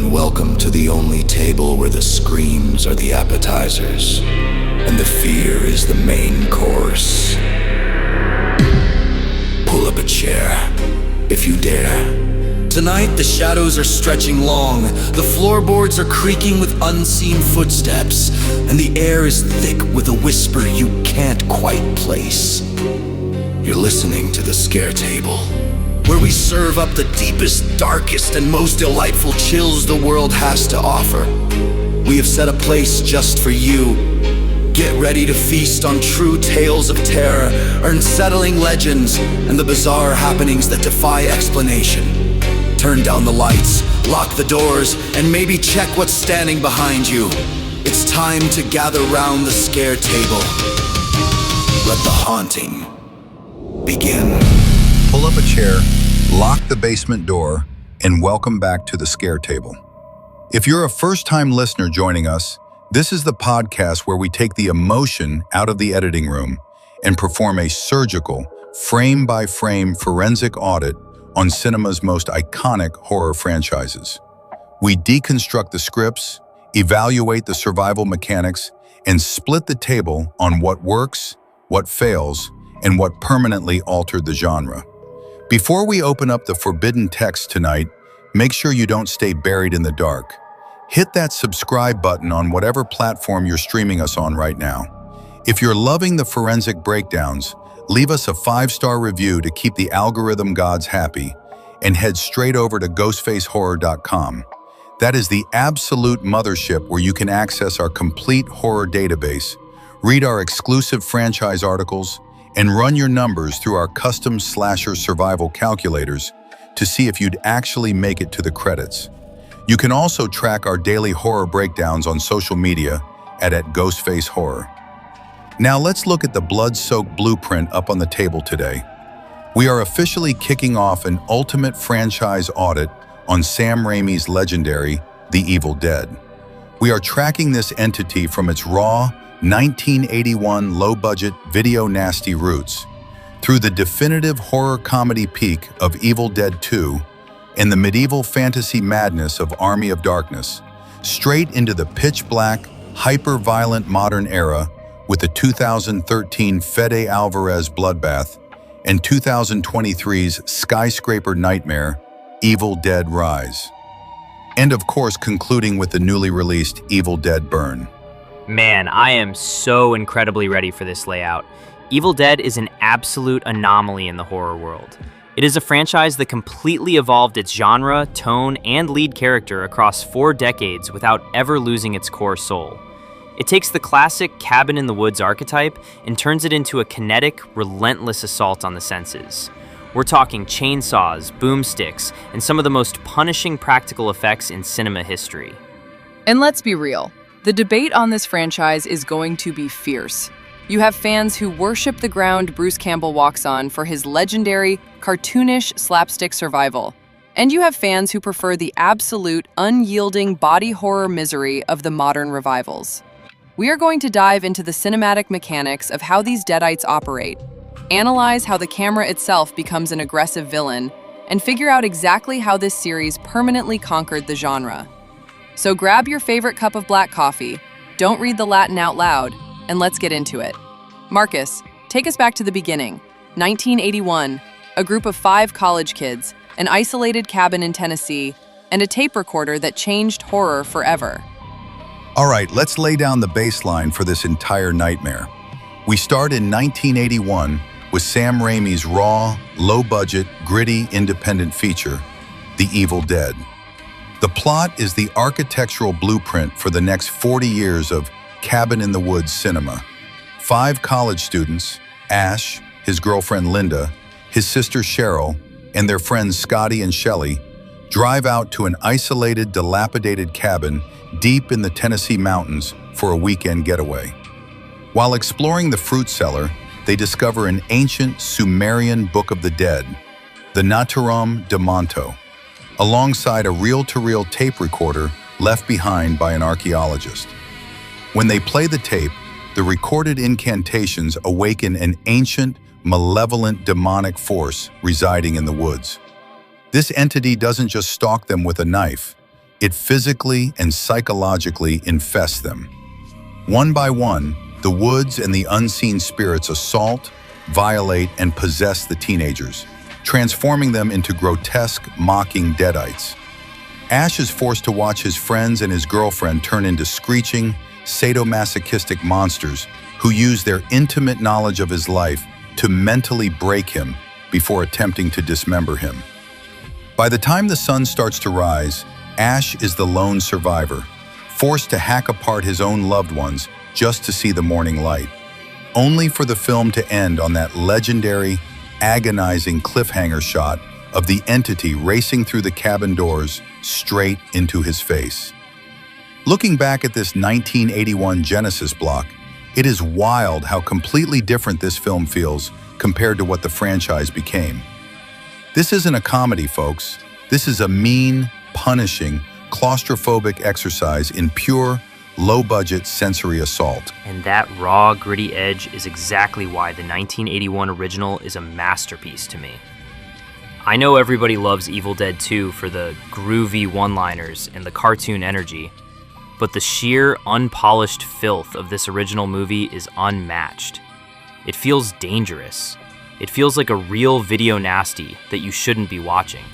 and welcome to the only table where the screams are the appetizers, and the fear is the main course. Pull up a chair, if you dare. Tonight, the shadows are stretching long, the floorboards are creaking with unseen footsteps, and the air is thick with a whisper you can't quite place. You're listening to the Scare Table, where we serve up the deepest, darkest, and most delightful chills the world has to offer. We have set a place just for you. Get ready to feast on true tales of terror, unsettling legends, and the bizarre happenings that defy explanation. Turn down the lights, lock the doors, and maybe check what's standing behind you. It's time to gather round the Scare Table. Let the haunting begin. Pull up a chair, lock the basement door, and welcome back to the Scare Table. If you're a first-time listener joining us, this is the podcast where we take the emotion out of the editing room and perform a surgical, frame-by-frame forensic audit on cinema's most iconic horror franchises. We deconstruct the scripts, evaluate the survival mechanics, and split the table on what works, what fails, and what permanently altered the genre. Before we open up the forbidden text tonight, make sure you don't stay buried in the dark. Hit that subscribe button on whatever platform you're streaming us on right now. If you're loving the forensic breakdowns, leave us a 5-star review to keep the algorithm gods happy, and head straight over to ghostfacehorror.com. That is the absolute mothership where you can access our complete horror database, read our exclusive franchise articles, and run your numbers through our custom slasher survival calculators to see if you'd actually make it to the credits. You can also track our daily horror breakdowns on social media at Ghostface Horror. Now let's look at the blood-soaked blueprint up on the table today. We are officially kicking off an ultimate franchise audit on Sam Raimi's legendary The Evil Dead. We are tracking this entity from its raw, 1981 low-budget video nasty roots, through the definitive horror comedy peak of Evil Dead 2 and the medieval fantasy madness of Army of Darkness, straight into the pitch-black, hyper-violent modern era with the 2013 Fede Álvarez bloodbath and 2023's skyscraper nightmare, Evil Dead Rise. And of course, concluding with the newly released Evil Dead Burn. Man, I am so incredibly ready for this layout. Evil Dead is an absolute anomaly in the horror world. It is a franchise that completely evolved its genre, tone, and lead character across 4 decades without ever losing its core soul. It takes the classic cabin-in-the-woods archetype and turns it into a kinetic, relentless assault on the senses. We're talking chainsaws, boomsticks, and some of the most punishing practical effects in cinema history. And let's be real. The debate on this franchise is going to be fierce. You have fans who worship the ground Bruce Campbell walks on for his legendary, cartoonish slapstick survival. And you have fans who prefer the absolute, unyielding body horror misery of the modern revivals. We are going to dive into the cinematic mechanics of how these Deadites operate, analyze how the camera itself becomes an aggressive villain, and figure out exactly how this series permanently conquered the genre. So grab your favorite cup of black coffee, don't read the Latin out loud, and let's get into it. Marcus, take us back to the beginning. 1981, a group of 5 college kids, an isolated cabin in Tennessee, and a tape recorder that changed horror forever. All right, let's lay down the baseline for this entire nightmare. We start in 1981 with Sam Raimi's raw, low-budget, gritty, independent feature, The Evil Dead. The plot is the architectural blueprint for the next 40 years of cabin-in-the-woods cinema. 5 college students, Ash, his girlfriend Linda, his sister Cheryl, and their friends Scotty and Shelley, drive out to an isolated, dilapidated cabin deep in the Tennessee mountains for a weekend getaway. While exploring the fruit cellar, they discover an ancient Sumerian Book of the Dead, the Naturom de Monto, alongside a reel-to-reel tape recorder left behind by an archaeologist. When they play the tape, the recorded incantations awaken an ancient, malevolent demonic force residing in the woods. This entity doesn't just stalk them with a knife, It physically and psychologically infests them. One by one, the woods and the unseen spirits assault, violate, and possess the teenagers, transforming them into grotesque, mocking deadites. Ash is forced to watch his friends and his girlfriend turn into screeching, sadomasochistic monsters who use their intimate knowledge of his life to mentally break him before attempting to dismember him. By the time the sun starts to rise, Ash is the lone survivor, forced to hack apart his own loved ones just to see the morning light, only for the film to end on that legendary, agonizing cliffhanger shot of the entity racing through the cabin doors straight into his face. Looking back at this 1981 Genesis block, it is wild how completely different this film feels compared to what the franchise became. This isn't a comedy, folks. This is a mean, punishing, claustrophobic exercise in pure, low-budget sensory assault. And that raw, gritty edge is exactly why the 1981 original is a masterpiece to me. I know everybody loves Evil Dead 2 for the groovy one-liners and the cartoon energy, but the sheer, unpolished filth of this original movie is unmatched. It feels dangerous. It feels like a real video nasty that you shouldn't be watching.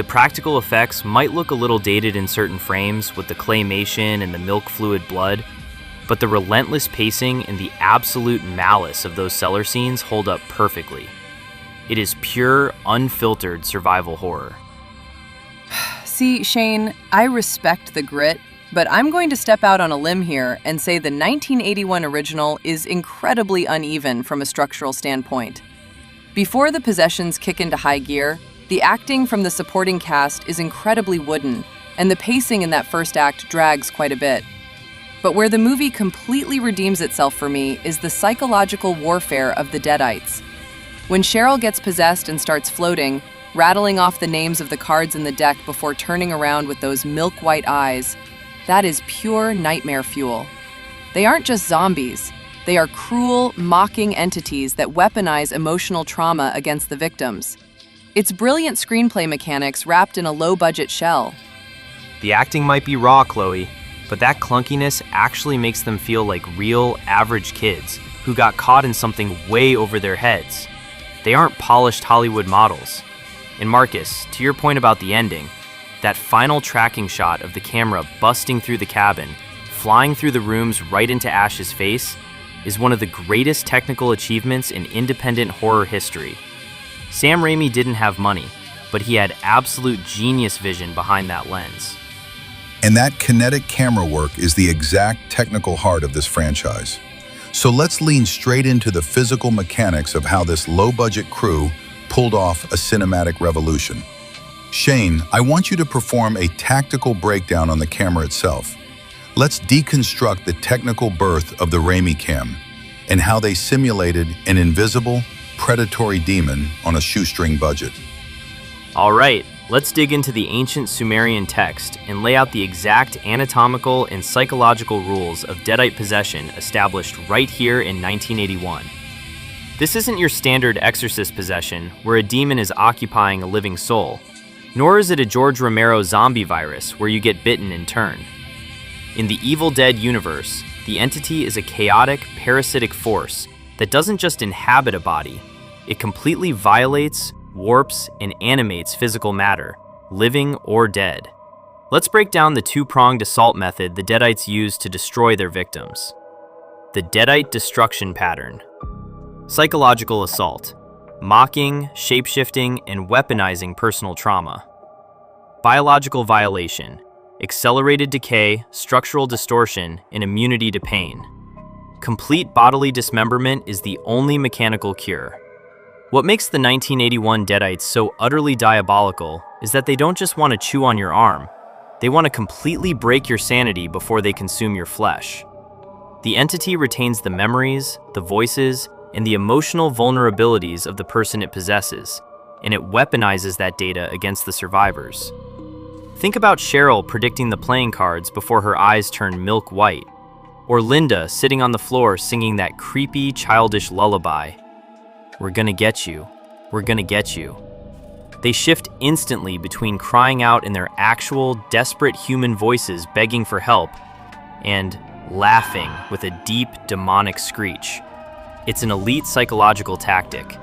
The practical effects might look a little dated in certain frames with the claymation and the milk fluid blood, but the relentless pacing and the absolute malice of those cellar scenes hold up perfectly. It is pure, unfiltered survival horror. See, Shane, I respect the grit, but I'm going to step out on a limb here and say the 1981 original is incredibly uneven from a structural standpoint. Before the possessions kick into high gear, the acting from the supporting cast is incredibly wooden, and the pacing in that first act drags quite a bit. But where the movie completely redeems itself for me is the psychological warfare of the Deadites. When Cheryl gets possessed and starts floating, rattling off the names of the cards in the deck before turning around with those milk-white eyes, that is pure nightmare fuel. They aren't just zombies. They are cruel, mocking entities that weaponize emotional trauma against the victims. It's brilliant screenplay mechanics wrapped in a low-budget shell. The acting might be raw, Chloe, but that clunkiness actually makes them feel like real, average kids who got caught in something way over their heads. They aren't polished Hollywood models. And Marcus, to your point about the ending, that final tracking shot of the camera busting through the cabin, flying through the rooms right into Ash's face, is one of the greatest technical achievements in independent horror history. Sam Raimi didn't have money, but he had absolute genius vision behind that lens. And that kinetic camera work is the exact technical heart of this franchise. So let's lean straight into the physical mechanics of how this low-budget crew pulled off a cinematic revolution. Shane, I want you to perform a tactical breakdown on the camera itself. Let's deconstruct the technical birth of the Raimi cam and how they simulated an invisible, predatory demon on a shoestring budget. All right, let's dig into the ancient Sumerian text and lay out the exact anatomical and psychological rules of Deadite possession established right here in 1981. This isn't your standard exorcist possession where a demon is occupying a living soul, nor is it a George Romero zombie virus where you get bitten in turn. In the Evil Dead universe, the entity is a chaotic, parasitic force that doesn't just inhabit a body, it completely violates, warps, and animates physical matter, living or dead. Let's break down the two-pronged assault method the Deadites use to destroy their victims. The Deadite destruction pattern. Psychological assault. Mocking, shape-shifting, and weaponizing personal trauma. Biological violation. Accelerated decay, structural distortion, and immunity to pain. Complete bodily dismemberment is the only mechanical cure. What makes the 1981 Deadites so utterly diabolical is that they don't just want to chew on your arm. They want to completely break your sanity before they consume your flesh. The entity retains the memories, the voices, and the emotional vulnerabilities of the person it possesses, and it weaponizes that data against the survivors. Think about Cheryl predicting the playing cards before her eyes turn milk white, or Linda sitting on the floor singing that creepy, childish lullaby. We're gonna get you. We're gonna get you. They shift instantly between crying out in their actual, desperate human voices begging for help and laughing with a deep, demonic screech. It's an elite psychological tactic.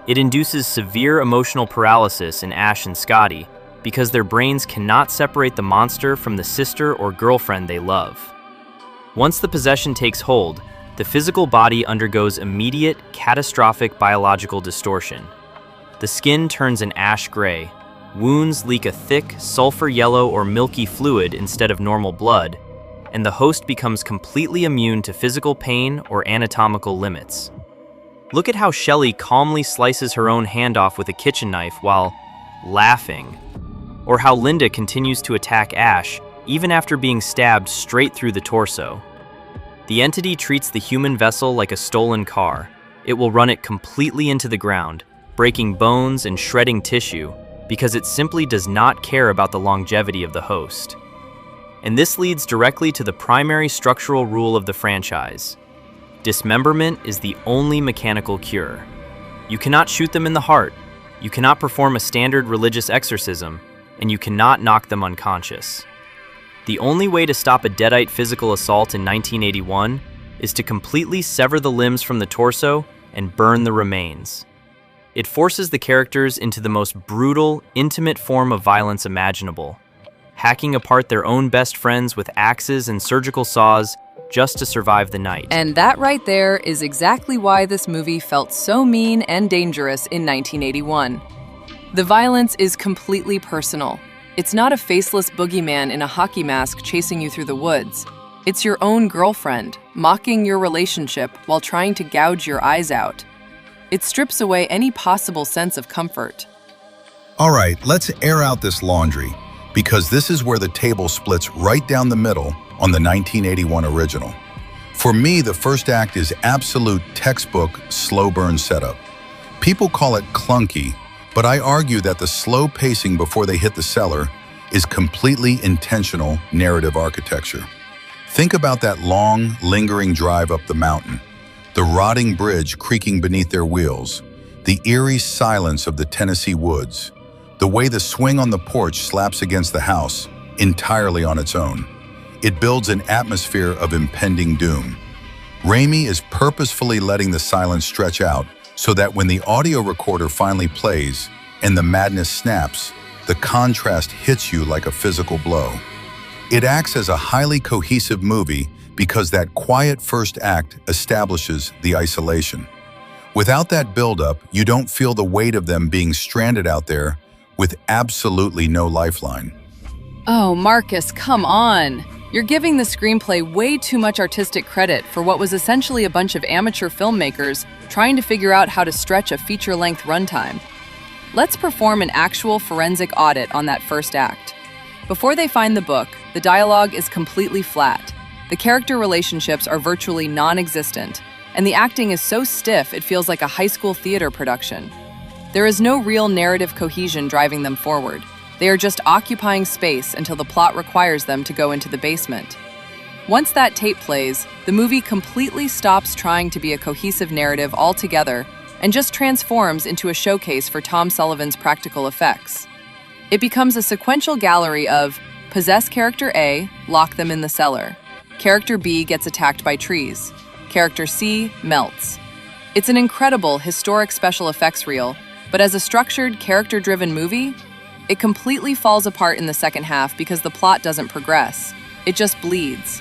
It induces severe emotional paralysis in Ash and Scotty because their brains cannot separate the monster from the sister or girlfriend they love. Once the possession takes hold, the physical body undergoes immediate, catastrophic biological distortion. The skin turns an ash gray, wounds leak a thick, sulfur yellow or milky fluid instead of normal blood, and the host becomes completely immune to physical pain or anatomical limits. Look at how Shelley calmly slices her own hand off with a kitchen knife while laughing, or how Linda continues to attack Ash even after being stabbed straight through the torso. The entity treats the human vessel like a stolen car. It will run it completely into the ground, breaking bones and shredding tissue because it simply does not care about the longevity of the host. And this leads directly to the primary structural rule of the franchise. Dismemberment is the only mechanical cure. You cannot shoot them in the heart, you cannot perform a standard religious exorcism, and you cannot knock them unconscious. The only way to stop a deadite physical assault in 1981 is to completely sever the limbs from the torso and burn the remains. It forces the characters into the most brutal, intimate form of violence imaginable, hacking apart their own best friends with axes and surgical saws just to survive the night. And that right there is exactly why this movie felt so mean and dangerous in 1981. The violence is completely personal. It's not a faceless boogeyman in a hockey mask chasing you through the woods. It's your own girlfriend, mocking your relationship while trying to gouge your eyes out. It strips away any possible sense of comfort. All right, let's air out this laundry, because this is where the table splits right down the middle on the 1981 original. For me, the first act is absolute textbook slow burn setup. People call it clunky, but I argue that the slow pacing before they hit the cellar is completely intentional narrative architecture. Think about that long, lingering drive up the mountain, the rotting bridge creaking beneath their wheels, the eerie silence of the Tennessee woods, the way the swing on the porch slaps against the house entirely on its own. It builds an atmosphere of impending doom. Raimi is purposefully letting the silence stretch out so that when the audio recorder finally plays and the madness snaps, the contrast hits you like a physical blow. It acts as a highly cohesive movie because that quiet first act establishes the isolation. Without that buildup, you don't feel the weight of them being stranded out there with absolutely no lifeline. Oh, Marcus, come on! You're giving the screenplay way too much artistic credit for what was essentially a bunch of amateur filmmakers trying to figure out how to stretch a feature-length runtime. Let's perform an actual forensic audit on that first act. Before they find the book, the dialogue is completely flat. The character relationships are virtually non-existent, and the acting is so stiff it feels like a high school theater production. There is no real narrative cohesion driving them forward. They are just occupying space until the plot requires them to go into the basement. Once that tape plays, the movie completely stops trying to be a cohesive narrative altogether and just transforms into a showcase for Tom Sullivan's practical effects. It becomes a sequential gallery of possess character A, lock them in the cellar. Character B gets attacked by trees. Character C melts. It's an incredible, historic special effects reel, but as a structured, character-driven movie, it completely falls apart in the second half because the plot doesn't progress. It just bleeds.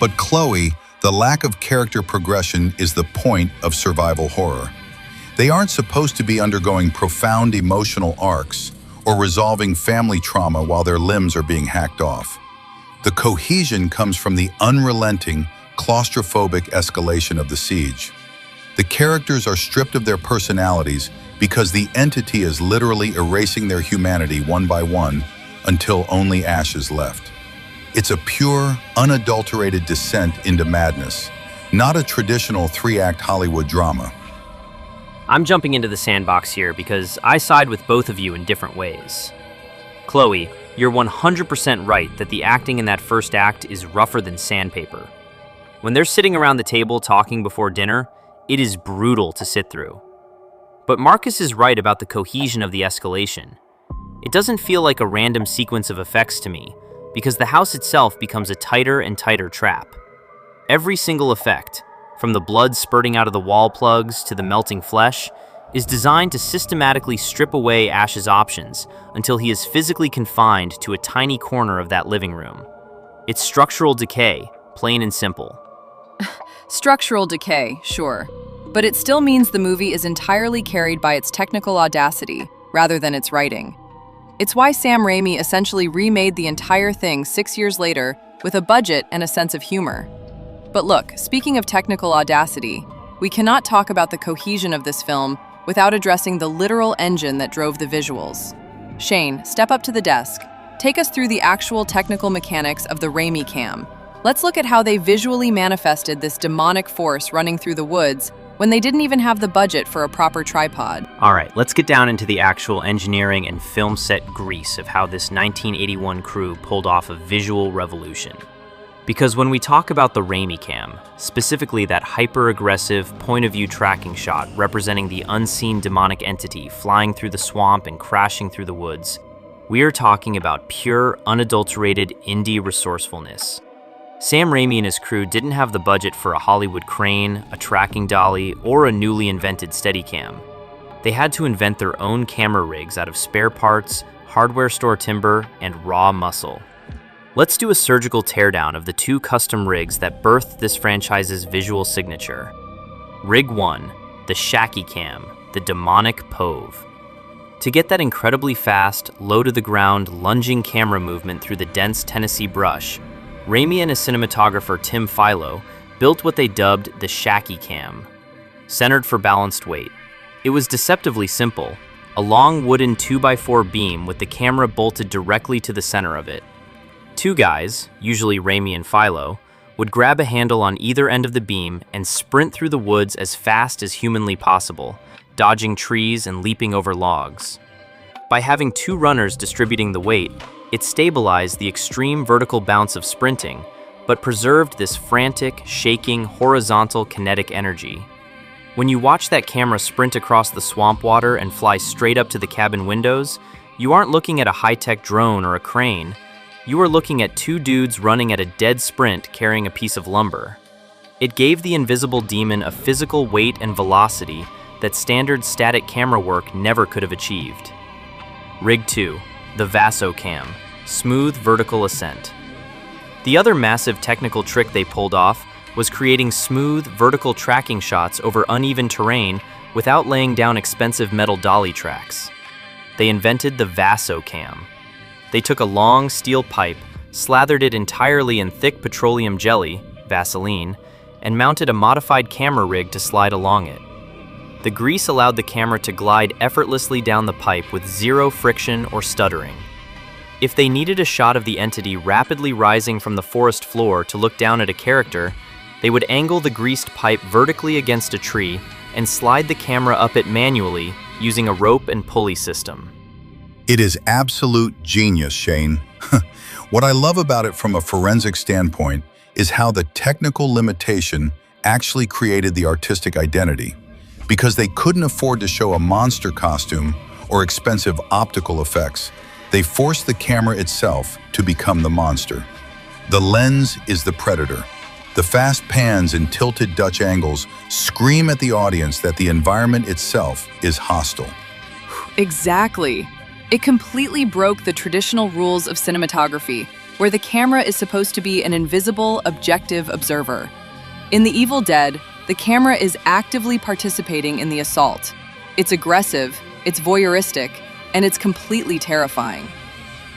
But Chloe, the lack of character progression is the point of survival horror. They aren't supposed to be undergoing profound emotional arcs or resolving family trauma while their limbs are being hacked off. The cohesion comes from the unrelenting, claustrophobic escalation of the siege. The characters are stripped of their personalities because the entity is literally erasing their humanity one by one until only ash is left. It's a pure, unadulterated descent into madness, not a traditional three-act Hollywood drama. I'm jumping into the sandbox here because I side with both of you in different ways. Chloe, you're 100% right that the acting in that first act is rougher than sandpaper. When they're sitting around the table talking before dinner, it is brutal to sit through. But Marcus is right about the cohesion of the escalation. It doesn't feel like a random sequence of effects to me, because the house itself becomes a tighter and tighter trap. Every single effect, from the blood spurting out of the wall plugs to the melting flesh, is designed to systematically strip away Ash's options until he is physically confined to a tiny corner of that living room. It's structural decay, plain and simple. Structural decay, sure. But it still means the movie is entirely carried by its technical audacity, rather than its writing. It's why Sam Raimi essentially remade the entire thing 6 years later with a budget and a sense of humor. But look, speaking of technical audacity, we cannot talk about the cohesion of this film without addressing the literal engine that drove the visuals. Shane, step up to the desk. Take us through the actual technical mechanics of the Raimi cam. Let's look at how they visually manifested this demonic force running through the woods when they didn't even have the budget for a proper tripod. All right, let's get down into the actual engineering and film set grease of how this 1981 crew pulled off a visual revolution. Because when we talk about the Raimi cam, specifically that hyper-aggressive point-of-view tracking shot representing the unseen demonic entity flying through the swamp and crashing through the woods, we are talking about pure, unadulterated indie resourcefulness. Sam Raimi and his crew didn't have the budget for a Hollywood crane, a tracking dolly, or a newly invented Steadicam. They had to invent their own camera rigs out of spare parts, hardware store timber, and raw muscle. Let's do a surgical teardown of the two custom rigs that birthed this franchise's visual signature. Rig 1, the Shaky Cam, the demonic Pove. To get that incredibly fast, low-to-the-ground, lunging camera movement through the dense Tennessee brush, Raimi and his cinematographer Tim Philo built what they dubbed the Shaky Cam, centered for balanced weight. It was deceptively simple, a long wooden 2x4 beam with the camera bolted directly to the center of it. Two guys, usually Raimi and Philo, would grab a handle on either end of the beam and sprint through the woods as fast as humanly possible, dodging trees and leaping over logs. By having two runners distributing the weight, it stabilized the extreme vertical bounce of sprinting, but preserved this frantic, shaking, horizontal kinetic energy. When you watch that camera sprint across the swamp water and fly straight up to the cabin windows, you aren't looking at a high-tech drone or a crane. You are looking at two dudes running at a dead sprint carrying a piece of lumber. It gave the invisible demon a physical weight and velocity that standard static camera work never could have achieved. Rig 2, the Vaso Cam, smooth vertical ascent. The other massive technical trick they pulled off was creating smooth vertical tracking shots over uneven terrain without laying down expensive metal dolly tracks. They invented the Vaso Cam. They took a long steel pipe, slathered it entirely in thick petroleum jelly, Vaseline, and mounted a modified camera rig to slide along it. The grease allowed the camera to glide effortlessly down the pipe with zero friction or stuttering. If they needed a shot of the entity rapidly rising from the forest floor to look down at a character, they would angle the greased pipe vertically against a tree and slide the camera up it manually using a rope and pulley system. It is absolute genius, Shane. What I love about it from a forensic standpoint is how the technical limitation actually created the artistic identity. Because they couldn't afford to show a monster costume or expensive optical effects, they forced the camera itself to become the monster. The lens is the predator. The fast pans and tilted Dutch angles scream at the audience that the environment itself is hostile. Exactly. It completely broke the traditional rules of cinematography, where the camera is supposed to be an invisible, objective observer. In The Evil Dead, the camera is actively participating in the assault. It's aggressive, it's voyeuristic, and it's completely terrifying.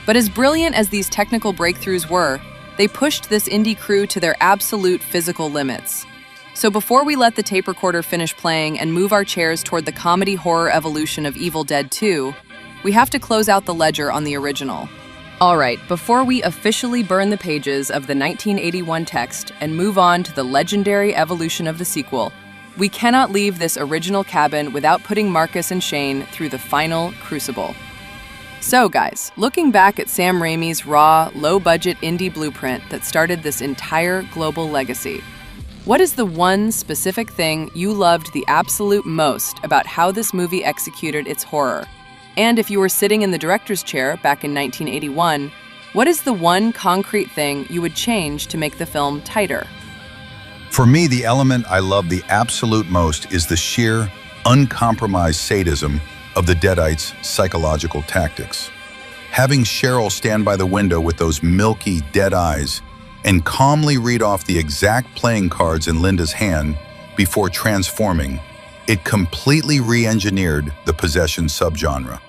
But as brilliant as these technical breakthroughs were, they pushed this indie crew to their absolute physical limits. So before we let the tape recorder finish playing and move our chairs toward the comedy horror evolution of Evil Dead 2, we have to close out the ledger on the original. All right, before we officially burn the pages of the 1981 text and move on to the legendary evolution of the sequel, we cannot leave this original cabin without putting Marcus and Shane through the final crucible. So guys, looking back at Sam Raimi's raw, low-budget indie blueprint that started this entire global legacy, What is the one specific thing you loved the absolute most about how this movie executed its horror? And if you were sitting in the director's chair back in 1981, what is the one concrete thing you would change to make the film tighter? For me, the element I love the absolute most is the sheer, uncompromised sadism of the Deadites' psychological tactics. Having Cheryl stand by the window with those milky, dead eyes and calmly read off the exact playing cards in Linda's hand before transforming, it completely re-engineered the possession subgenre.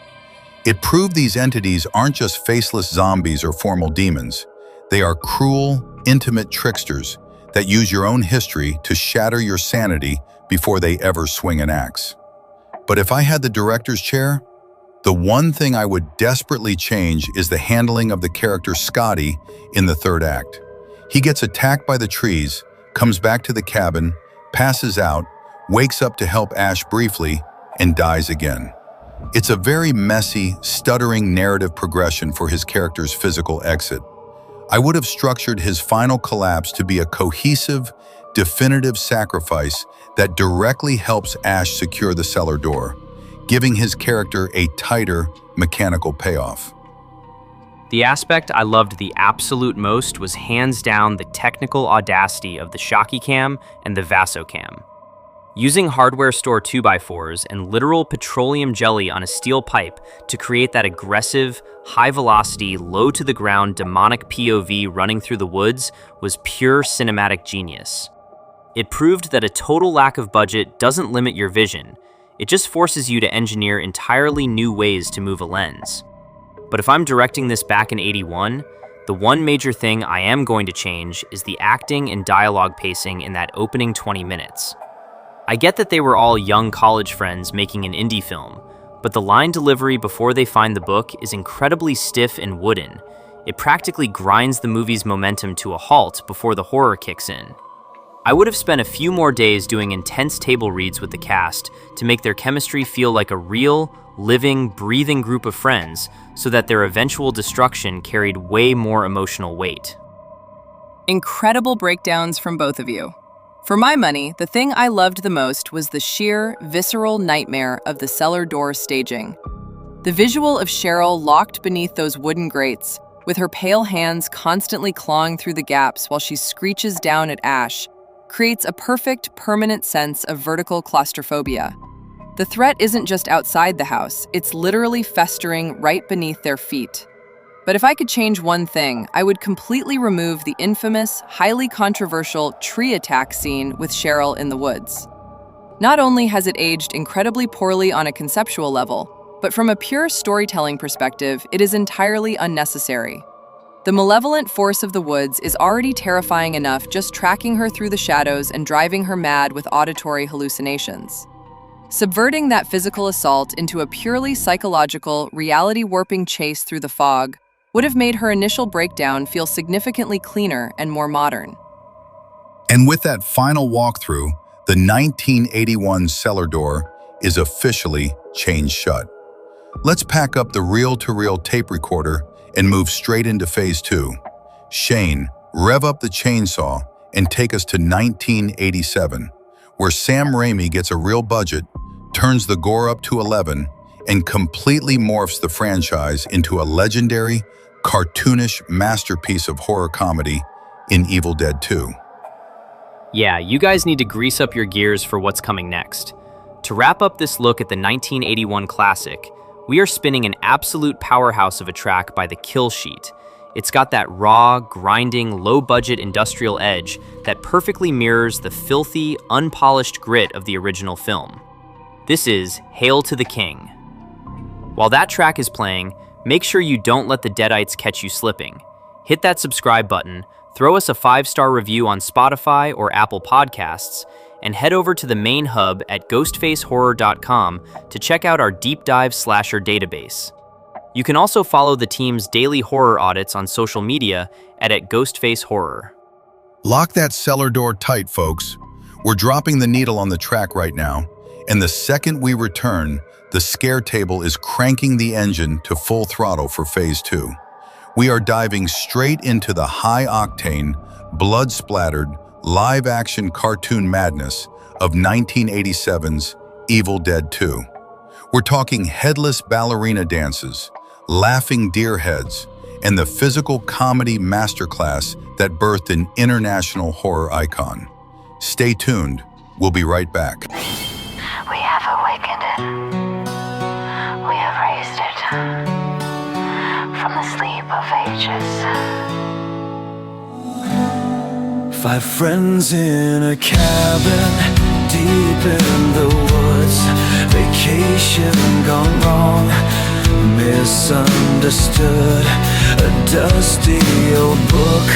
It proved these entities aren't just faceless zombies or formal demons. They are cruel, intimate tricksters that use your own history to shatter your sanity before they ever swing an axe. But if I had the director's chair, the one thing I would desperately change is the handling of the character Scotty in the third act. He gets attacked by the trees, comes back to the cabin, passes out, wakes up to help Ash briefly, and dies again. It's a very messy, stuttering narrative progression for his character's physical exit. I would have structured his final collapse to be a cohesive, definitive sacrifice that directly helps Ash secure the cellar door, giving his character a tighter, mechanical payoff. The aspect I loved the absolute most was hands down the technical audacity of the Shocky Cam and the Vasocam. Using hardware store 2x4s and literal petroleum jelly on a steel pipe to create that aggressive, high-velocity, low-to-the-ground demonic POV running through the woods was pure cinematic genius. It proved that a total lack of budget doesn't limit your vision. It just forces you to engineer entirely new ways to move a lens. But if I'm directing this back in '81, the one major thing I am going to change is the acting and dialogue pacing in that opening 20 minutes. I get that they were all young college friends making an indie film, but the line delivery before they find the book is incredibly stiff and wooden. It practically grinds the movie's momentum to a halt before the horror kicks in. I would have spent a few more days doing intense table reads with the cast to make their chemistry feel like a real, living, breathing group of friends so that their eventual destruction carried way more emotional weight. Incredible breakdowns from both of you. For my money, the thing I loved the most was the sheer, visceral nightmare of the cellar door staging. The visual of Cheryl locked beneath those wooden grates, with her pale hands constantly clawing through the gaps while she screeches down at Ash, creates a perfect, permanent sense of vertical claustrophobia. The threat isn't just outside the house, it's literally festering right beneath their feet. But if I could change one thing, I would completely remove the infamous, highly controversial tree attack scene with Cheryl in the woods. Not only has it aged incredibly poorly on a conceptual level, but from a pure storytelling perspective, it is entirely unnecessary. The malevolent force of the woods is already terrifying enough just tracking her through the shadows and driving her mad with auditory hallucinations. Subverting that physical assault into a purely psychological, reality-warping chase through the fog would have made her initial breakdown feel significantly cleaner and more modern. And with that final walkthrough, the 1981 cellar door is officially chained shut. Let's pack up the reel-to-reel tape recorder and move straight into Phase 2. Shane, rev up the chainsaw and take us to 1987, where Sam Raimi gets a real budget, turns the gore up to 11, and completely morphs the franchise into a legendary, cartoonish masterpiece of horror comedy in Evil Dead 2. Yeah, you guys need to grease up your gears for what's coming next. To wrap up this look at the 1981 classic, we are spinning an absolute powerhouse of a track by The Kill Sheet. It's got that raw, grinding, low-budget industrial edge that perfectly mirrors the filthy, unpolished grit of the original film. This is Hail to the King. While that track is playing, make sure you don't let the Deadites catch you slipping. Hit that subscribe button, throw us a 5-star review on Spotify or Apple Podcasts, and head over to the main hub at ghostfacehorror.com to check out our deep dive slasher database. You can also follow the team's daily horror audits on social media at Ghostface Horror. Lock that cellar door tight, folks. We're dropping the needle on the track right now, and the second we return, the scare table is cranking the engine to full throttle for Phase 2. We are diving straight into the high-octane, blood-splattered, live-action cartoon madness of 1987's Evil Dead 2. We're talking headless ballerina dances, laughing deer heads, and the physical comedy masterclass that birthed an international horror icon. Stay tuned. We'll be right back. We have awakened it. We have raised it from the sleep of ages. 5 friends in a cabin deep in the woods. Vacation gone wrong, misunderstood. A dusty old book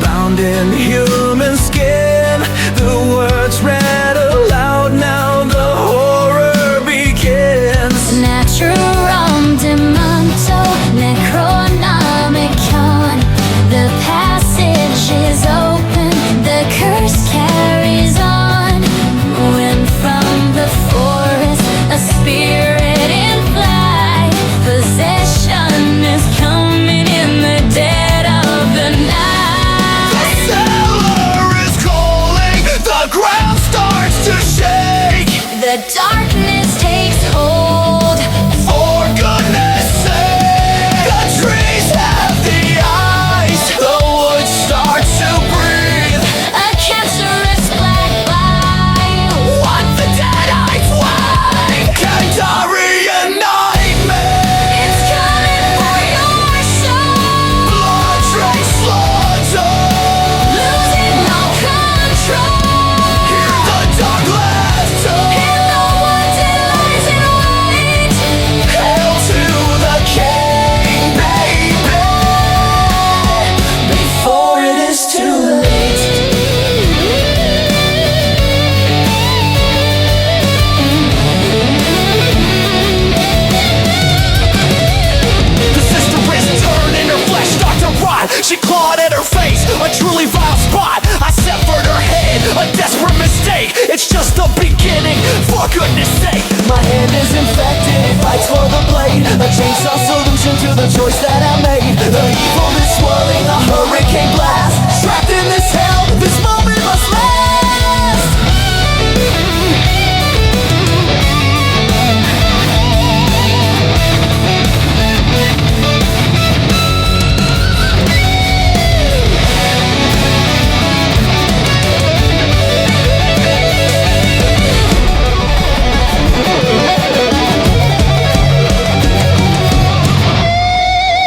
bound in human skin. The words read aloud, now the horror begins. Naturum demonto, Necronomicon. The passage is open, the curse carries on. When from the forest a spirit in flight, possession is coming in the dead of the night. The cellar is calling, the ground starts to shake. The darkness takes hold. For goodness sake, the trees have the eyes, the wood starts to breathe. A cancerous black light. What the dead eyes wag, can diary a nightmare. It's coming for your soul. Blood-drenched slaughter, Losing all control. hear the dark laughter. In the woods it lies in wait. Hail to the king, baby, before it is too late. The sister is turning, her flesh starts to rot. She clawed at her face, a truly vile spot. I severed her head, a desperate mistake. It's just the beginning, for goodness sake. My hand is infected, it fights for the blade. A chainsaw solution to the choice that I made. The evil is swirling, a hurricane blast. Trapped in this hell, this moment must last.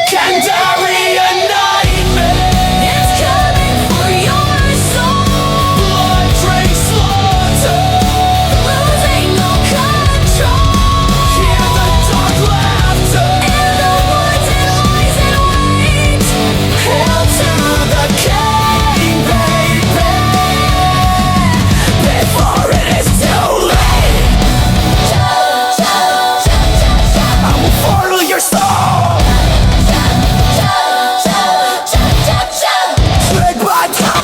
Can diary a nightmare. It's coming for your soul. Blood-drenched slaughter, Losing all control. hear the dark laughter. In the woods it lies in wait. Hail to the king, baby, before it is too late. I will foil your soul. Tread by time.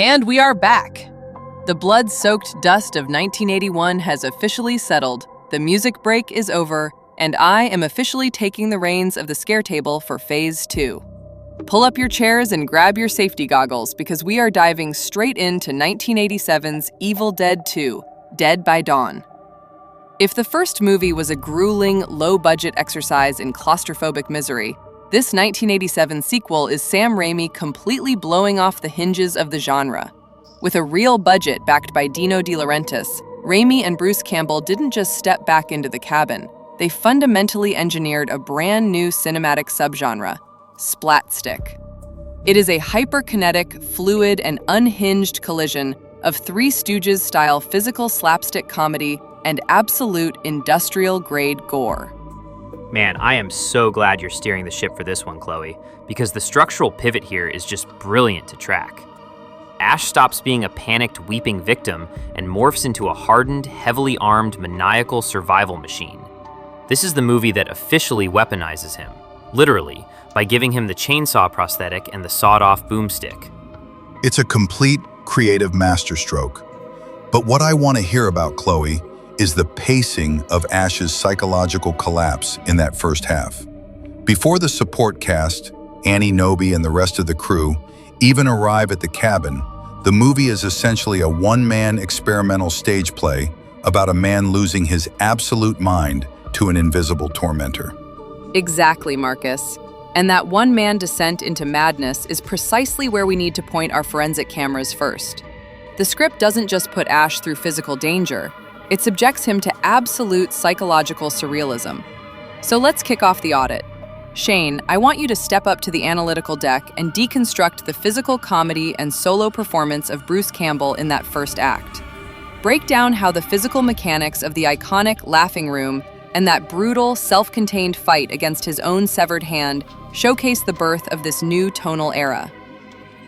And we are back. The blood-soaked dust of 1981 has officially settled, the music break is over, and I am officially taking the reins of the scare table for Phase 2. Pull up your chairs and grab your safety goggles because we are diving straight into 1987's Evil Dead 2, Dead by Dawn. If the first movie was a grueling, low-budget exercise in claustrophobic misery, this 1987 sequel is Sam Raimi completely blowing off the hinges of the genre. With a real budget backed by Dino De Laurentiis, Raimi and Bruce Campbell didn't just step back into the cabin. They fundamentally engineered a brand new cinematic subgenre, slapstick. It is a hyperkinetic, fluid, and unhinged collision of Three Stooges-style physical slapstick comedy and absolute industrial-grade gore. Man, I am so glad you're steering the ship for this one, Chloe, because the structural pivot here is just brilliant to track. Ash stops being a panicked, weeping victim and morphs into a hardened, heavily armed, maniacal survival machine. This is the movie that officially weaponizes him, literally, by giving him the chainsaw prosthetic and the sawed-off boomstick. It's a complete creative masterstroke. But what I want to hear about, Chloe, is the pacing of Ash's psychological collapse in that first half. Before the support cast, Annie Noby and the rest of the crew, even arrive at the cabin, the movie is essentially a one-man experimental stage play about a man losing his absolute mind to an invisible tormentor. Exactly, Marcus. And that one-man descent into madness is precisely where we need to point our forensic cameras first. The script doesn't just put Ash through physical danger, it subjects him to absolute psychological surrealism. So let's kick off the audit. Shane, I want you to step up to the analytical deck and deconstruct the physical comedy and solo performance of Bruce Campbell in that first act. Break down how the physical mechanics of the iconic laughing room and that brutal, self-contained fight against his own severed hand showcase the birth of this new tonal era.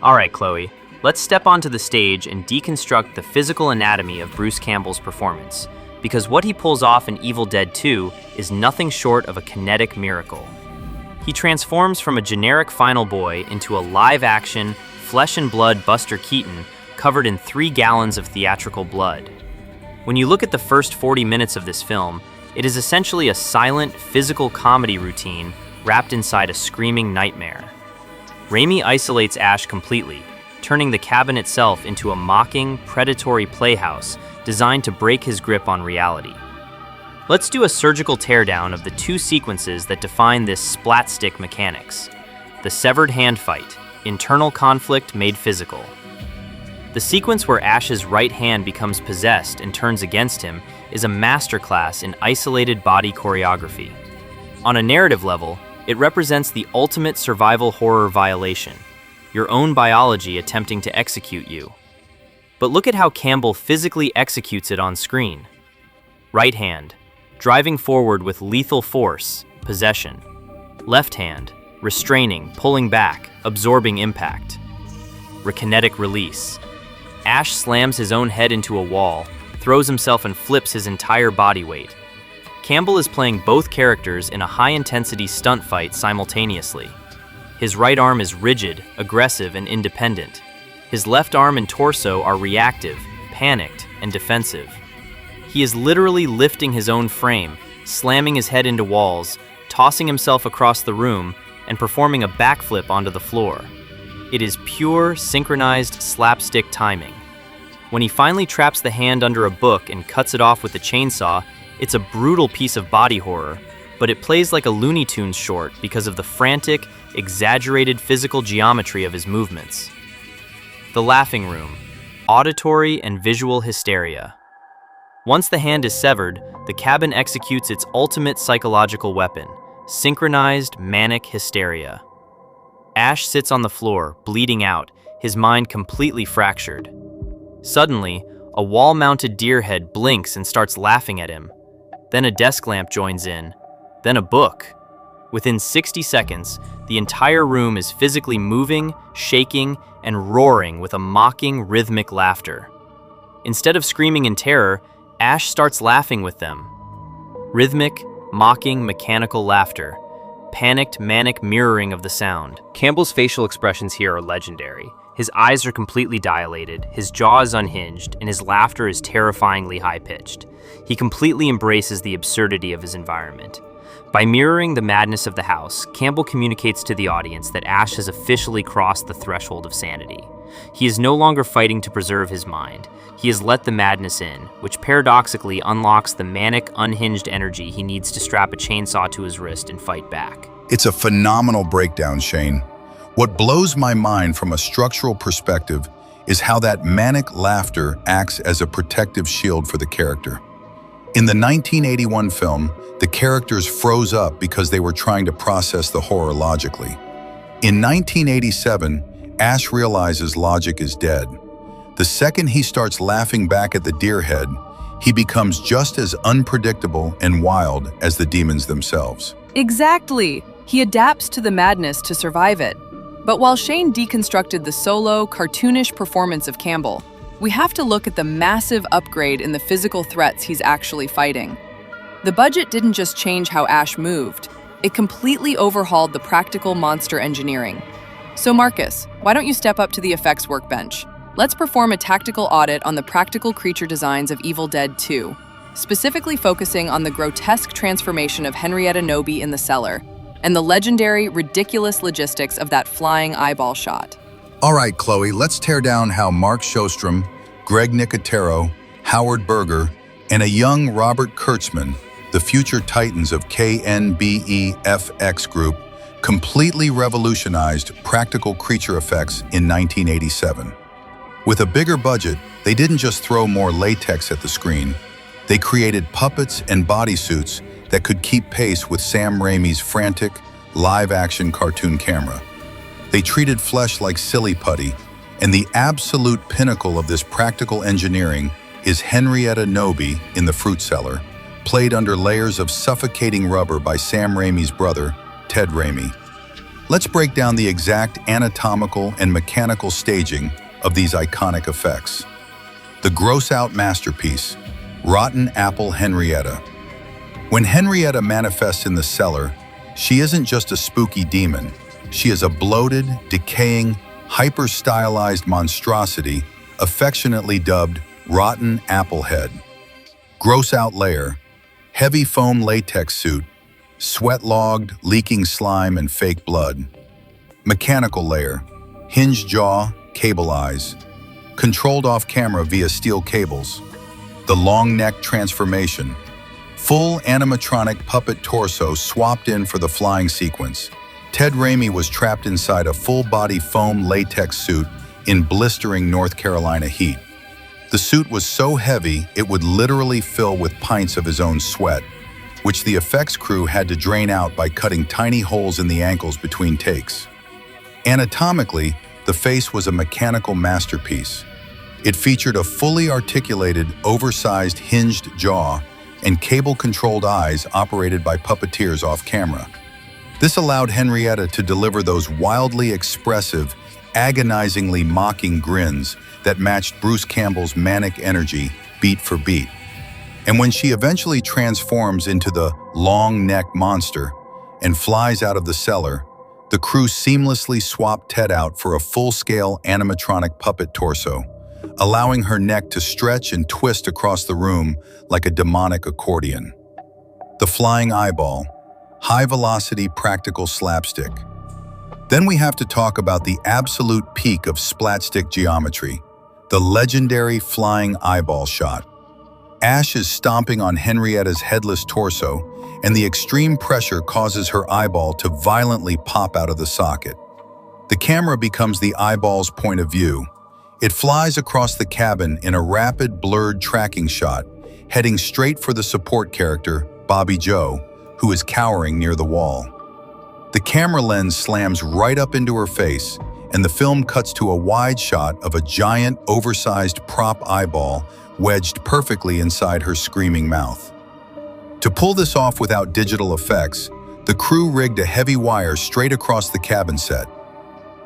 All right, Chloe, let's step onto the stage and deconstruct the physical anatomy of Bruce Campbell's performance, because what he pulls off in Evil Dead 2 is nothing short of a kinetic miracle. He transforms from a generic final boy into a live-action, flesh-and-blood Buster Keaton covered in 3 gallons of theatrical blood. When you look at the first 40 minutes of this film, it is essentially a silent, physical comedy routine wrapped inside a screaming nightmare. Raimi isolates Ash completely, turning the cabin itself into a mocking, predatory playhouse designed to break his grip on reality. Let's do a surgical teardown of the 2 sequences that define this splatstick mechanics. The severed hand fight, internal conflict made physical. The sequence where Ash's right hand becomes possessed and turns against him is a masterclass in isolated body choreography. On a narrative level, it represents the ultimate survival horror violation, your own biology attempting to execute you. But look at how Campbell physically executes it on screen. Right hand, driving forward with lethal force, possession. Left hand, restraining, pulling back, absorbing impact. Kinetic release. Ash slams his own head into a wall, throws himself and flips his entire body weight. Campbell is playing both characters in a high-intensity stunt fight simultaneously. His right arm is rigid, aggressive, and independent. His left arm and torso are reactive, panicked, and defensive. He is literally lifting his own frame, slamming his head into walls, tossing himself across the room, and performing a backflip onto the floor. It is pure, synchronized slapstick timing. When he finally traps the hand under a book and cuts it off with a chainsaw, it's a brutal piece of body horror, but it plays like a Looney Tunes short because of the frantic, exaggerated physical geometry of his movements. The laughing room, auditory and visual hysteria. Once the hand is severed, the cabin executes its ultimate psychological weapon, synchronized manic hysteria. Ash sits on the floor, bleeding out, his mind completely fractured. Suddenly, a wall-mounted deer head blinks and starts laughing at him. Then a desk lamp joins in. Then a book. Within 60 seconds, the entire room is physically moving, shaking, and roaring with a mocking, rhythmic laughter. Instead of screaming in terror, Ash starts laughing with them. Rhythmic, mocking, mechanical laughter. Panicked, manic mirroring of the sound. Campbell's facial expressions here are legendary. His eyes are completely dilated, his jaw is unhinged, and his laughter is terrifyingly high-pitched. He completely embraces the absurdity of his environment. By mirroring the madness of the house, Campbell communicates to the audience that Ash has officially crossed the threshold of sanity. He is no longer fighting to preserve his mind. He has let the madness in, which paradoxically unlocks the manic, unhinged energy he needs to strap a chainsaw to his wrist and fight back. It's a phenomenal breakdown, Shane. What blows my mind from a structural perspective is how that manic laughter acts as a protective shield for the character. In the 1981 film, the characters froze up because they were trying to process the horror logically. In 1987, Ash realizes logic is dead. The second he starts laughing back at the deer head, he becomes just as unpredictable and wild as the demons themselves. Exactly! He adapts to the madness to survive it. But while Shane deconstructed the solo, cartoonish performance of Campbell, we have to look at the massive upgrade in the physical threats he's actually fighting. The budget didn't just change how Ash moved, it completely overhauled the practical monster engineering. So Marcus, why don't you step up to the effects workbench? Let's perform a tactical audit on the practical creature designs of Evil Dead 2, specifically focusing on the grotesque transformation of Henrietta Noby in the cellar, and the legendary, ridiculous logistics of that flying eyeball shot. All right, Chloe, let's tear down how Mark Shostrom, Greg Nicotero, Howard Berger, and a young Robert Kurtzman, the future titans of KNBEFX Group, completely revolutionized practical creature effects in 1987. With a bigger budget, they didn't just throw more latex at the screen. They created puppets and bodysuits that could keep pace with Sam Raimi's frantic, live-action cartoon camera. They treated flesh like silly putty, and the absolute pinnacle of this practical engineering is Henrietta Noby in the fruit cellar, played under layers of suffocating rubber by Sam Raimi's brother, Ted Raimi. Let's break down the exact anatomical and mechanical staging of these iconic effects. The gross-out masterpiece, Rotten Apple Henrietta. When Henrietta manifests in the cellar, she isn't just a spooky demon. She is a bloated, decaying, hyper-stylized monstrosity, affectionately dubbed Rotten Applehead. Gross-out layer, heavy foam latex suit, sweat-logged, leaking slime and fake blood. Mechanical layer, hinged jaw, cable eyes, controlled off camera via steel cables. The long neck transformation, full animatronic puppet torso swapped in for the flying sequence. Ted Raimi was trapped inside a full-body foam latex suit in blistering North Carolina heat. The suit was so heavy it would literally fill with pints of his own sweat, which the effects crew had to drain out by cutting tiny holes in the ankles between takes. Anatomically, the face was a mechanical masterpiece. It featured a fully articulated, oversized, hinged jaw and cable-controlled eyes operated by puppeteers off-camera. This allowed Henrietta to deliver those wildly expressive, agonizingly mocking grins that matched Bruce Campbell's manic energy beat for beat. And when she eventually transforms into the long-neck monster and flies out of the cellar, the crew seamlessly swapped Ted out for a full-scale animatronic puppet torso, allowing her neck to stretch and twist across the room like a demonic accordion. The flying eyeball, high-velocity practical slapstick. Then we have to talk about the absolute peak of splatstick geometry, the legendary flying eyeball shot. Ash is stomping on Henrietta's headless torso, and the extreme pressure causes her eyeball to violently pop out of the socket. The camera becomes the eyeball's point of view. It flies across the cabin in a rapid, blurred tracking shot, heading straight for the support character, Bobby Joe, who is cowering near the wall. The camera lens slams right up into her face, and the film cuts to a wide shot of a giant, oversized prop eyeball wedged perfectly inside her screaming mouth. To pull this off without digital effects, the crew rigged a heavy wire straight across the cabin set.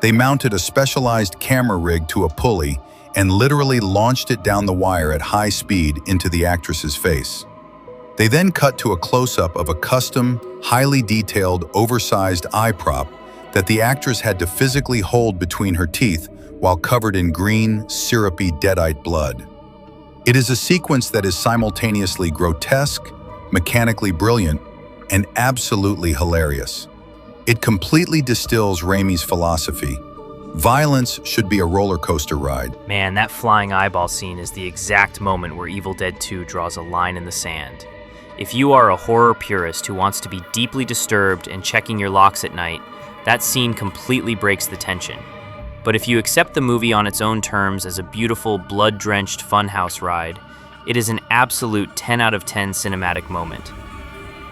They mounted a specialized camera rig to a pulley and literally launched it down the wire at high speed into the actress's face. They then cut to a close-up of a custom, highly detailed, oversized eye prop that the actress had to physically hold between her teeth while covered in green, syrupy deadite blood. It is a sequence that is simultaneously grotesque, mechanically brilliant, and absolutely hilarious. It completely distills Raimi's philosophy. Violence should be a roller coaster ride. Man, that flying eyeball scene is the exact moment where Evil Dead 2 draws a line in the sand. If you are a horror purist who wants to be deeply disturbed and checking your locks at night, that scene completely breaks the tension. But if you accept the movie on its own terms as a beautiful, blood-drenched funhouse ride, it is an absolute 10 out of 10 cinematic moment.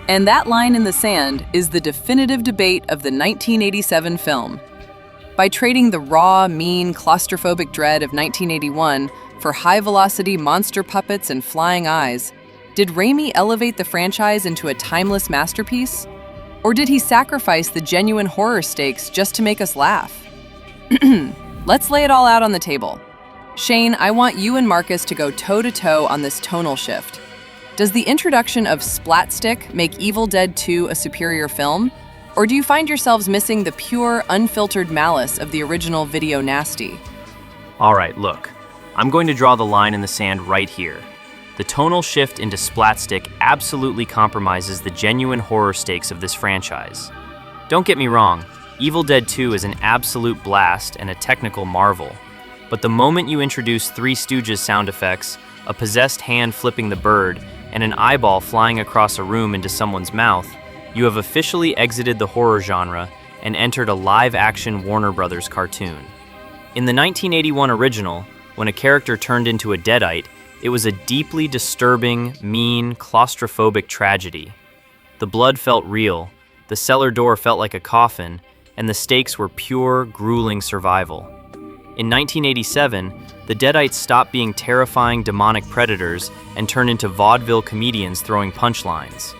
And that line in the sand is the definitive debate of the 1987 film. By trading the raw, mean, claustrophobic dread of 1981 for high-velocity monster puppets and flying eyes, did Raimi elevate the franchise into a timeless masterpiece? Or did he sacrifice the genuine horror stakes just to make us laugh? Let's lay it all out on the table. Shane, I want you and Marcus to go toe-to-toe on this tonal shift. Does the introduction of Splatstick make Evil Dead 2 a superior film? Or do you find yourselves missing the pure, unfiltered malice of the original video nasty? All right, look. I'm going to draw the line in the sand right here. The tonal shift into Splatstick absolutely compromises the genuine horror stakes of this franchise. Don't get me wrong, Evil Dead 2 is an absolute blast and a technical marvel. But the moment you introduce Three Stooges sound effects, a possessed hand flipping the bird, and an eyeball flying across a room into someone's mouth, you have officially exited the horror genre and entered a live-action Warner Brothers cartoon. In the 1981 original, when a character turned into a deadite, it was a deeply disturbing, mean, claustrophobic tragedy. The blood felt real, the cellar door felt like a coffin, and the stakes were pure, grueling survival. In 1987, the deadites stopped being terrifying demonic predators and turned into vaudeville comedians throwing punchlines.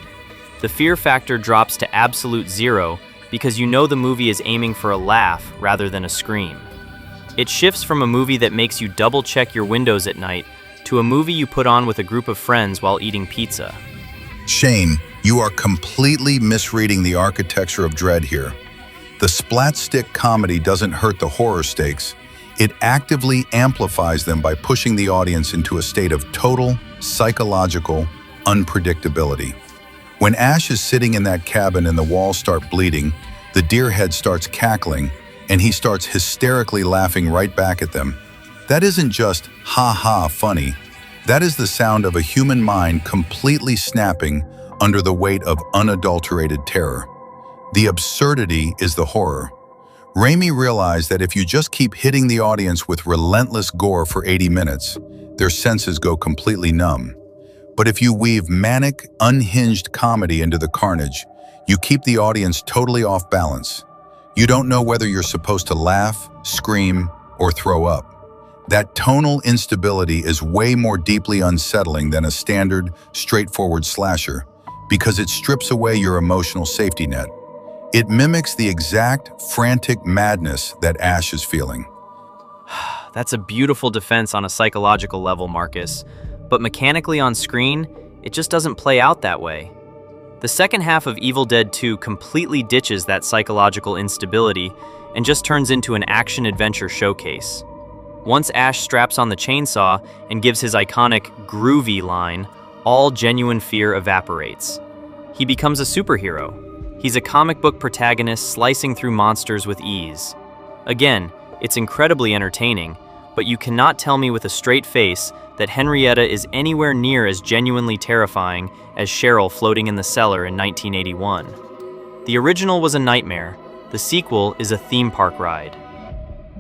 The fear factor drops to absolute zero because you know the movie is aiming for a laugh rather than a scream. It shifts from a movie that makes you double-check your windows at night to a movie you put on with a group of friends while eating pizza. Shane, you are completely misreading the architecture of dread here. The splatstick comedy doesn't hurt the horror stakes. It actively amplifies them by pushing the audience into a state of total, psychological unpredictability. When Ash is sitting in that cabin and the walls start bleeding, the deer head starts cackling, and he starts hysterically laughing right back at them. That isn't just ha-ha funny. That is the sound of a human mind completely snapping under the weight of unadulterated terror. The absurdity is the horror. Raimi realized that if you just keep hitting the audience with relentless gore for 80 minutes, their senses go completely numb. But if you weave manic, unhinged comedy into the carnage, you keep the audience totally off balance. You don't know whether you're supposed to laugh, scream, or throw up. That tonal instability is way more deeply unsettling than a standard, straightforward slasher, because it strips away your emotional safety net. It mimics the exact, frantic madness that Ash is feeling. That's a beautiful defense on a psychological level, Marcus. But mechanically on screen, it just doesn't play out that way. The second half of Evil Dead 2 completely ditches that psychological instability and just turns into an action-adventure showcase. Once Ash straps on the chainsaw and gives his iconic Groovy line, all genuine fear evaporates. He becomes a superhero. He's a comic book protagonist slicing through monsters with ease. Again, it's incredibly entertaining, but you cannot tell me with a straight face that Henrietta is anywhere near as genuinely terrifying as Cheryl floating in the cellar in 1981. The original was a nightmare. The sequel is a theme park ride.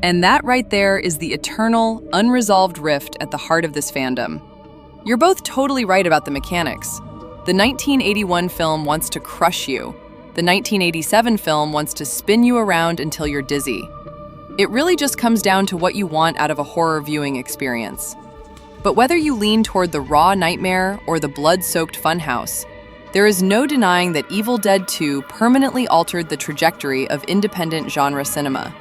And that right there is the eternal, unresolved rift at the heart of this fandom. You're both totally right about the mechanics. The 1981 film wants to crush you. The 1987 film wants to spin you around until you're dizzy. It really just comes down to what you want out of a horror viewing experience. But whether you lean toward the raw nightmare or the blood-soaked funhouse, there is no denying that Evil Dead 2 permanently altered the trajectory of independent genre cinema.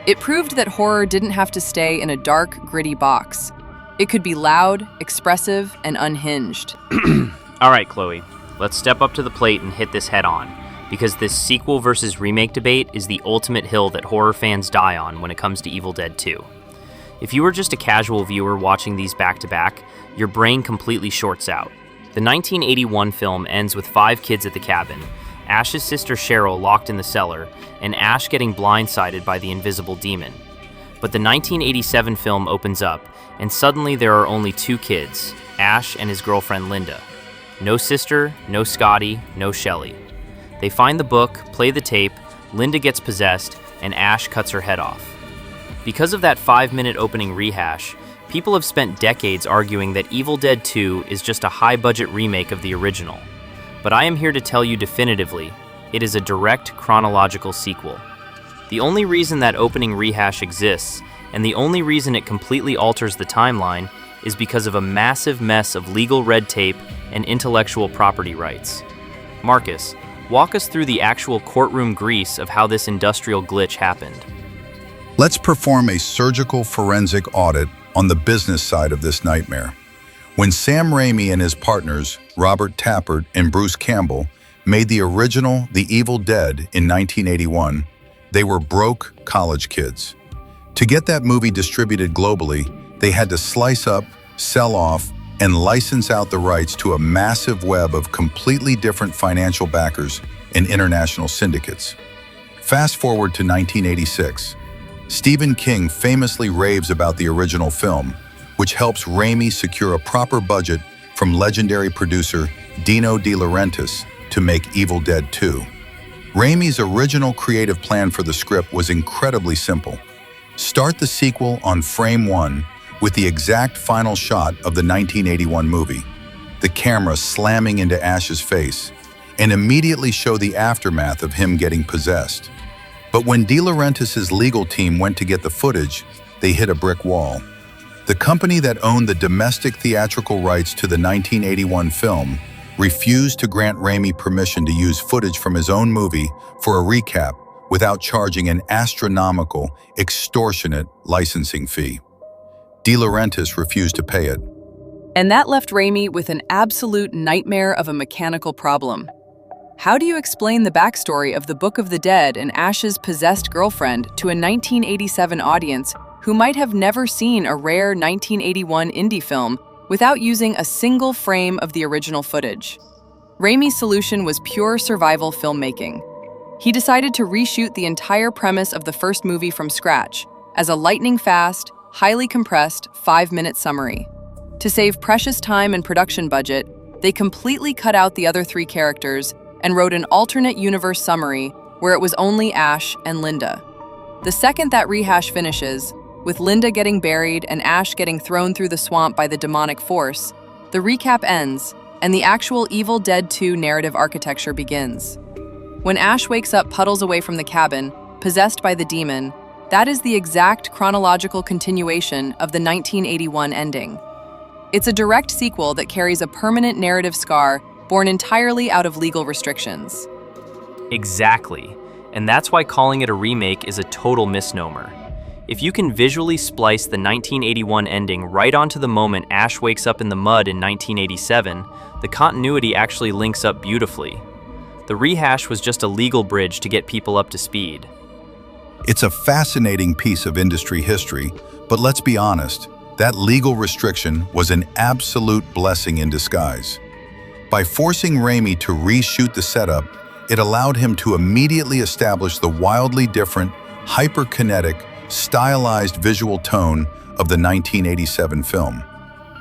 It proved that horror didn't have to stay in a dark, gritty box. It could be loud, expressive, and unhinged. All right, Chloe, let's step up to the plate and hit this head on, because this sequel versus remake debate is the ultimate hill that horror fans die on when it comes to Evil Dead 2. If you were just a casual viewer watching these back-to-back, your brain completely shorts out. The 1981 film ends with 5 kids at the cabin, Ash's sister Cheryl locked in the cellar, and Ash getting blindsided by the invisible demon. But the 1987 film opens up, and suddenly there are only 2 kids, Ash and his girlfriend Linda. No sister, no Scotty, no Shelley. They find the book, play the tape, Linda gets possessed, and Ash cuts her head off. Because of that 5-minute opening rehash, people have spent decades arguing that Evil Dead 2 is just a high-budget remake of the original. But I am here to tell you definitively, it is a direct chronological sequel. The only reason that opening rehash exists, and the only reason it completely alters the timeline, is because of a massive mess of legal red tape and intellectual property rights. Marcus, walk us through the actual courtroom grease of how this industrial glitch happened. Let's perform a surgical forensic audit on the business side of this nightmare. When Sam Raimi and his partners, Robert Tappert and Bruce Campbell, made the original The Evil Dead in 1981, they were broke college kids. To get that movie distributed globally, they had to slice up, sell off, and license out the rights to a massive web of completely different financial backers and international syndicates. Fast forward to 1986. Stephen King famously raves about the original film, which helps Raimi secure a proper budget from legendary producer Dino De Laurentiis to make Evil Dead 2. Raimi's original creative plan for the script was incredibly simple. Start the sequel on frame 1 with the exact final shot of the 1981 movie, the camera slamming into Ash's face, and immediately show the aftermath of him getting possessed. But when De Laurentiis' legal team went to get the footage, they hit a brick wall. The company that owned the domestic theatrical rights to the 1981 film refused to grant Raimi permission to use footage from his own movie for a recap without charging an astronomical, extortionate licensing fee. De Laurentiis refused to pay it. And that left Raimi with an absolute nightmare of a mechanical problem. How do you explain the backstory of the Book of the Dead and Ash's possessed girlfriend to a 1987 audience who might have never seen a rare 1981 indie film without using a single frame of the original footage? Raimi's solution was pure survival filmmaking. He decided to reshoot the entire premise of the first movie from scratch as a lightning-fast, highly compressed 5-minute summary. To save precious time and production budget, they completely cut out the other 3 characters and wrote an alternate universe summary where it was only Ash and Linda. The second that rehash finishes, with Linda getting buried and Ash getting thrown through the swamp by the demonic force, the recap ends and the actual Evil Dead 2 narrative architecture begins. When Ash wakes up puddles away from the cabin, possessed by the demon, that is the exact chronological continuation of the 1981 ending. It's a direct sequel that carries a permanent narrative scar born entirely out of legal restrictions. Exactly, and that's why calling it a remake is a total misnomer. If you can visually splice the 1981 ending right onto the moment Ash wakes up in the mud in 1987, the continuity actually links up beautifully. The rehash was just a legal bridge to get people up to speed. It's a fascinating piece of industry history, but let's be honest, that legal restriction was an absolute blessing in disguise. By forcing Raimi to reshoot the setup, it allowed him to immediately establish the wildly different, hyperkinetic, stylized visual tone of the 1987 film.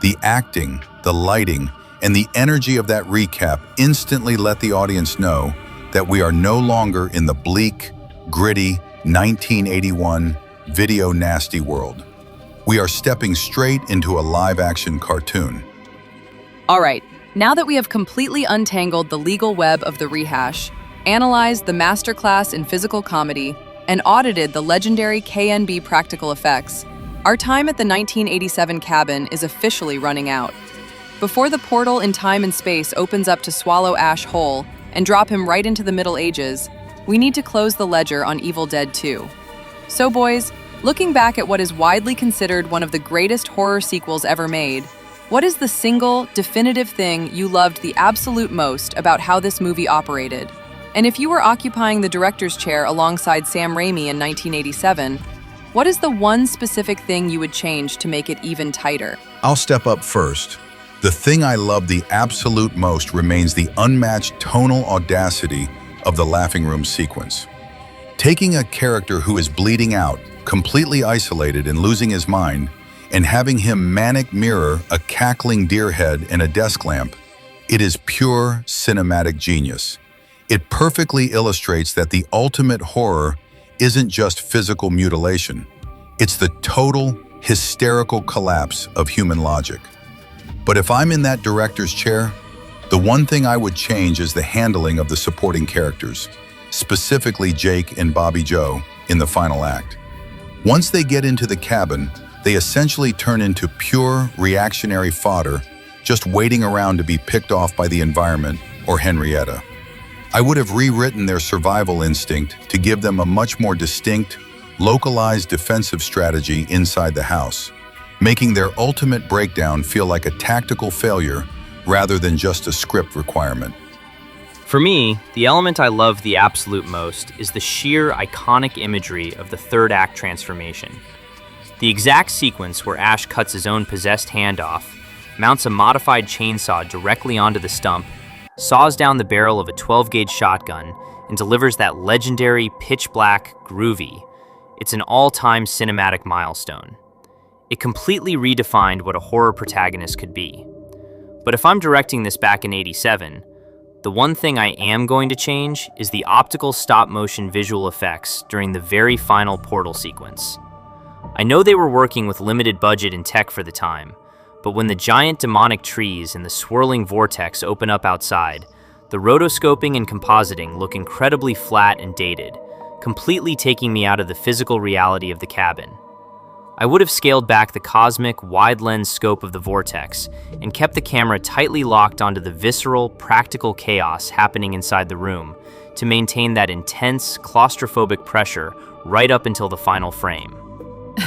The acting, the lighting, and the energy of that recap instantly let the audience know that we are no longer in the bleak, gritty 1981 video nasty world. We are stepping straight into a live-action cartoon. All right, now that we have completely untangled the legal web of the rehash, analyzed the masterclass in physical comedy, and audited the legendary KNB practical effects, our time at the 1987 cabin is officially running out. Before the portal in time and space opens up to swallow Ash whole and drop him right into the Middle Ages, we need to close the ledger on Evil Dead 2. So boys, looking back at what is widely considered one of the greatest horror sequels ever made, what is the single, definitive thing you loved the absolute most about how this movie operated? And if you were occupying the director's chair alongside Sam Raimi in 1987, what is the one specific thing you would change to make it even tighter? I'll step up first. The thing I love the absolute most remains the unmatched tonal audacity of the laughing room sequence. Taking a character who is bleeding out, completely isolated and losing his mind, and having him manic mirror a cackling deer head and a desk lamp, it is pure cinematic genius. It perfectly illustrates that the ultimate horror isn't just physical mutilation. It's the total, hysterical collapse of human logic. But if I'm in that director's chair, the one thing I would change is the handling of the supporting characters, specifically Jake and Bobby Joe in the final act. Once they get into the cabin, they essentially turn into pure reactionary fodder, just waiting around to be picked off by the environment or Henrietta. I would have rewritten their survival instinct to give them a much more distinct, localized defensive strategy inside the house. making their ultimate breakdown feel like a tactical failure rather than just a script requirement. For me, the element I love the absolute most is the sheer iconic imagery of the third act transformation. The exact sequence where Ash cuts his own possessed hand off, mounts a modified chainsaw directly onto the stump, saws down the barrel of a 12-gauge shotgun, and delivers that legendary pitch-black Groovy. It's an all-time cinematic milestone. It completely redefined what a horror protagonist could be. But if I'm directing this back in '87, the one thing I am going to change is the optical stop-motion visual effects during the very final portal sequence. I know they were working with limited budget and tech for the time, but when the giant demonic trees and the swirling vortex open up outside, the rotoscoping and compositing look incredibly flat and dated, completely taking me out of the physical reality of the cabin. I would have scaled back the cosmic, wide-lens scope of the vortex and kept the camera tightly locked onto the visceral, practical chaos happening inside the room to maintain that intense, claustrophobic pressure right up until the final frame.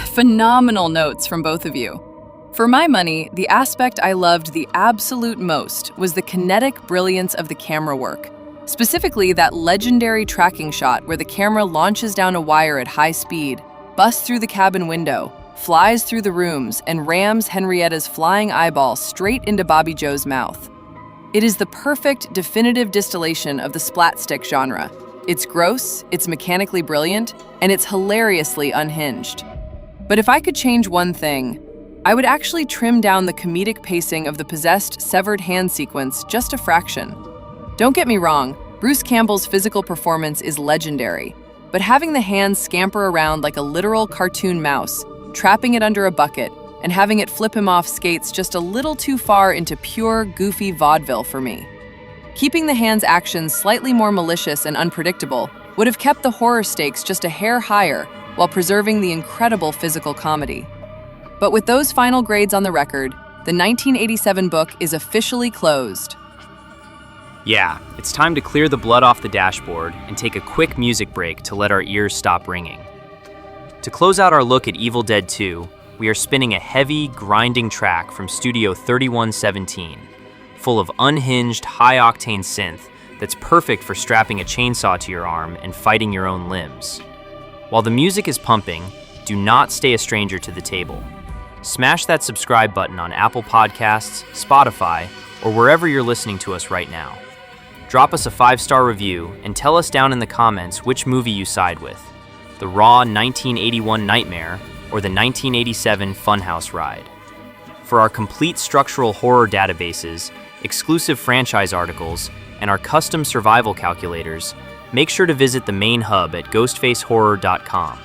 Phenomenal notes from both of you. For my money, the aspect I loved the absolute most was the kinetic brilliance of the camera work. Specifically, that legendary tracking shot where the camera launches down a wire at high speed, busts through the cabin window, flies through the rooms, and rams Henrietta's flying eyeball straight into Bobby Joe's mouth. It is the perfect, definitive distillation of the splatstick genre. It's gross, it's mechanically brilliant, and it's hilariously unhinged. But if I could change one thing, I would actually trim down the comedic pacing of the possessed severed hand sequence just a fraction. Don't get me wrong, Bruce Campbell's physical performance is legendary, but having the hands scamper around like a literal cartoon mouse, trapping it under a bucket, and having it flip him off skates just a little too far into pure, goofy vaudeville for me. Keeping the hands' actions slightly more malicious and unpredictable would have kept the horror stakes just a hair higher while preserving the incredible physical comedy. But with those final grades on the record, the 1987 book is officially closed. Yeah, it's time to clear the blood off the dashboard and take a quick music break to let our ears stop ringing. To close out our look at Evil Dead 2, we are spinning a heavy, grinding track from Studio 3117, full of unhinged, high-octane synth that's perfect for strapping a chainsaw to your arm and fighting your own limbs. While the music is pumping, do not stay a stranger to the table. Smash that subscribe button on Apple Podcasts, Spotify, or wherever you're listening to us right now. Drop us a 5-star review and tell us down in the comments which movie you side with, the raw 1981 Nightmare or the 1987 Funhouse ride. For our complete structural horror databases, exclusive franchise articles, and our custom survival calculators, make sure to visit the main hub at ghostfacehorror.com.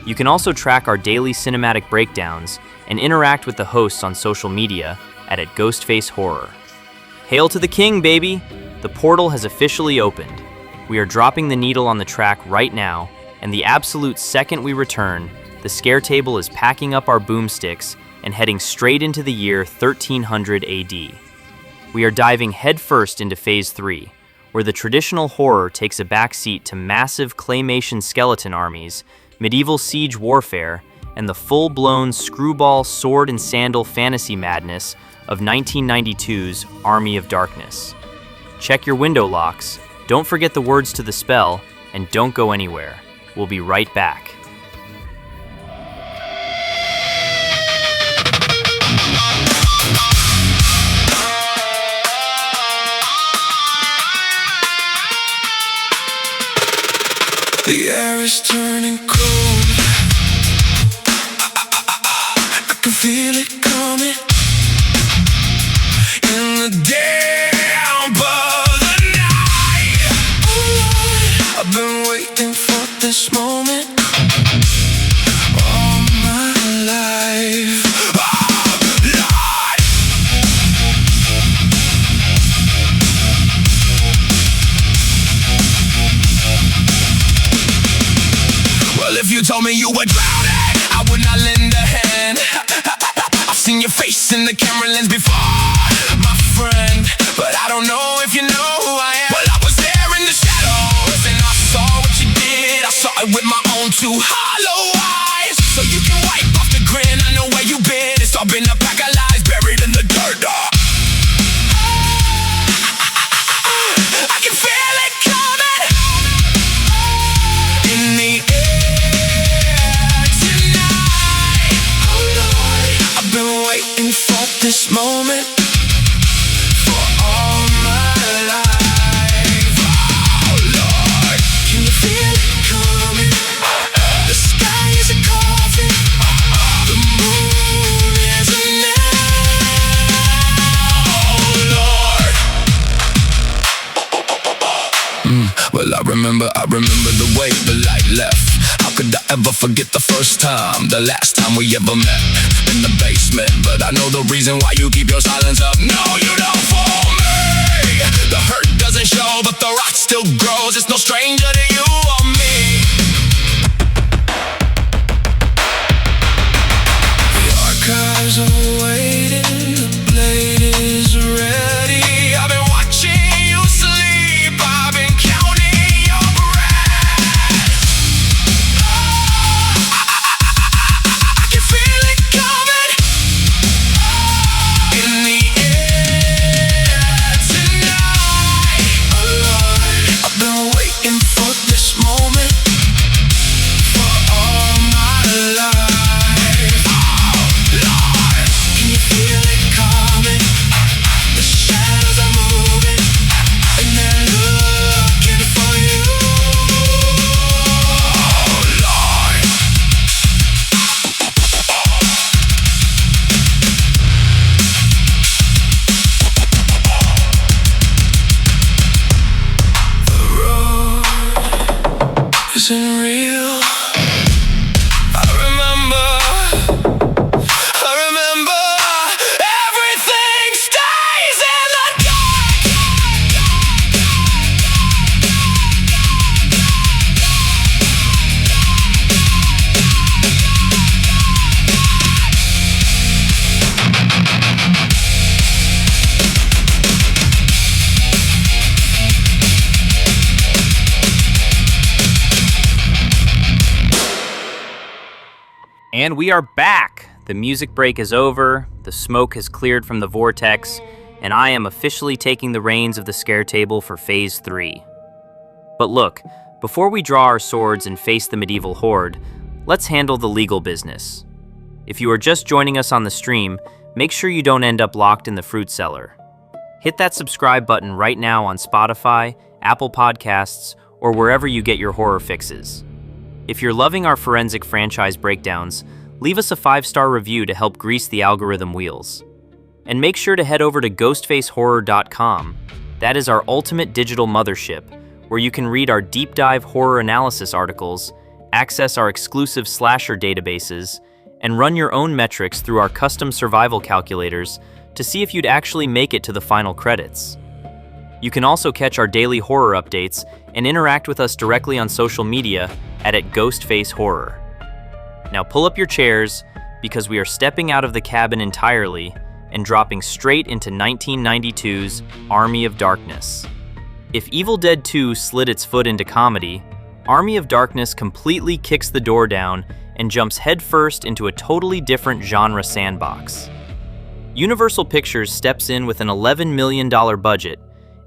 You can also track our daily cinematic breakdowns and interact with the hosts on social media at @GhostfaceHorror. Hail to the king, baby! The portal has officially opened. We are dropping the needle on the track right now, and the absolute second we return, the scare table is packing up our boomsticks and heading straight into the year 1300 AD. We are diving headfirst into Phase 3, where the traditional horror takes a backseat to massive claymation skeleton armies, medieval siege warfare, and the full-blown screwball sword and sandal fantasy madness of 1992's Army of Darkness. Check your window locks, don't forget the words to the spell, and don't go anywhere. We'll be right back. The air is turning cold. I can feel it coming in the damp of the night. I've been waiting for this moment all my life. Oh, Lord. Well, if you told me you were drowning, I would not lend a hand. I've seen your face in the camera lens before, my friend, but I don't know if you know who I am. Well, I was there in the shadows, and I saw what you did. I saw it with my own two hollow eyes. So you can wipe off the grin, I know where you've been. Well, I remember the way the light left. How could I ever forget the first time, the last time we ever met in the basement? But I know the reason why you keep your silence up. No, you don't fool me. The hurt doesn't show, but the rot still grows. It's no stranger to you or me. The archives are waiting, the blade is ready. I've been watching you sleep, I've been counting your breath. I can feel it coming in the air tonight. Oh Lord, I've been waiting for this moment for all my life. Oh Lord, can you feel it coming? The shadows are moving and they're looking for you. Oh Lord. The road isn't real. I remember everything stays in the And we are back! The music break is over, the smoke has cleared from the vortex, and I am officially taking the reins of the scare table for Phase 3. But look, before we draw our swords and face the medieval horde, let's handle the legal business. If you are just joining us on the stream, make sure you don't end up locked in the fruit cellar. Hit that subscribe button right now on Spotify, Apple Podcasts, or wherever you get your horror fixes. If you're loving our forensic franchise breakdowns, leave us a 5-star review to help grease the algorithm wheels. And make sure to head over to ghostfacehorror.com. That is our ultimate digital mothership, where you can read our deep dive horror analysis articles, access our exclusive slasher databases, and run your own metrics through our custom survival calculators to see if you'd actually make it to the final credits. You can also catch our daily horror updates and interact with us directly on social media at @GhostfaceHorror. Now pull up your chairs, because we are stepping out of the cabin entirely and dropping straight into 1992's Army of Darkness. If Evil Dead 2 slid its foot into comedy, Army of Darkness completely kicks the door down and jumps headfirst into a totally different genre sandbox. Universal Pictures steps in with an $11 million budget,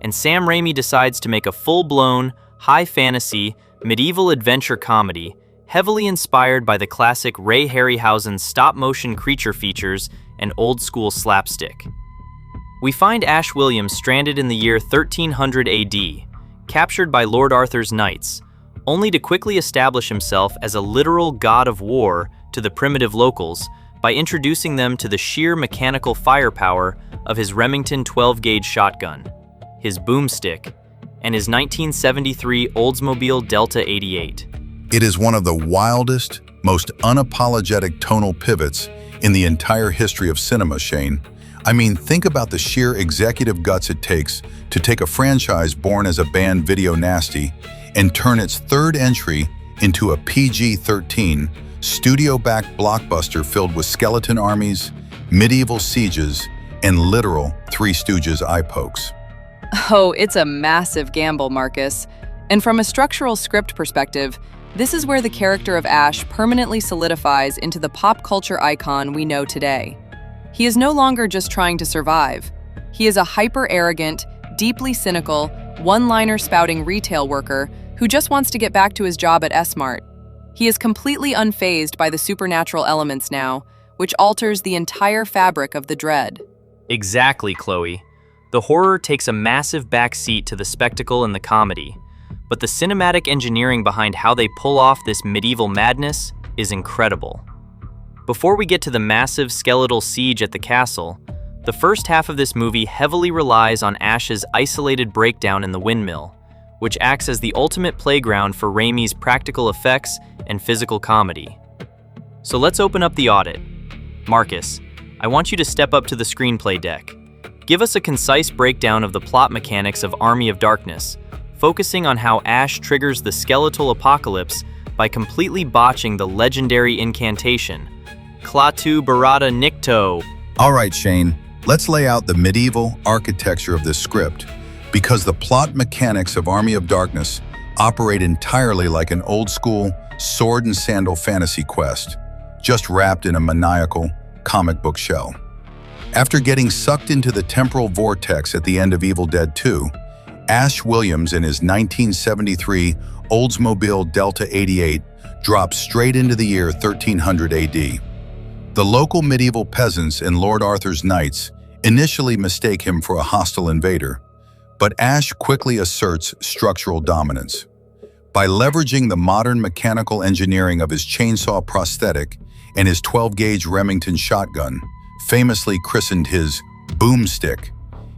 and Sam Raimi decides to make a full-blown, high-fantasy, medieval adventure comedy heavily inspired by the classic Ray Harryhausen's stop-motion creature features and old-school slapstick. We find Ash Williams stranded in the year 1300 AD, captured by Lord Arthur's knights, only to quickly establish himself as a literal god of war to the primitive locals by introducing them to the sheer mechanical firepower of his Remington 12-gauge shotgun, his boomstick, and his 1973 Oldsmobile Delta 88. It is one of the wildest, most unapologetic tonal pivots in the entire history of cinema, Shane. I mean, think about the sheer executive guts it takes to take a franchise born as a banned video nasty and turn its third entry into a PG-13, studio-backed blockbuster filled with skeleton armies, medieval sieges, and literal Three Stooges eye pokes. Oh, it's a massive gamble, Marcus. And from a structural script perspective, this is where the character of Ash permanently solidifies into the pop culture icon we know today. He is no longer just trying to survive. He is a hyper-arrogant, deeply cynical, one-liner spouting retail worker who just wants to get back to his job at S-Mart. He is completely unfazed by the supernatural elements now, which alters the entire fabric of the dread. Exactly, Chloe. The horror takes a massive backseat to the spectacle and the comedy, but the cinematic engineering behind how they pull off this medieval madness is incredible. Before we get to the massive skeletal siege at the castle, the first half of this movie heavily relies on Ash's isolated breakdown in the windmill, which acts as the ultimate playground for Raimi's practical effects and physical comedy. So let's open up the audit. Marcus, I want you to step up to the screenplay deck. Give us a concise breakdown of the plot mechanics of Army of Darkness, focusing on how Ash triggers the skeletal apocalypse by completely botching the legendary incantation, Klaatu Barada Nikto. All right, Shane, let's lay out the medieval architecture of this script, because the plot mechanics of Army of Darkness operate entirely like an old-school sword and sandal fantasy quest, just wrapped in a maniacal comic book shell. After getting sucked into the temporal vortex at the end of Evil Dead 2, Ash Williams in his 1973 Oldsmobile Delta 88 drops straight into the year 1300 AD. The local medieval peasants and Lord Arthur's knights initially mistake him for a hostile invader, but Ash quickly asserts structural dominance. By leveraging the modern mechanical engineering of his chainsaw prosthetic and his 12-gauge Remington shotgun, famously christened his boomstick,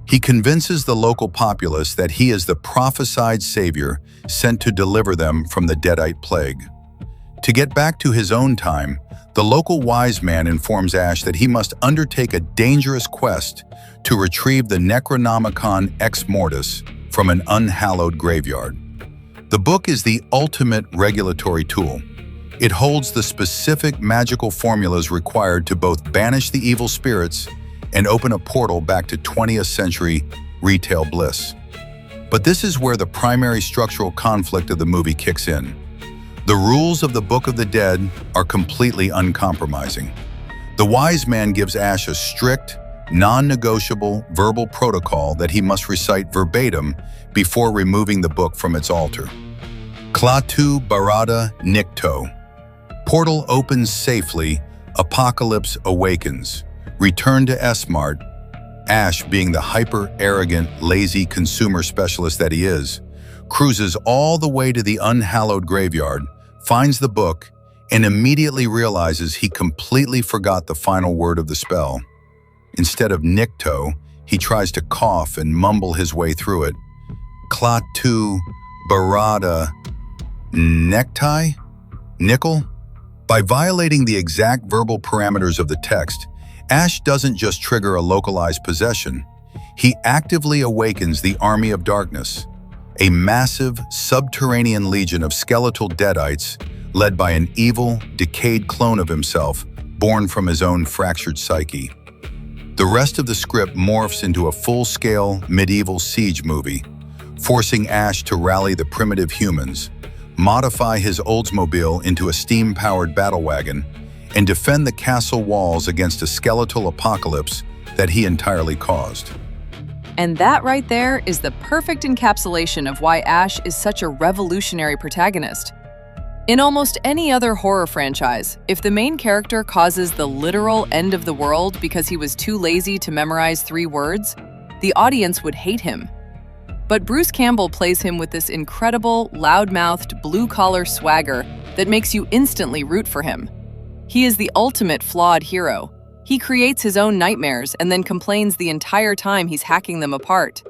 he convinces the local populace that he is the prophesied savior sent to deliver them from the Deadite plague. To get back to his own time, the local wise man informs Ash that he must undertake a dangerous quest to retrieve the Necronomicon ex-Mortis from an unhallowed graveyard. The book is the ultimate regulatory tool. It holds the specific magical formulas required to both banish the evil spirits and open a portal back to 20th century retail bliss. But this is where the primary structural conflict of the movie kicks in. The rules of the Book of the Dead are completely uncompromising. The wise man gives Ash a strict, non-negotiable verbal protocol that he must recite verbatim before removing the book from its altar. Klaatu Barada Nikto. Portal opens safely, apocalypse awakens. Return to S-Mart. Ash, being the hyper-arrogant, lazy consumer specialist that he is, cruises all the way to the unhallowed graveyard, finds the book, and immediately realizes he completely forgot the final word of the spell. Instead of Nikto, he tries to cough and mumble his way through it. Klaatu Barada Necktie? Nickel? By violating the exact verbal parameters of the text, Ash doesn't just trigger a localized possession, he actively awakens the Army of Darkness, a massive, subterranean legion of skeletal deadites led by an evil, decayed clone of himself born from his own fractured psyche. The rest of the script morphs into a full-scale medieval siege movie, forcing Ash to rally the primitive humans, modify his Oldsmobile into a steam-powered battle wagon, and defend the castle walls against a skeletal apocalypse that he entirely caused. And that right there is the perfect encapsulation of why Ash is such a revolutionary protagonist. In almost any other horror franchise, if the main character causes the literal end of the world because he was too lazy to memorize 3 words, the audience would hate him. But Bruce Campbell plays him with this incredible, loud-mouthed, blue-collar swagger that makes you instantly root for him. He is the ultimate flawed hero. He creates his own nightmares and then complains the entire time he's hacking them apart.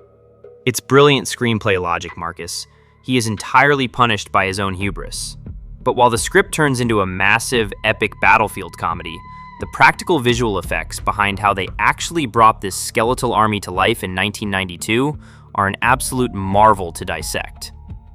It's brilliant screenplay logic, Marcus. He is entirely punished by his own hubris. But while the script turns into a massive, epic battlefield comedy, the practical visual effects behind how they actually brought this skeletal army to life in 1992 are an absolute marvel to dissect.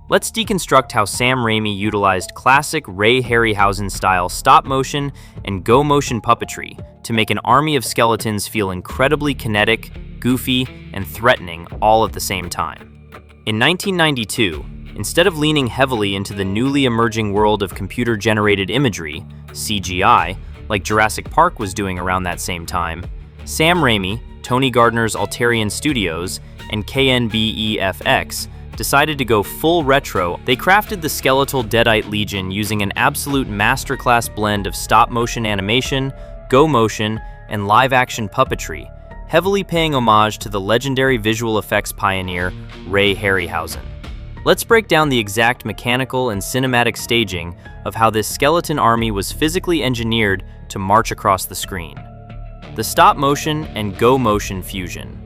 Let's deconstruct how Sam Raimi utilized classic Ray Harryhausen-style stop-motion and go-motion puppetry to make an army of skeletons feel incredibly kinetic, goofy, and threatening all at the same time. In 1992, instead of leaning heavily into the newly emerging world of computer-generated imagery, CGI, like Jurassic Park was doing around that same time, Sam Raimi, Tony Gardner's Alterian Studios, and KNBEFX decided to go full retro. They crafted the skeletal Deadite Legion using an absolute masterclass blend of stop-motion animation, go-motion, and live-action puppetry, heavily paying homage to the legendary visual effects pioneer Ray Harryhausen. Let's break down the exact mechanical and cinematic staging of how this skeleton army was physically engineered to march across the screen. The stop-motion and go-motion fusion.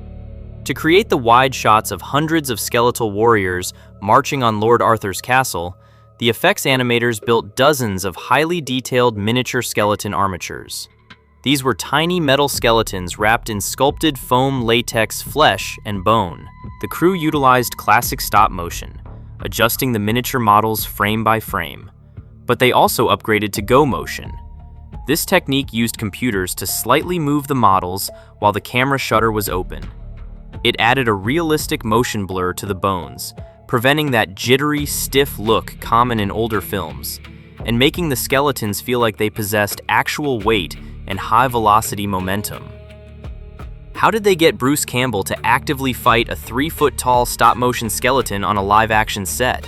To create the wide shots of hundreds of skeletal warriors marching on Lord Arthur's castle, the effects animators built dozens of highly detailed miniature skeleton armatures. These were tiny metal skeletons wrapped in sculpted foam latex flesh and bone. The crew utilized classic stop motion, adjusting the miniature models frame by frame. But they also upgraded to go motion. This technique used computers to slightly move the models while the camera shutter was open. It added a realistic motion blur to the bones, preventing that jittery, stiff look common in older films, and making the skeletons feel like they possessed actual weight and high-velocity momentum. How did they get Bruce Campbell to actively fight a 3-foot-tall stop-motion skeleton on a live-action set?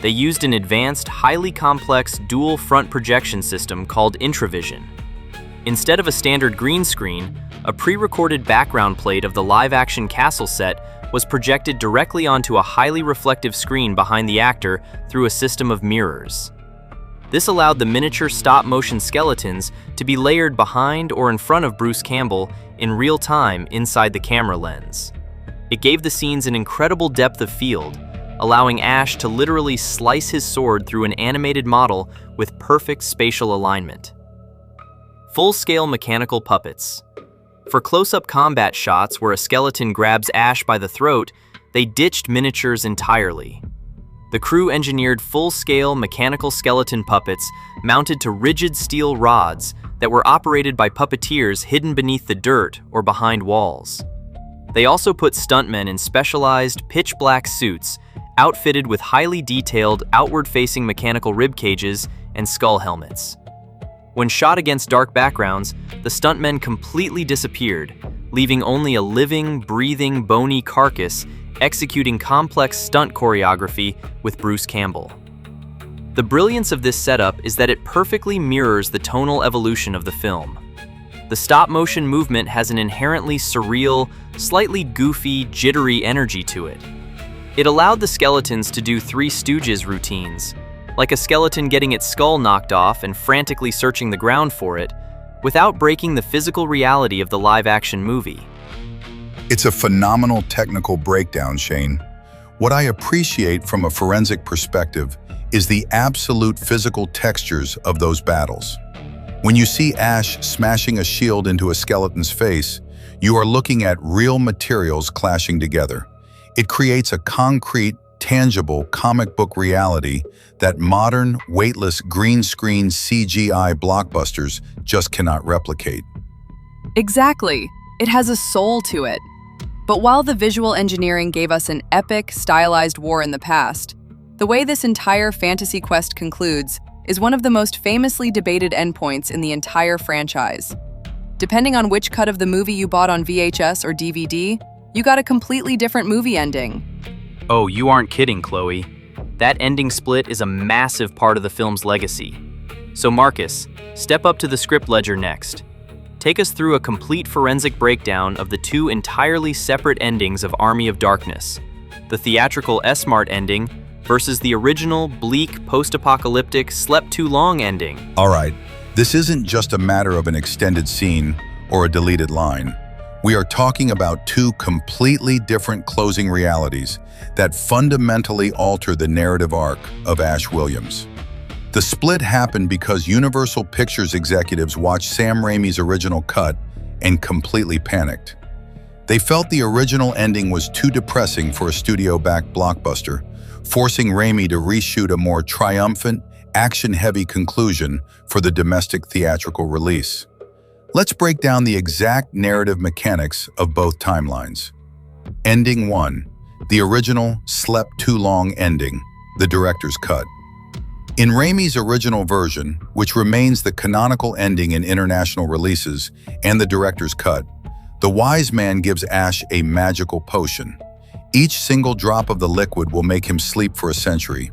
They used an advanced, highly complex dual front projection system called Intravision. Instead of a standard green screen, a pre-recorded background plate of the live-action castle set was projected directly onto a highly reflective screen behind the actor through a system of mirrors. This allowed the miniature stop-motion skeletons to be layered behind or in front of Bruce Campbell in real time inside the camera lens. It gave the scenes an incredible depth of field, allowing Ash to literally slice his sword through an animated model with perfect spatial alignment. Full-scale mechanical puppets. For close-up combat shots where a skeleton grabs Ash by the throat, they ditched miniatures entirely. The crew engineered full-scale mechanical skeleton puppets mounted to rigid steel rods that were operated by puppeteers hidden beneath the dirt or behind walls. They also put stuntmen in specialized pitch-black suits, outfitted with highly detailed, outward-facing mechanical rib cages and skull helmets. When shot against dark backgrounds, the stuntmen completely disappeared, leaving only a living, breathing, bony carcass executing complex stunt choreography with Bruce Campbell. The brilliance of this setup is that it perfectly mirrors the tonal evolution of the film. The stop-motion movement has an inherently surreal, slightly goofy, jittery energy to it. It allowed the skeletons to do Three Stooges routines, like a skeleton getting its skull knocked off and frantically searching the ground for it, without breaking the physical reality of the live-action movie. It's a phenomenal technical breakdown, Shane. What I appreciate from a forensic perspective is the absolute physical textures of those battles. When you see Ash smashing a shield into a skeleton's face, you are looking at real materials clashing together. It creates a concrete, tangible comic book reality that modern, weightless green screen CGI blockbusters just cannot replicate. Exactly. It has a soul to it. But while the visual engineering gave us an epic, stylized war in the past, the way this entire fantasy quest concludes is one of the most famously debated endpoints in the entire franchise. Depending on which cut of the movie you bought on VHS or DVD, you got a completely different movie ending. Oh, you aren't kidding, Chloe. That ending split is a massive part of the film's legacy. So Marcus, step up to the script ledger next. Take us through a complete forensic breakdown of the two entirely separate endings of Army of Darkness, the theatrical S-Mart ending versus the original, bleak, post-apocalyptic, slept too long ending. All right, this isn't just a matter of an extended scene or a deleted line. We are talking about two completely different closing realities that fundamentally alter the narrative arc of Ash Williams. The split happened because Universal Pictures executives watched Sam Raimi's original cut and completely panicked. They felt the original ending was too depressing for a studio-backed blockbuster, forcing Raimi to reshoot a more triumphant, action-heavy conclusion for the domestic theatrical release. Let's break down the exact narrative mechanics of both timelines. Ending 1, the original slept too long ending, the director's cut. In Raimi's original version, which remains the canonical ending in international releases and the director's cut, the wise man gives Ash a magical potion. Each single drop of the liquid will make him sleep for a century.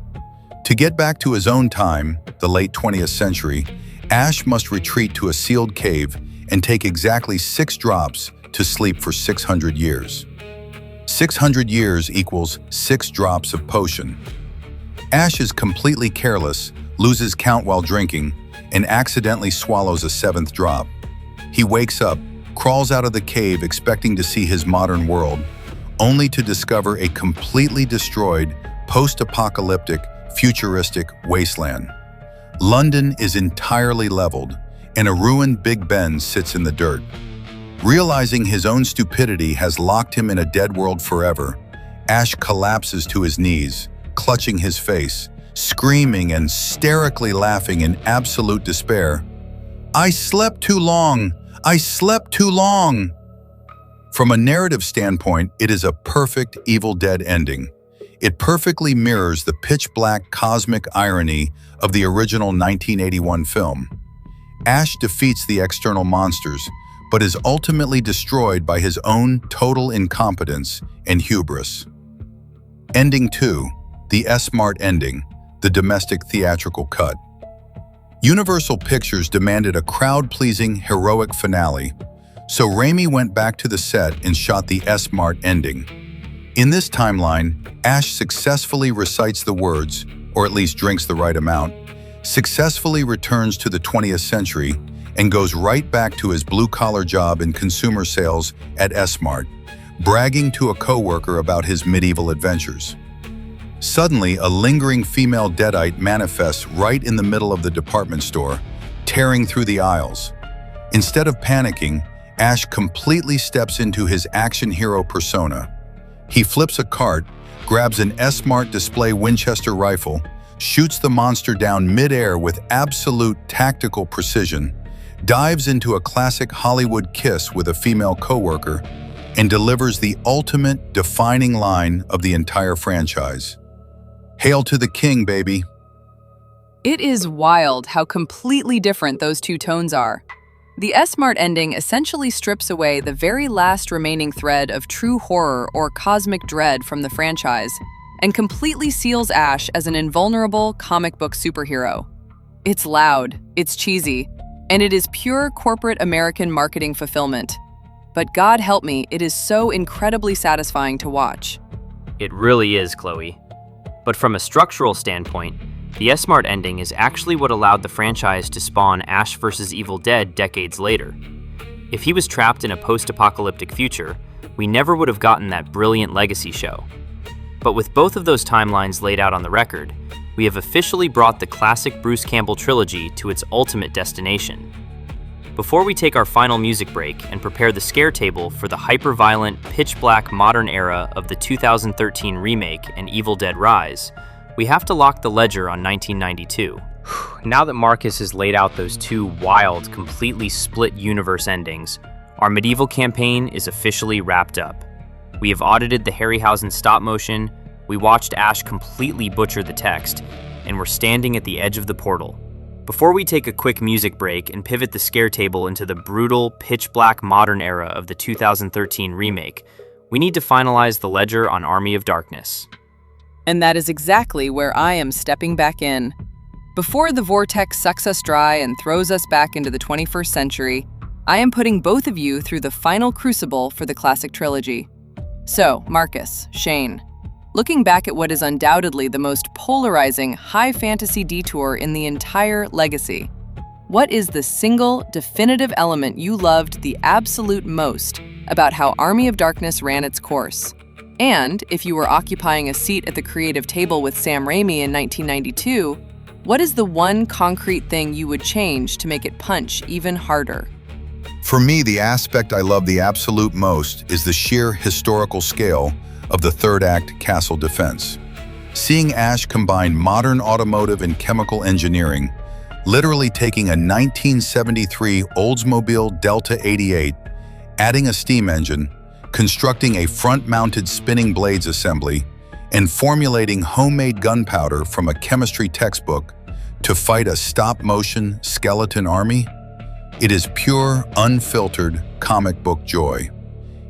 To get back to his own time, the late 20th century, Ash must retreat to a sealed cave and take exactly 6 drops to sleep for 600 years. 600 years equals 6 drops of potion. Ash is completely careless, loses count while drinking, and accidentally swallows a 7th drop. He wakes up, crawls out of the cave expecting to see his modern world, only to discover a completely destroyed, post-apocalyptic, futuristic wasteland. London is entirely leveled, and a ruined Big Ben sits in the dirt. Realizing his own stupidity has locked him in a dead world forever, Ash collapses to his knees, clutching his face, screaming and hysterically laughing in absolute despair. "I slept too long! I slept too long!" From a narrative standpoint, it is a perfect Evil Dead ending. It perfectly mirrors the pitch-black cosmic irony of the original 1981 film. Ash defeats the external monsters, but is ultimately destroyed by his own total incompetence and hubris. Ending 2, the S-Mart ending, the domestic theatrical cut. Universal Pictures demanded a crowd-pleasing, heroic finale, so Raimi went back to the set and shot the S-Mart ending. In this timeline, Ash successfully recites the words, or at least drinks the right amount, successfully returns to the 20th century, and goes right back to his blue-collar job in consumer sales at S-Mart, bragging to a coworker about his medieval adventures. Suddenly, a lingering female deadite manifests right in the middle of the department store, tearing through the aisles. Instead of panicking, Ash completely steps into his action hero persona. He flips a cart, grabs an S-Mart display Winchester rifle, shoots the monster down mid-air with absolute tactical precision, dives into a classic Hollywood kiss with a female coworker, and delivers the ultimate defining line of the entire franchise. "Hail to the king, baby." It is wild how completely different those two tones are. The S-Mart ending essentially strips away the very last remaining thread of true horror or cosmic dread from the franchise and completely seals Ash as an invulnerable comic book superhero. It's loud, it's cheesy, and it is pure corporate American marketing fulfillment. But God help me, it is so incredibly satisfying to watch. It really is, Chloe. But from a structural standpoint, the S-Mart ending is actually what allowed the franchise to spawn Ash vs. Evil Dead decades later. If he was trapped in a post-apocalyptic future, we never would have gotten that brilliant legacy show. But with both of those timelines laid out on the record, we have officially brought the classic Bruce Campbell trilogy to its ultimate destination. Before we take our final music break and prepare the scare table for the hyper-violent, pitch-black modern era of the 2013 remake and Evil Dead Rise, we have to lock the ledger on 1992. Now that Marcus has laid out those two wild, completely split universe endings, our medieval campaign is officially wrapped up. We have audited the Harryhausen stop motion, we watched Ash completely butcher the text, and we're standing at the edge of the portal. Before we take a quick music break and pivot the scare table into the brutal, pitch-black modern era of the 2013 remake, we need to finalize the ledger on Army of Darkness. And that is exactly where I am stepping back in. Before the vortex sucks us dry and throws us back into the 21st century, I am putting both of you through the final crucible for the classic trilogy. So, Marcus, Shane, looking back at what is undoubtedly the most polarizing high fantasy detour in the entire legacy, what is the single definitive element you loved the absolute most about how Army of Darkness ran its course? And if you were occupying a seat at the creative table with Sam Raimi in 1992, what is the one concrete thing you would change to make it punch even harder? For me, the aspect I love the absolute most is the sheer historical scale of the third act castle defense. Seeing Ash combine modern automotive and chemical engineering, literally taking a 1973 Oldsmobile Delta 88, adding a steam engine, constructing a front-mounted spinning blades assembly, and formulating homemade gunpowder from a chemistry textbook to fight a stop-motion skeleton army, it is pure, unfiltered comic book joy.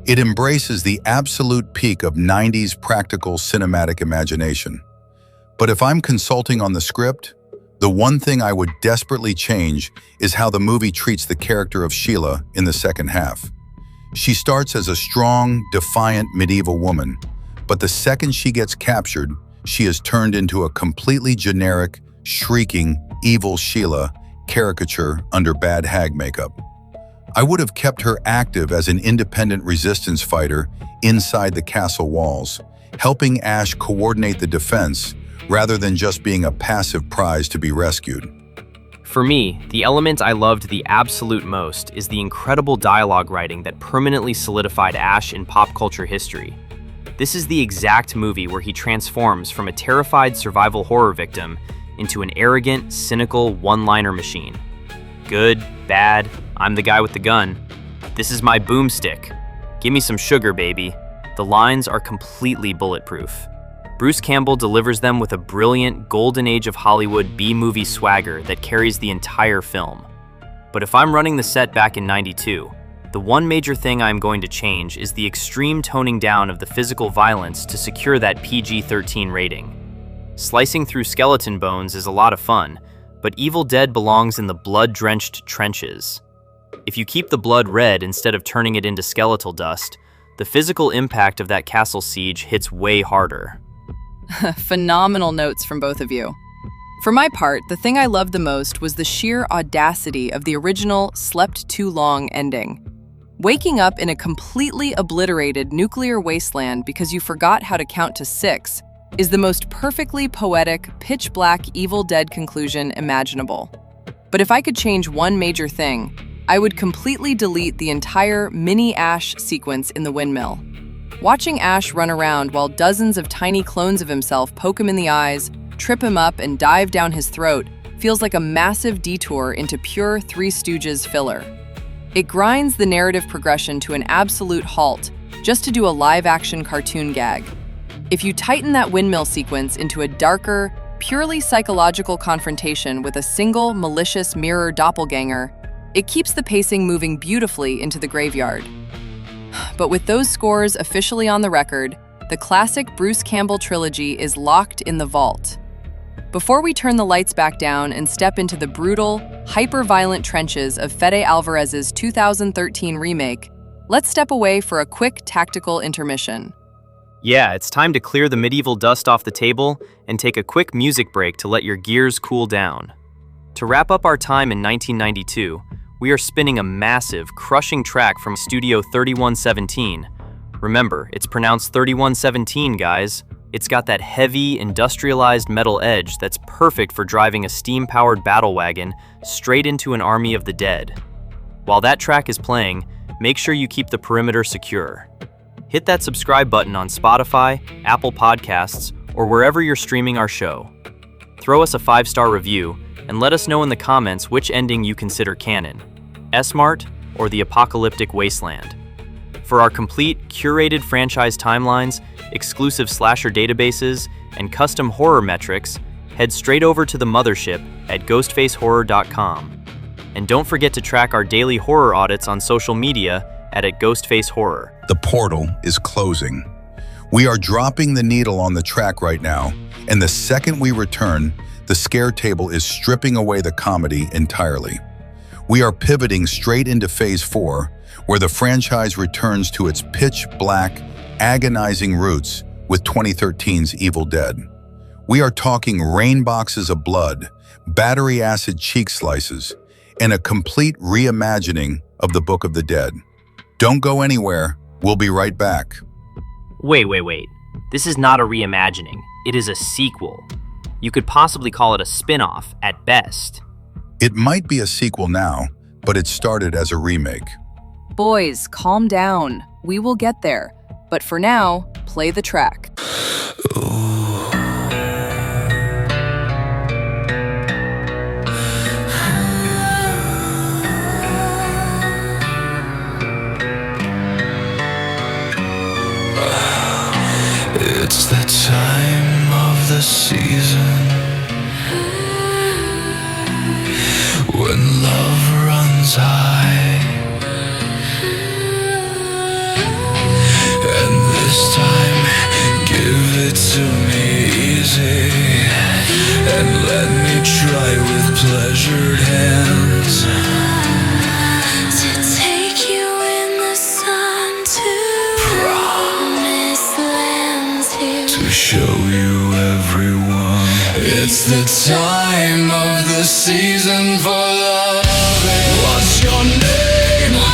It embraces the absolute peak of 90s practical cinematic imagination. But if I'm consulting on the script, the one thing I would desperately change is how the movie treats the character of Sheila in the second half. She starts as a strong, defiant medieval woman, but the second she gets captured, she is turned into a completely generic, shrieking, evil Sheila caricature under bad hag makeup. I would have kept her active as an independent resistance fighter inside the castle walls, helping Ash coordinate the defense rather than just being a passive prize to be rescued. For me, the element I loved the absolute most is the incredible dialogue writing that permanently solidified Ash in pop culture history. This is the exact movie where he transforms from a terrified survival horror victim into an arrogant, cynical one-liner machine. Good, bad, I'm the guy with the gun. This is my boomstick. Give me some sugar, baby. The lines are completely bulletproof. Bruce Campbell delivers them with a brilliant golden age of Hollywood B-movie swagger that carries the entire film. But if I'm running the set back in '92, the one major thing I'm going to change is the extreme toning down of the physical violence to secure that PG-13 rating. Slicing through skeleton bones is a lot of fun, but Evil Dead belongs in the blood-drenched trenches. If you keep the blood red instead of turning it into skeletal dust, the physical impact of that castle siege hits way harder. Phenomenal notes from both of you. For my part, the thing I loved the most was the sheer audacity of the original slept too long ending. Waking up in a completely obliterated nuclear wasteland because you forgot how to count to 6 is the most perfectly poetic, pitch-black Evil Dead conclusion imaginable. But if I could change one major thing, I would completely delete the entire mini Ash sequence in the windmill. Watching Ash run around while dozens of tiny clones of himself poke him in the eyes, trip him up, and dive down his throat feels like a massive detour into pure Three Stooges filler. It grinds the narrative progression to an absolute halt just to do a live-action cartoon gag. If you tighten that windmill sequence into a darker, purely psychological confrontation with a single malicious mirror doppelganger, it keeps the pacing moving beautifully into the graveyard. But with those scores officially on the record, the classic Bruce Campbell trilogy is locked in the vault. Before we turn the lights back down and step into the brutal, hyper-violent trenches of Fede Álvarez's 2013 remake, let's step away for a quick tactical intermission. Yeah, it's time to clear the medieval dust off the table and take a quick music break to let your gears cool down. To wrap up our time in 1992, we are spinning a massive, crushing track from Studio 3117. Remember, it's pronounced 3117, guys. It's got that heavy, industrialized metal edge that's perfect for driving a steam-powered battle wagon straight into an army of the dead. While that track is playing, make sure you keep the perimeter secure. Hit that subscribe button on Spotify, Apple Podcasts, or wherever you're streaming our show. Throw us a 5-star review and let us know in the comments which ending you consider canon, S-Mart or the Apocalyptic Wasteland. For our complete, curated franchise timelines, exclusive slasher databases, and custom horror metrics, head straight over to the mothership at ghostfacehorror.com. And don't forget to track our daily horror audits on social media at @GhostfaceHorror. The portal is closing. We are dropping the needle on the track right now, and the second we return, the scare table is stripping away the comedy entirely. We are pivoting straight into Phase 4, where the franchise returns to its pitch-black, agonizing roots with 2013's Evil Dead. We are talking rain boxes of blood, battery acid cheek slices, and a complete reimagining of the Book of the Dead. Don't go anywhere. We'll be right back. Wait. This is not a reimagining. It is a sequel. You could possibly call it a spin-off at best. It might be a sequel now, but it started as a remake. Boys, calm down. We will get there. But for now, play the track. It's the time of the season when love runs high, and this time give it to me easy and let me try with pleasured hands To take you in the sun to promised lands here. to show you everyone. It's the time of the season for loving. What's your name?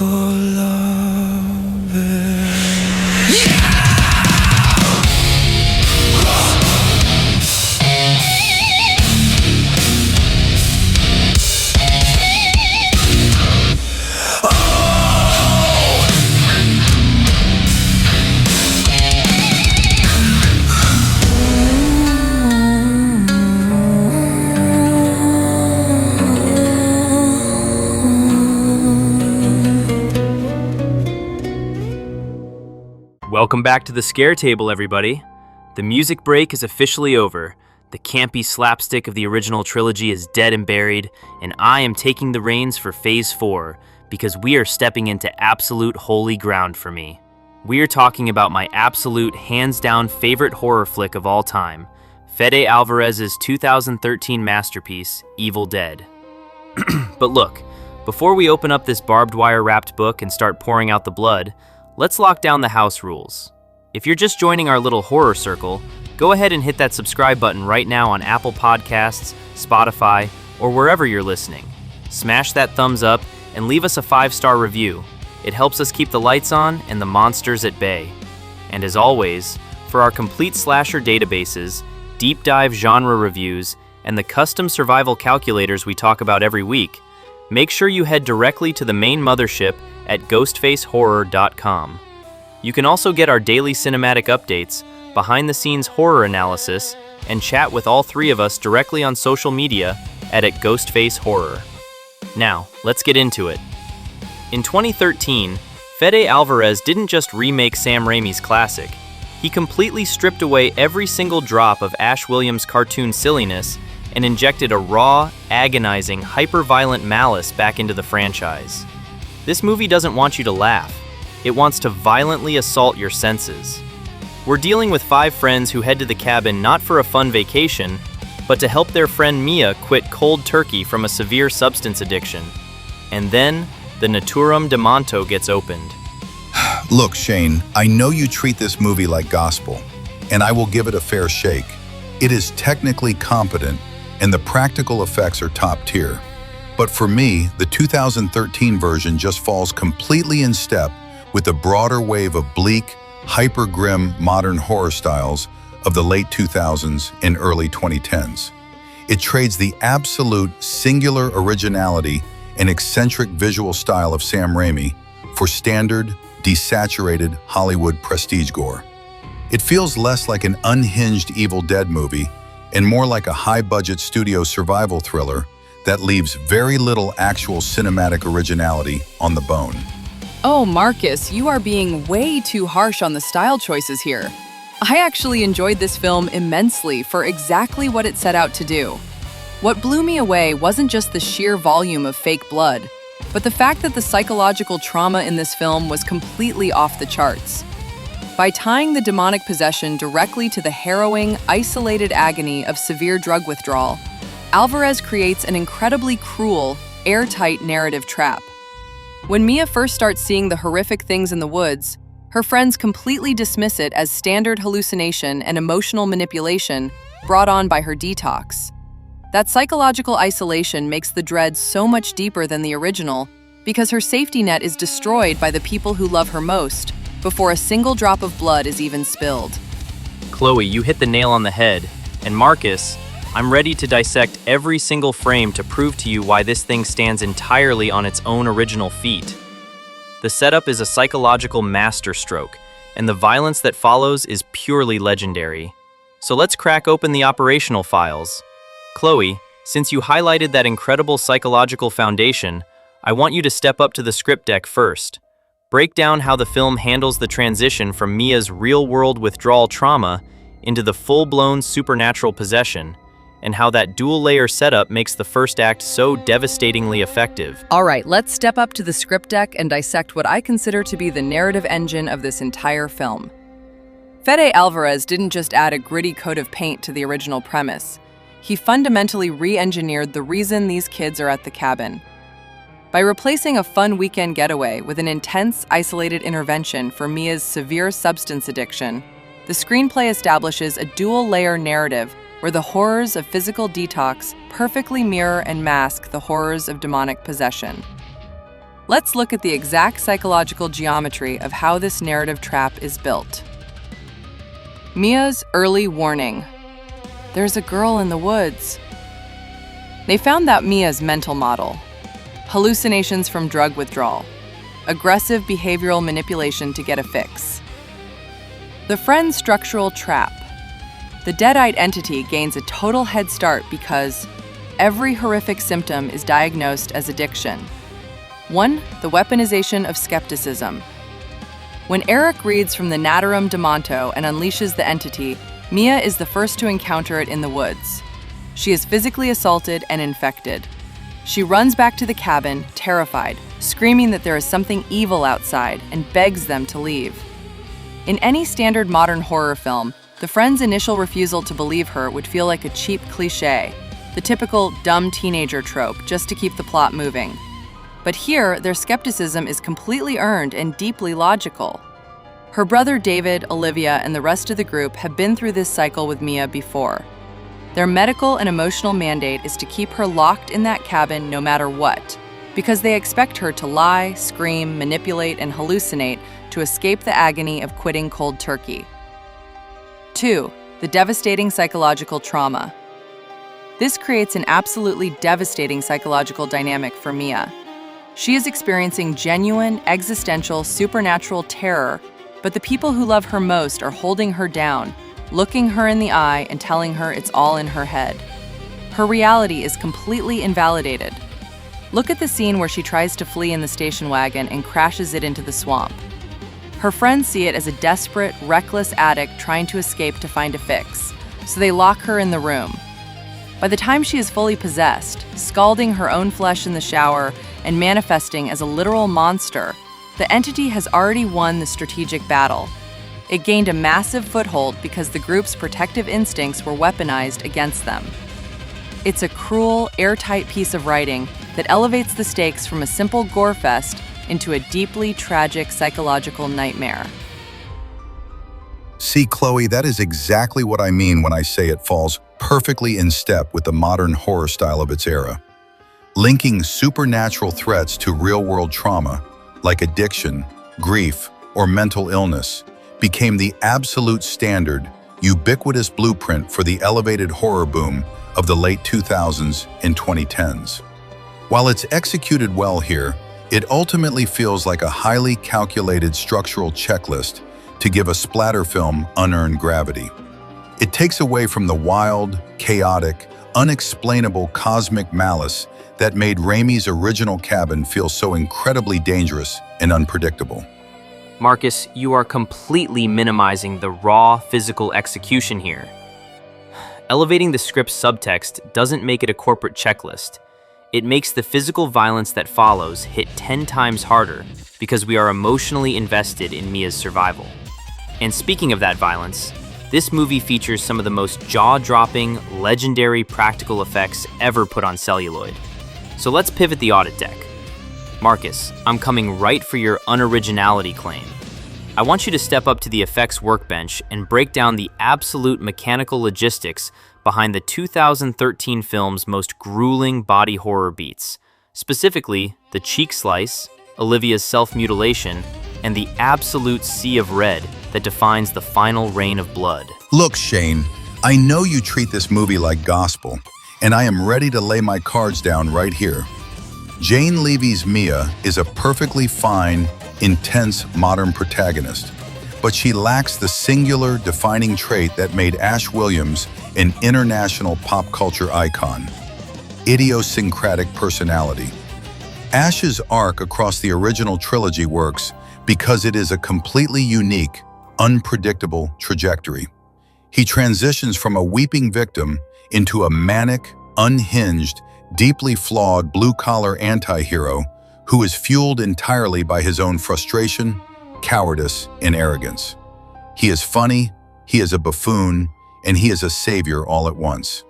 for loving. Welcome back to the Scare Table, everybody. The music break is officially over. The campy slapstick of the original trilogy is dead and buried, and I am taking the reins for Phase 4 because we are stepping into absolute holy ground for me. We are talking about my absolute, hands-down favorite horror flick of all time, Fede Álvarez's 2013 masterpiece, Evil Dead. But look, before we open up this barbed wire-wrapped book and start pouring out the blood, let's lock down the house rules. If you're just joining our little horror circle, go ahead and hit that subscribe button right now on Apple Podcasts, Spotify, or wherever you're listening. Smash that thumbs up and leave us a 5-star review. It helps us keep the lights on and the monsters at bay. And as always, for our complete slasher databases, deep dive genre reviews, and the custom survival calculators we talk about every week, make sure you head directly to the main mothership at ghostfacehorror.com. You can also get our daily cinematic updates, behind-the-scenes horror analysis, and chat with all three of us directly on social media at @GhostfaceHorror. Now, let's get into it. In 2013, Fede Álvarez didn't just remake Sam Raimi's classic. He completely stripped away every single drop of Ash Williams' cartoon silliness and injected a raw, agonizing, hyper-violent malice back into the franchise. This movie doesn't want you to laugh. It wants to violently assault your senses. We're dealing with 5 friends who head to the cabin not for a fun vacation, but to help their friend Mia quit cold turkey from a severe substance addiction. And then, the Naturum de Monto gets opened. Look, Shane, I know you treat this movie like gospel, and I will give it a fair shake. It is technically competent, and the practical effects are top tier. But for me, the 2013 version just falls completely in step with the broader wave of bleak, hyper-grim modern horror styles of the late 2000s and early 2010s. It trades the absolute singular originality and eccentric visual style of Sam Raimi for standard, desaturated Hollywood prestige gore. It feels less like an unhinged Evil Dead movie and more like a high-budget studio survival thriller that leaves very little actual cinematic originality on the bone. Oh, Marcus, you are being way too harsh on the style choices here. I actually enjoyed this film immensely for exactly what it set out to do. What blew me away wasn't just the sheer volume of fake blood, but the fact that the psychological trauma in this film was completely off the charts. By tying the demonic possession directly to the harrowing, isolated agony of severe drug withdrawal, Álvarez creates an incredibly cruel, airtight narrative trap. When Mia first starts seeing the horrific things in the woods, her friends completely dismiss it as standard hallucination and emotional manipulation brought on by her detox. That psychological isolation makes the dread so much deeper than the original because her safety net is destroyed by the people who love her most before a single drop of blood is even spilled. Chloe, you hit the nail on the head. And Marcus, I'm ready to dissect every single frame to prove to you why this thing stands entirely on its own original feet. The setup is a psychological masterstroke, and the violence that follows is purely legendary. So let's crack open the operational files. Chloe, since you highlighted that incredible psychological foundation, I want you to step up to the script deck first. Break down how the film handles the transition from Mia's real-world withdrawal trauma into the full-blown supernatural possession, and how that dual-layer setup makes the first act so devastatingly effective. All right, let's step up to the script deck and dissect what I consider to be the narrative engine of this entire film. Fede Álvarez didn't just add a gritty coat of paint to the original premise. He fundamentally re-engineered the reason these kids are at the cabin. By replacing a fun weekend getaway with an intense, isolated intervention for Mia's severe substance addiction, the screenplay establishes a dual-layer narrative where the horrors of physical detox perfectly mirror and mask the horrors of demonic possession. Let's look at the exact psychological geometry of how this narrative trap is built. Mia's early warning. There's a girl in the woods. They found out Mia's mental model. Hallucinations from drug withdrawal. Aggressive behavioral manipulation to get a fix. The friend's structural trap. The dead-eyed entity gains a total head start because every horrific symptom is diagnosed as addiction. 1. The weaponization of skepticism. When Eric reads from the Natterum Demonto and unleashes the entity, Mia is the first to encounter it in the woods. She is physically assaulted and infected. She runs back to the cabin, terrified, screaming that there is something evil outside, and begs them to leave. In any standard modern horror film, the friend's initial refusal to believe her would feel like a cheap cliché, the typical dumb teenager trope just to keep the plot moving. But here, their skepticism is completely earned and deeply logical. Her brother David, Olivia, and the rest of the group have been through this cycle with Mia before. Their medical and emotional mandate is to keep her locked in that cabin no matter what, because they expect her to lie, scream, manipulate, and hallucinate to escape the agony of quitting cold turkey. 2. The devastating psychological trauma. This creates an absolutely devastating psychological dynamic for Mia. She is experiencing genuine, existential, supernatural terror, but the people who love her most are holding her down, looking her in the eye and telling her it's all in her head. Her reality is completely invalidated. Look at the scene where she tries to flee in the station wagon and crashes it into the swamp. Her friends see it as a desperate, reckless addict trying to escape to find a fix, so they lock her in the room. By the time she is fully possessed, scalding her own flesh in the shower and manifesting as a literal monster, the entity has already won the strategic battle. It gained a massive foothold because the group's protective instincts were weaponized against them. It's a cruel, airtight piece of writing that elevates the stakes from a simple gore fest into a deeply tragic psychological nightmare. See, Chloe, that is exactly what I mean when I say it falls perfectly in step with the modern horror style of its era. Linking supernatural threats to real-world trauma, like addiction, grief, or mental illness, became the absolute standard, ubiquitous blueprint for the elevated horror boom of the late 2000s and 2010s. While it's executed well here, it ultimately feels like a highly calculated structural checklist to give a splatter film unearned gravity. It takes away from the wild, chaotic, unexplainable cosmic malice that made Raimi's original cabin feel so incredibly dangerous and unpredictable. Marcus, you are completely minimizing the raw physical execution here. Elevating the script's subtext doesn't make it a corporate checklist. It makes the physical violence that follows hit 10 times harder because we are emotionally invested in Mia's survival. And speaking of that violence, this movie features some of the most jaw-dropping, legendary practical effects ever put on celluloid. So let's pivot the audit deck. Marcus, I'm coming right for your unoriginality claim. I want you to step up to the effects workbench and break down the absolute mechanical logistics behind the 2013 film's most grueling body horror beats, specifically the cheek slice, Olivia's self-mutilation, and the absolute sea of red that defines the final rain of blood. Look, Shane, I know you treat this movie like gospel, and I am ready to lay my cards down right here. Jane Levy's Mia is a perfectly fine, intense modern protagonist, but she lacks the singular defining trait that made Ash Williams an international pop culture icon: idiosyncratic personality. Ash's arc across the original trilogy works because it is a completely unique, unpredictable trajectory. He transitions from a weeping victim into a manic, unhinged, deeply flawed blue-collar anti-hero who is fueled entirely by his own frustration, cowardice, and arrogance. He is funny, he is a buffoon, and he is a savior all at once.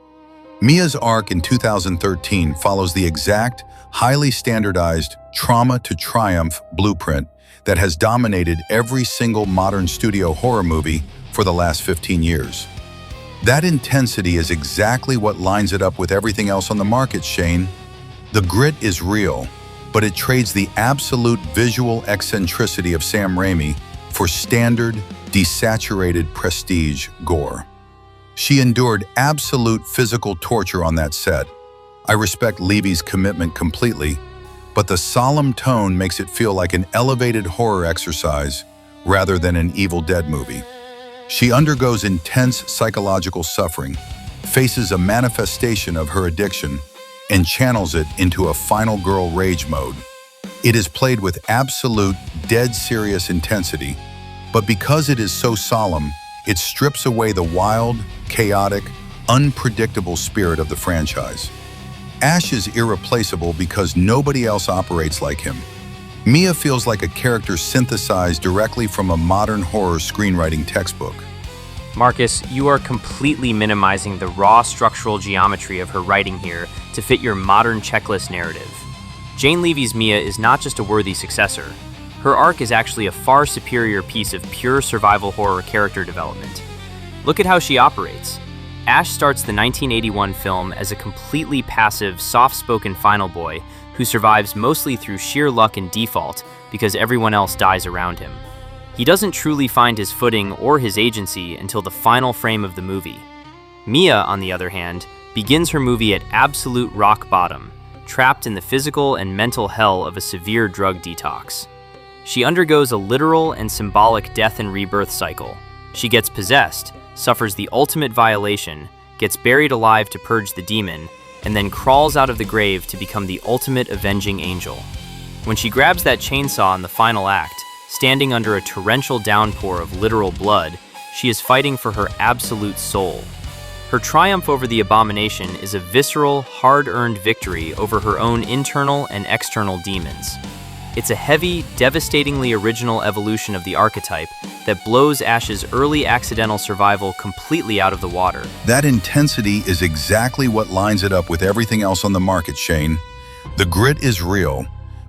Mia's arc in 2013 follows the exact, highly standardized trauma-to-triumph blueprint that has dominated every single modern studio horror movie for the last 15 years. That intensity is exactly what lines it up with everything else on the market, Shane. The grit is real, but it trades the absolute visual eccentricity of Sam Raimi for standard, desaturated prestige gore. She endured absolute physical torture on that set. I respect Levy's commitment completely, but the solemn tone makes it feel like an elevated horror exercise rather than an Evil Dead movie. She undergoes intense psychological suffering, faces a manifestation of her addiction, and channels it into a final girl rage mode. It is played with absolute, dead serious intensity, but because it is so solemn, it strips away the wild, chaotic, unpredictable spirit of the franchise. Ash is irreplaceable because nobody else operates like him. Mia feels like a character synthesized directly from a modern horror screenwriting textbook. Marcus, you are completely minimizing the raw structural geometry of her writing here to fit your modern checklist narrative. Jane Levy's Mia is not just a worthy successor. Her arc is actually a far superior piece of pure survival horror character development. Look at how she operates. Ash starts the 1981 film as a completely passive, soft-spoken final boy who survives mostly through sheer luck and default because everyone else dies around him. He doesn't truly find his footing or his agency until the final frame of the movie. Mia, on the other hand, begins her movie at absolute rock bottom, trapped in the physical and mental hell of a severe drug detox. She undergoes a literal and symbolic death and rebirth cycle. She gets possessed, suffers the ultimate violation, gets buried alive to purge the demon, and then crawls out of the grave to become the ultimate avenging angel. When she grabs that chainsaw in the final act, standing under a torrential downpour of literal blood, she is fighting for her absolute soul. Her triumph over the abomination is a visceral, hard-earned victory over her own internal and external demons. It's a heavy, devastatingly original evolution of the archetype that blows Ash's early accidental survival completely out of the water. That intensity is exactly what lines it up with everything else on the market, Shane. The grit is real,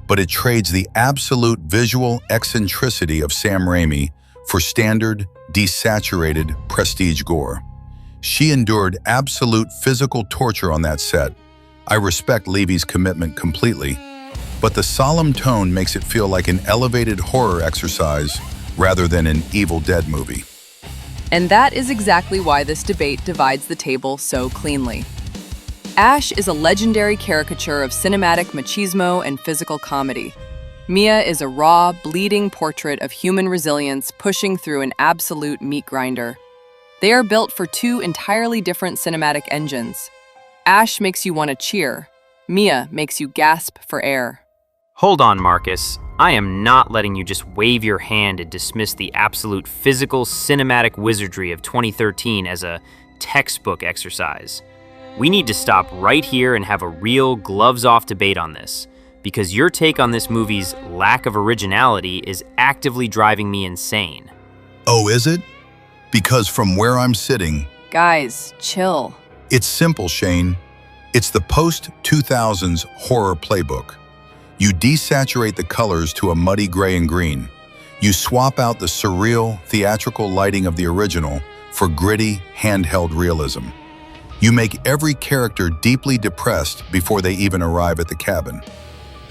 but it trades the absolute visual eccentricity of Sam Raimi for standard, desaturated prestige gore. She endured absolute physical torture on that set. I respect Levy's commitment completely, but the solemn tone makes it feel like an elevated horror exercise rather than an Evil Dead movie. And that is exactly why this debate divides the table so cleanly. Ash is a legendary caricature of cinematic machismo and physical comedy. Mia is a raw, bleeding portrait of human resilience pushing through an absolute meat grinder. They are built for two entirely different cinematic engines. Ash makes you want to cheer. Mia makes you gasp for air. Hold on, Marcus. I am not letting you just wave your hand and dismiss the absolute physical cinematic wizardry of 2013 as a textbook exercise. We need to stop right here and have a real gloves-off debate on this, because your take on this movie's lack of originality is actively driving me insane. Oh, is it? Because from where I'm sitting... Guys, chill. It's simple, Shane. It's the post-2000s horror playbook. You desaturate the colors to a muddy gray and green. You swap out the surreal, theatrical lighting of the original for gritty, handheld realism. You make every character deeply depressed before they even arrive at the cabin.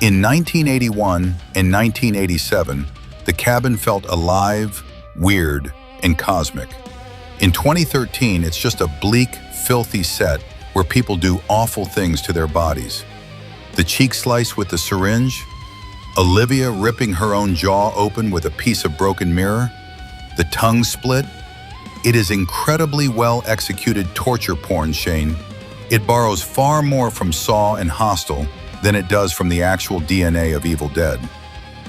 In 1981 and 1987, the cabin felt alive, weird, and cosmic. In 2013, it's just a bleak, filthy set where people do awful things to their bodies. The cheek slice with the syringe, Olivia ripping her own jaw open with a piece of broken mirror, the tongue split. It is incredibly well-executed torture porn, Shane. It borrows far more from Saw and Hostel than it does from the actual DNA of Evil Dead.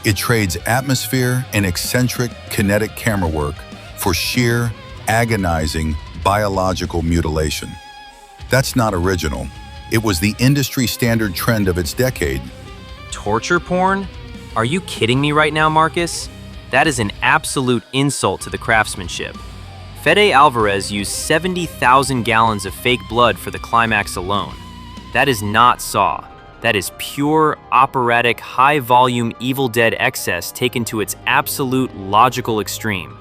It trades atmosphere and eccentric kinetic camera work for sheer, agonizing, biological mutilation. That's not original. It was the industry standard trend of its decade. Torture porn? Are you kidding me right now, Marcus? That is an absolute insult to the craftsmanship. Fede Álvarez used 70,000 gallons of fake blood for the climax alone. That is not Saw. That is pure, operatic, high-volume Evil Dead excess taken to its absolute logical extreme.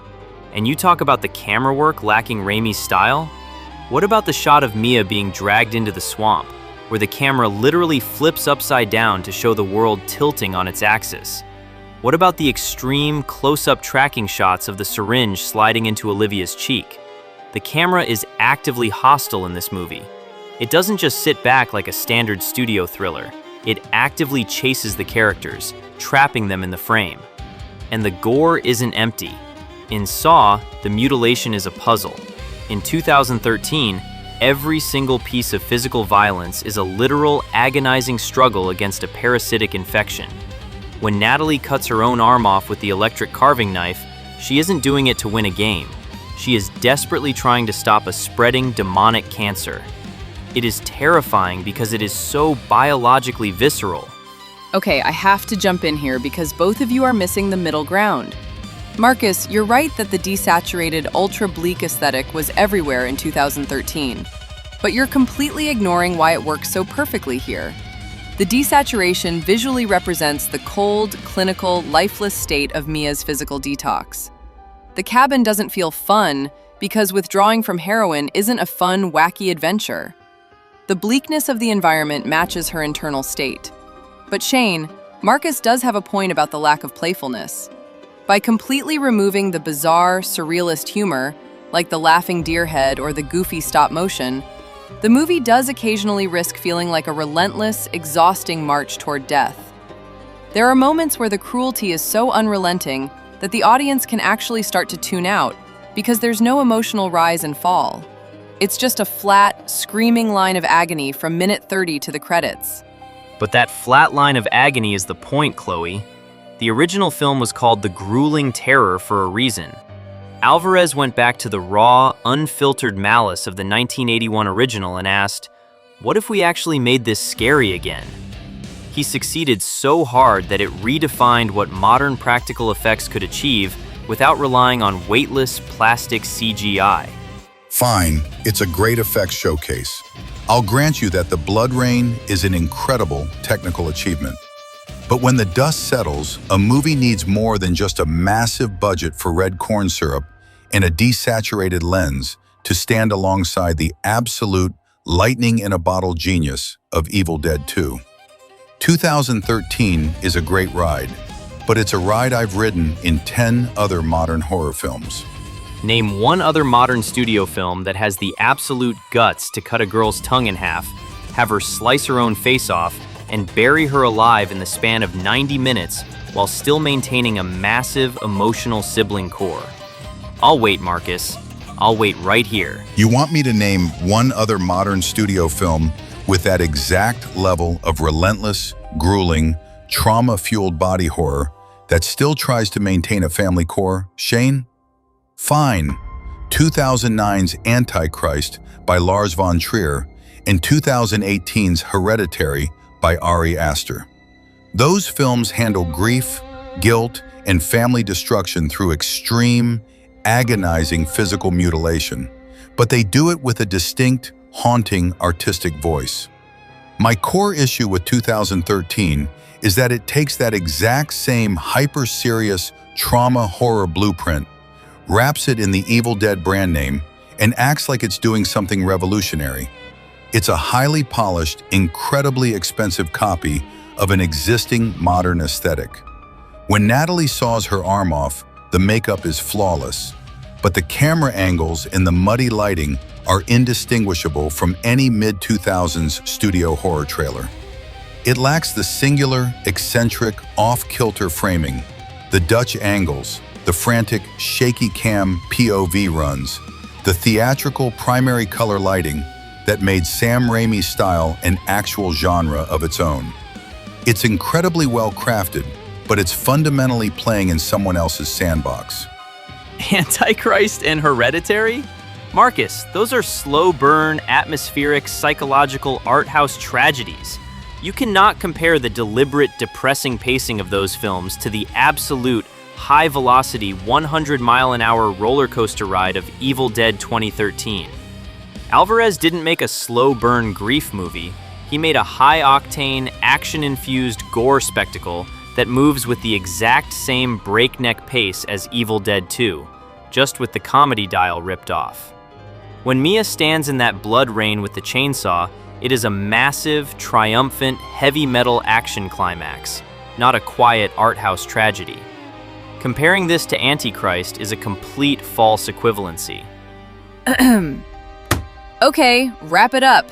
And you talk about the camera work lacking Raimi's style? What about the shot of Mia being dragged into the swamp? where the camera literally flips upside down to show the world tilting on its axis? What about the extreme close-up tracking shots of the syringe sliding into Olivia's cheek? The camera is actively hostile in this movie. It doesn't just sit back like a standard studio thriller. It actively chases the characters, trapping them in the frame. And the gore isn't empty. In Saw, the mutilation is a puzzle. In 2013, every single piece of physical violence is a literal, agonizing struggle against a parasitic infection. When Natalie cuts her own arm off with the electric carving knife, she isn't doing it to win a game. She is desperately trying to stop a spreading demonic cancer. It is terrifying because it is so biologically visceral. Okay, I have to jump in here because both of you are missing the middle ground. Marcus, you're right that the desaturated, ultra-bleak aesthetic was everywhere in 2013. But you're completely ignoring why it works so perfectly here. The desaturation visually represents the cold, clinical, lifeless state of Mia's physical detox. The cabin doesn't feel fun because withdrawing from heroin isn't a fun, wacky adventure. The bleakness of the environment matches her internal state. But Shane, Marcus does have a point about the lack of playfulness. By completely removing the bizarre, surrealist humor, like the laughing deer head or the goofy stop motion, the movie does occasionally risk feeling like a relentless, exhausting march toward death. There are moments where the cruelty is so unrelenting that the audience can actually start to tune out because there's no emotional rise and fall. It's just a flat, screaming line of agony from minute 30 to the credits. But that flat line of agony is the point, Chloe. The original film was called The Grueling Terror for a reason. Álvarez went back to the raw, unfiltered malice of the 1981 original and asked, what if we actually made this scary again? He succeeded so hard that it redefined what modern practical effects could achieve without relying on weightless plastic CGI. Fine, it's a great effects showcase. I'll grant you that the blood rain is an incredible technical achievement. But when the dust settles, a movie needs more than just a massive budget for red corn syrup and a desaturated lens to stand alongside the absolute lightning-in-a-bottle genius of Evil Dead 2. 2013 is a great ride, but it's a ride I've ridden in 10 other modern horror films. Name one other modern studio film that has the absolute guts to cut a girl's tongue in half, have her slice her own face off, and bury her alive in the span of 90 minutes while still maintaining a massive emotional sibling core. I'll wait, Marcus. I'll wait right here. You want me to name one other modern studio film with that exact level of relentless, grueling, trauma-fueled body horror that still tries to maintain a family core, Shane? Fine. 2009's Antichrist by Lars von Trier and 2018's Hereditary by Ari Aster. Those films handle grief, guilt, and family destruction through extreme, agonizing physical mutilation, but they do it with a distinct, haunting artistic voice. My core issue with 2013 is that it takes that exact same hyper-serious trauma horror blueprint, wraps it in the Evil Dead brand name, and acts like it's doing something revolutionary. It's a highly polished, incredibly expensive copy of an existing modern aesthetic. When Natalie saws her arm off, the makeup is flawless, but the camera angles and the muddy lighting are indistinguishable from any mid-2000s studio horror trailer. It lacks the singular, eccentric, off-kilter framing, the Dutch angles, the frantic, shaky cam POV runs, the theatrical primary color lighting that made Sam Raimi's style an actual genre of its own. It's incredibly well crafted, but it's fundamentally playing in someone else's sandbox. Antichrist and Hereditary? Marcus, those are slow burn, atmospheric, psychological art house tragedies. You cannot compare the deliberate, depressing pacing of those films to the absolute high-velocity, 100-mile-an-hour roller coaster ride of Evil Dead 2013. Álvarez didn't make a slow-burn grief movie. He made a high-octane, action-infused gore spectacle that moves with the exact same breakneck pace as Evil Dead 2, just with the comedy dial ripped off. When Mia stands in that blood rain with the chainsaw, It is a massive, triumphant, heavy metal action climax, not a quiet art house tragedy. Comparing this to Antichrist is a complete false equivalency. Okay, wrap it up.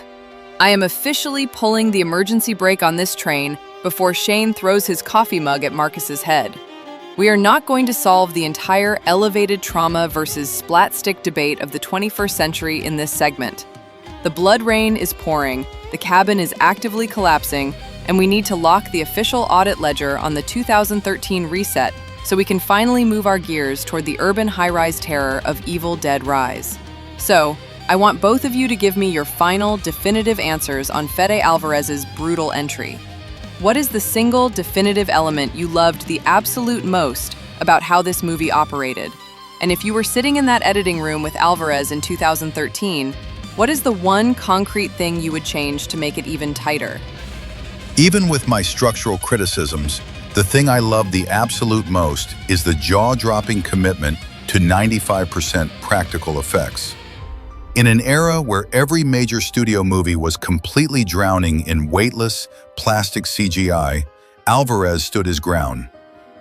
I am officially pulling the emergency brake on this train before Shane throws his coffee mug at Marcus's head. We are not going to solve the entire elevated trauma versus splatstick debate of the 21st century in this segment. The blood rain is pouring, the cabin is actively collapsing, and we need to lock the official audit ledger on the 2013 reset so we can finally move our gears toward the urban high-rise terror of Evil Dead Rise. So, I want both of you to give me your final, definitive answers on Fede Álvarez's brutal entry. What is the single definitive element you loved the absolute most about how this movie operated? And if you were sitting in that editing room with Álvarez in 2013, what is the one concrete thing you would change to make it even tighter? Even with my structural criticisms, the thing I love the absolute most is the jaw-dropping commitment to 95% practical effects. In an era where every major studio movie was completely drowning in weightless, plastic CGI, Álvarez stood his ground,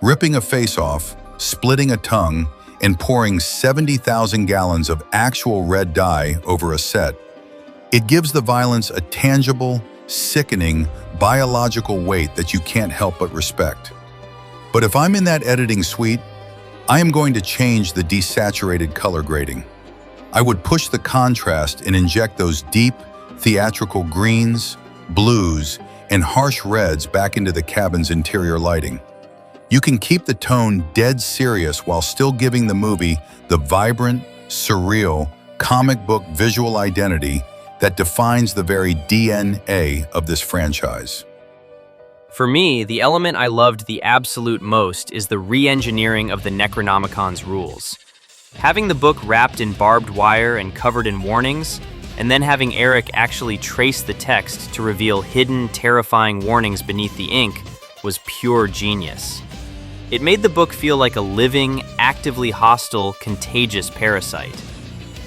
ripping a face off, splitting a tongue, and pouring 70,000 gallons of actual red dye over a set. It gives the violence a tangible, sickening, biological weight that you can't help but respect. But if I'm in that editing suite, I am going to change the desaturated color grading. I would push the contrast and inject those deep, theatrical greens, blues, and harsh reds back into the cabin's interior lighting. You can keep the tone dead serious while still giving the movie the vibrant, surreal, comic book visual identity that defines the very DNA of this franchise. For me, the element I loved the absolute most is the re-engineering of the Necronomicon's rules. Having the book wrapped in barbed wire and covered in warnings, and then having Eric actually trace the text to reveal hidden, terrifying warnings beneath the ink was pure genius. It made the book feel like a living, actively hostile, contagious parasite.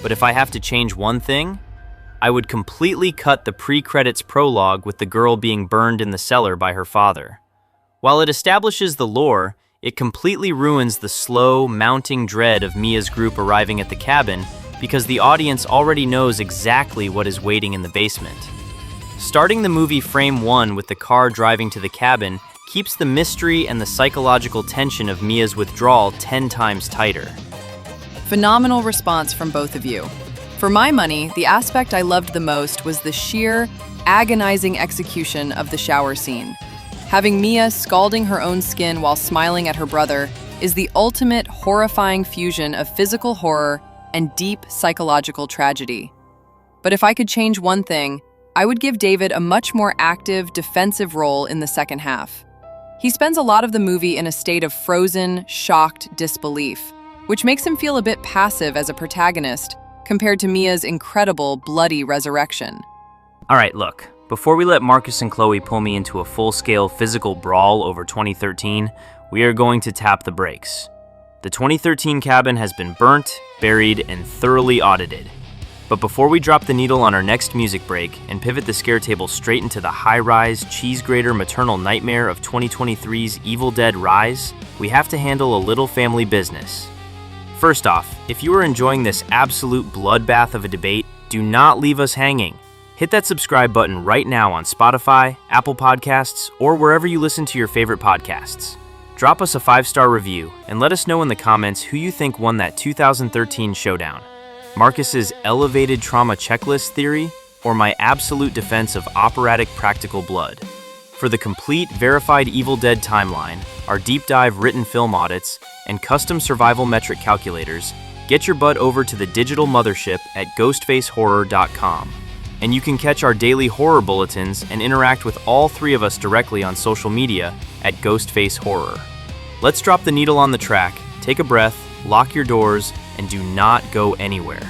But if I have to change one thing, I would completely cut the pre-credits prologue with the girl being burned in the cellar by her father. While it establishes the lore, it completely ruins the slow, mounting dread of Mia's group arriving at the cabin because the audience already knows exactly what is waiting in the basement. Starting the movie frame 1 with the car driving to the cabin keeps the mystery and the psychological tension of Mia's withdrawal 10 times tighter. Phenomenal response from both of you. For my money, the aspect I loved the most was the sheer, agonizing execution of the shower scene. Having Mia scalding her own skin while smiling at her brother is the ultimate horrifying fusion of physical horror and deep psychological tragedy. But if I could change one thing, I would give David a much more active, defensive role in the second half. He spends a lot of the movie in a state of frozen, shocked disbelief, which makes him feel a bit passive as a protagonist compared to Mia's incredible, bloody resurrection. All right, look. Before we let Marcus and Chloe pull me into a full-scale physical brawl over 2013, we are going to tap the brakes. The 2013 cabin has been burnt, buried, and thoroughly audited. But before we drop the needle on our next music break and pivot the scare table straight into the high-rise, cheese-grater maternal nightmare of 2023's Evil Dead Rise, we have to handle a little family business. First off, if you are enjoying this absolute bloodbath of a debate, do not leave us hanging. Hit that subscribe button right now on Spotify, Apple Podcasts, or wherever you listen to your favorite podcasts. Drop us a 5-star review and let us know in the comments who you think won that 2013 showdown. Marcus's elevated trauma checklist theory or my absolute defense of operatic practical blood. For the complete verified Evil Dead timeline, our deep dive written film audits, and custom survival metric calculators, get your butt over to the digital mothership at ghostfacehorror.com. And you can catch our daily horror bulletins and interact with all three of us directly on social media at Ghostface Horror. Let's drop the needle on the track, take a breath, lock your doors, and do not go anywhere.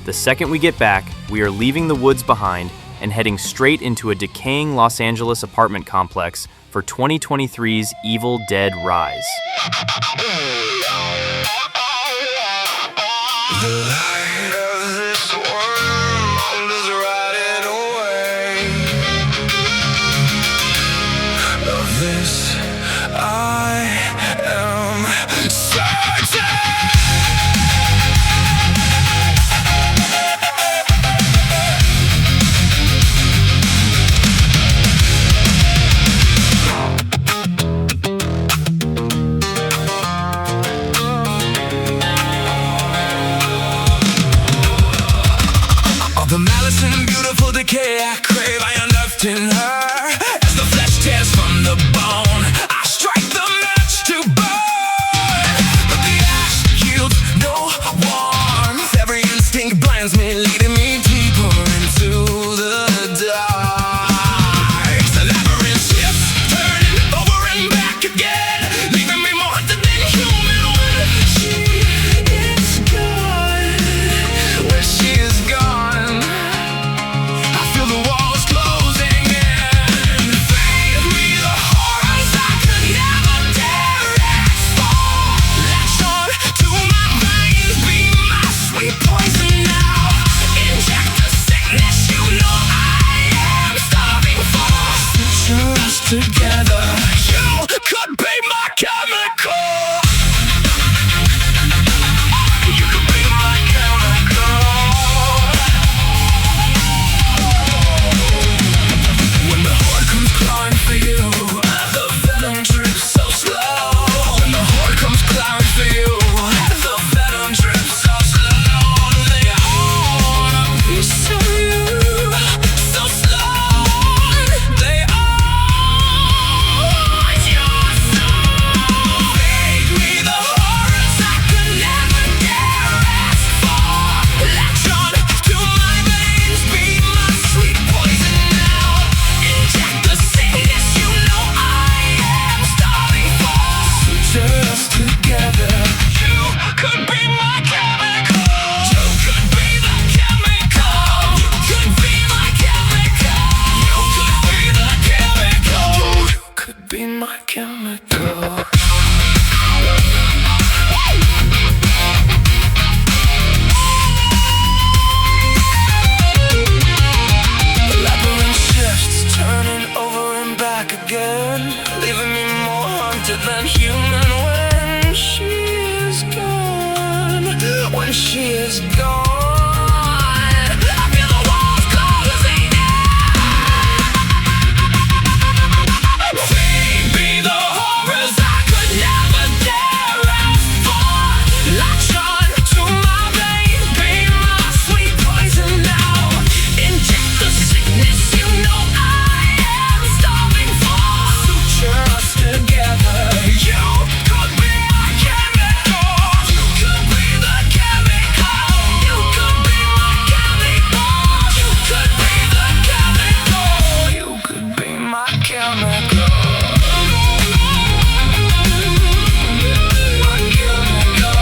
The second we get back, we are leaving the woods behind and heading straight into a decaying Los Angeles apartment complex for 2023's Evil Dead Rise. The light of this world is riding away. when she is gone. I feel the walls closing in. Fade be the horrors I could never dare ask for. Latch on to my vein, be my sweet poison now. Inject the sickness you know I am starving for. Suture us together. You could be my chemical. You could be the chemical. You could be my chemical. You could be the chemical. You could be my chemical. My chemical. My chemical. My chemical.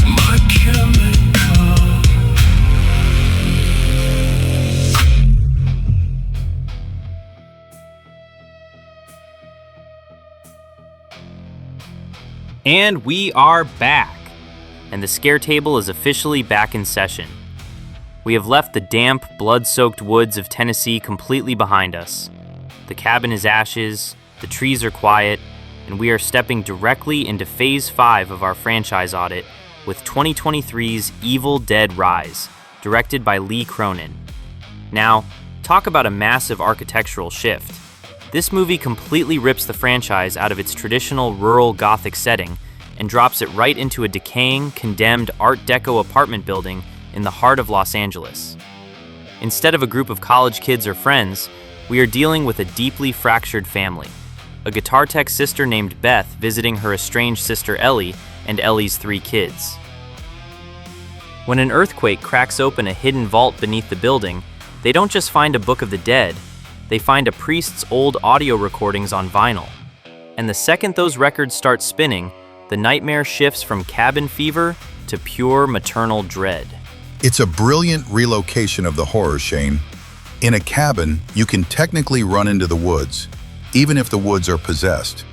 My And we are back, and the scare table is officially back in session. We have left the damp, blood-soaked woods of Tennessee completely behind us. The cabin is ashes, the trees are quiet, and we are stepping directly into Phase 5 of our franchise audit with 2023's Evil Dead Rise, directed by Lee Cronin. Now, talk about a massive architectural shift. This movie completely rips the franchise out of its traditional rural Gothic setting and drops it right into a decaying, condemned Art Deco apartment building in the heart of Los Angeles. Instead of a group of college kids or friends, we are dealing with a deeply fractured family. A guitar tech sister named Beth visiting her estranged sister Ellie and Ellie's 3 kids. When an earthquake cracks open a hidden vault beneath the building, they don't just find a Book of the Dead, they find a priest's old audio recordings on vinyl. And the second those records start spinning, the nightmare shifts from cabin fever to pure maternal dread. It's a brilliant relocation of the horror, Shane. In a cabin, you can technically run into the woods, even if the woods are possessed.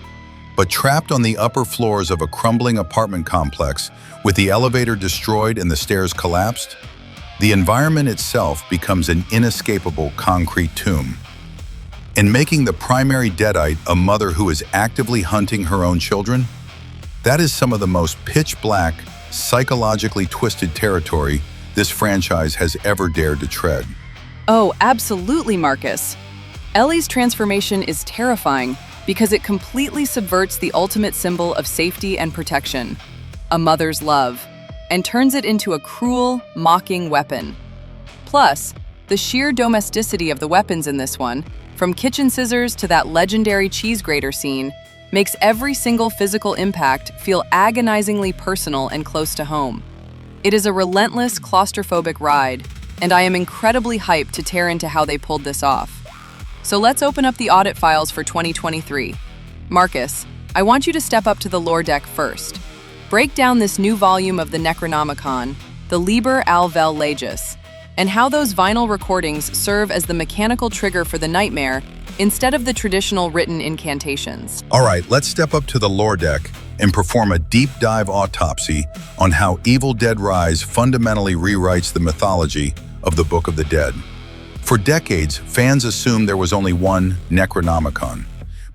But trapped on the upper floors of a crumbling apartment complex, with the elevator destroyed and the stairs collapsed, the environment itself becomes an inescapable concrete tomb. And making the primary deadite a mother who is actively hunting her own children, that is some of the most pitch-black, psychologically twisted territory this franchise has ever dared to tread. Oh, absolutely, Marcus. Ellie's transformation is terrifying because it completely subverts the ultimate symbol of safety and protection, a mother's love, and turns it into a cruel, mocking weapon. Plus, the sheer domesticity of the weapons in this one, from kitchen scissors to that legendary cheese grater scene, makes every single physical impact feel agonizingly personal and close to home. It is a relentless, claustrophobic ride, and I am incredibly hyped to tear into how they pulled this off. So let's open up the audit files for 2023. Marcus, I want you to step up to the lore deck first. Break down this new volume of the Necronomicon, the Liber Alvel Legis, and how those vinyl recordings serve as the mechanical trigger for the nightmare instead of the traditional written incantations. All right, let's step up to the lore deck and perform a deep dive autopsy on how Evil Dead Rise fundamentally rewrites the mythology of the Book of the Dead. For decades, fans assumed there was only one Necronomicon.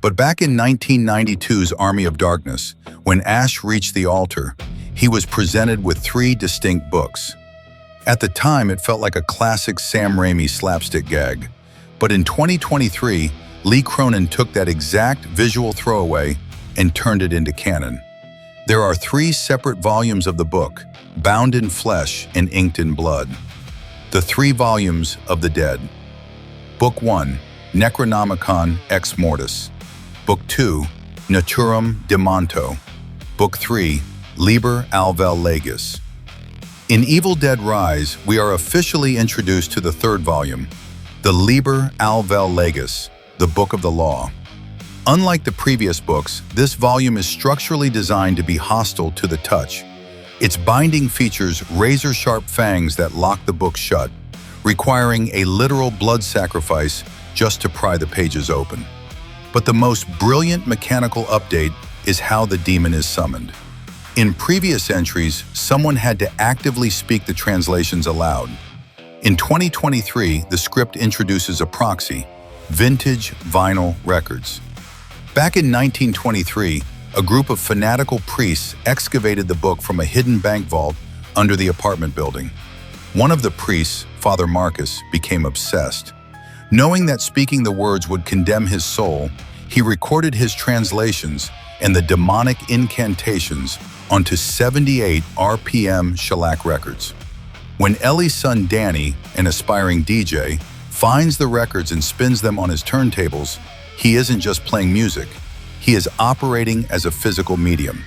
But back in 1992's Army of Darkness, when Ash reached the altar, he was presented with 3 distinct books. At the time, it felt like a classic Sam Raimi slapstick gag. But in 2023, Lee Cronin took that exact visual throwaway and turned it into canon. There are 3 separate volumes of the book, bound in flesh and inked in blood. The 3 volumes of the dead. Book 1, Necronomicon ex-Mortis. Book 2, Naturam Demonto. Book 3, Liber Alvel Legis. In Evil Dead Rise, we are officially introduced to the 3rd volume, the Liber Alvel Legis, the Book of the Law. Unlike the previous books, this volume is structurally designed to be hostile to the touch. Its binding features razor-sharp fangs that lock the book shut, requiring a literal blood sacrifice just to pry the pages open. But the most brilliant mechanical update is how the demon is summoned. In previous entries, someone had to actively speak the translations aloud. In 2023, the script introduces a proxy, vintage vinyl records. Back in 1923, a group of fanatical priests excavated the book from a hidden bank vault under the apartment building. One of the priests, Father Marcus, became obsessed. Knowing that speaking the words would condemn his soul, he recorded his translations and the demonic incantations onto 78 RPM shellac records. When Ellie's son Danny, an aspiring DJ, finds the records and spins them on his turntables, he isn't just playing music, he is operating as a physical medium.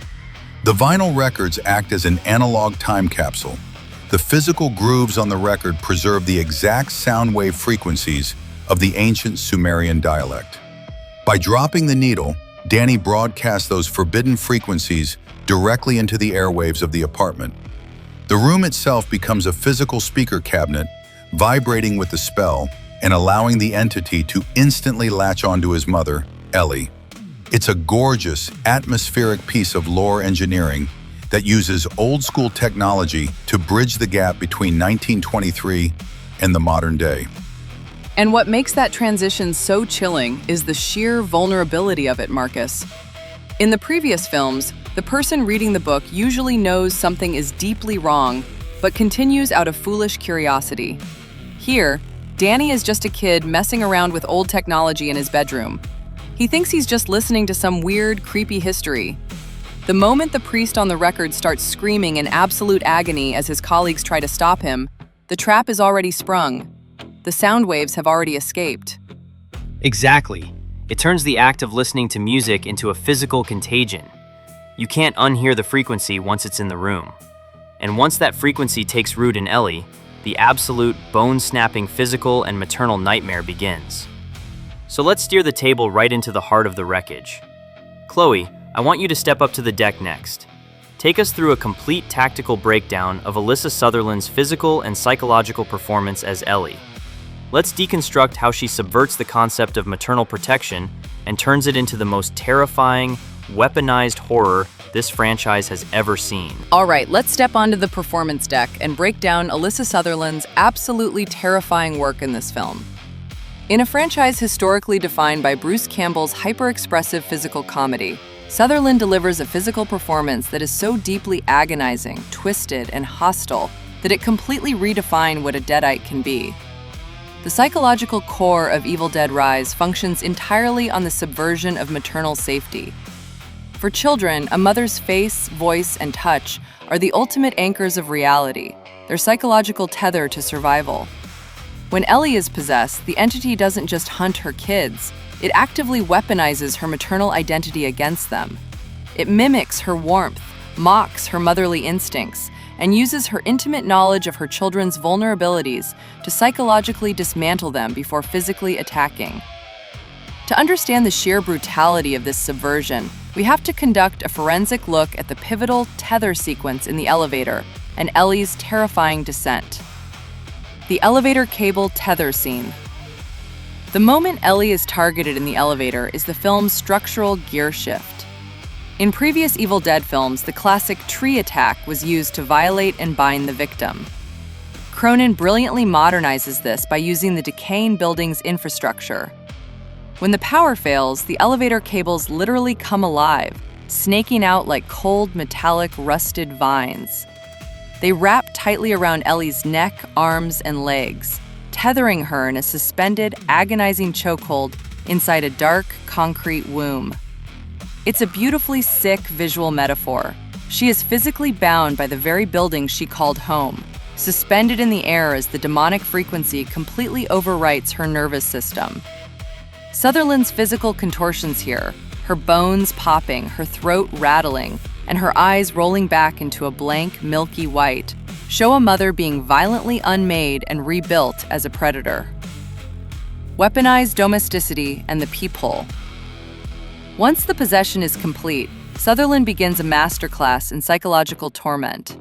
The vinyl records act as an analog time capsule. The physical grooves on the record preserve the exact sound wave frequencies of the ancient Sumerian dialect. By dropping the needle, Danny broadcasts those forbidden frequencies directly into the airwaves of the apartment. The room itself becomes a physical speaker cabinet, vibrating with the spell and allowing the entity to instantly latch onto his mother, Ellie. It's a gorgeous, atmospheric piece of lore engineering that uses old-school technology to bridge the gap between 1923 and the modern day. And what makes that transition so chilling is the sheer vulnerability of it, Marcus. In the previous films, the person reading the book usually knows something is deeply wrong, but continues out of foolish curiosity. Here, Danny is just a kid messing around with old technology in his bedroom. He thinks he's just listening to some weird, creepy history. The moment the priest on the record starts screaming in absolute agony as his colleagues try to stop him, the trap is already sprung. The sound waves have already escaped. Exactly. It turns the act of listening to music into a physical contagion. You can't unhear the frequency once it's in the room. And once that frequency takes root in Ellie, the absolute bone-snapping physical and maternal nightmare begins. So let's steer the table right into the heart of the wreckage. Chloe, I want you to step up to the deck next. Take us through a complete tactical breakdown of Alyssa Sutherland's physical and psychological performance as Ellie. Let's deconstruct how she subverts the concept of maternal protection and turns it into the most terrifying, weaponized horror this franchise has ever seen. All right, let's step onto the performance deck and break down Alyssa Sutherland's absolutely terrifying work in this film. In a franchise historically defined by Bruce Campbell's hyper-expressive physical comedy, Sutherland delivers a physical performance that is so deeply agonizing, twisted, and hostile that it completely redefined what a deadite can be. The psychological core of Evil Dead Rise functions entirely on the subversion of maternal safety. For children, a mother's face, voice, and touch are the ultimate anchors of reality, their psychological tether to survival. When Ellie is possessed, the entity doesn't just hunt her kids, it actively weaponizes her maternal identity against them. It mimics her warmth, mocks her motherly instincts, and uses her intimate knowledge of her children's vulnerabilities to psychologically dismantle them before physically attacking. To understand the sheer brutality of this subversion, we have to conduct a forensic look at the pivotal tether sequence in the elevator and Ellie's terrifying descent. The elevator cable tether scene. The moment Ellie is targeted in the elevator is the film's structural gear shift. In previous Evil Dead films, the classic tree attack was used to violate and bind the victim. Cronin brilliantly modernizes this by using the decaying building's infrastructure. When the power fails, the elevator cables literally come alive, snaking out like cold, metallic, rusted vines. They wrap tightly around Ellie's neck, arms, and legs, tethering her in a suspended, agonizing chokehold inside a dark, concrete womb. It's a beautifully sick visual metaphor. She is physically bound by the very building she called home, suspended in the air as the demonic frequency completely overwrites her nervous system. Sutherland's physical contortions here, her bones popping, her throat rattling, and her eyes rolling back into a blank, milky white, show a mother being violently unmade and rebuilt as a predator. Weaponized domesticity and the peephole. Once the possession is complete, Sutherland begins a masterclass in psychological torment.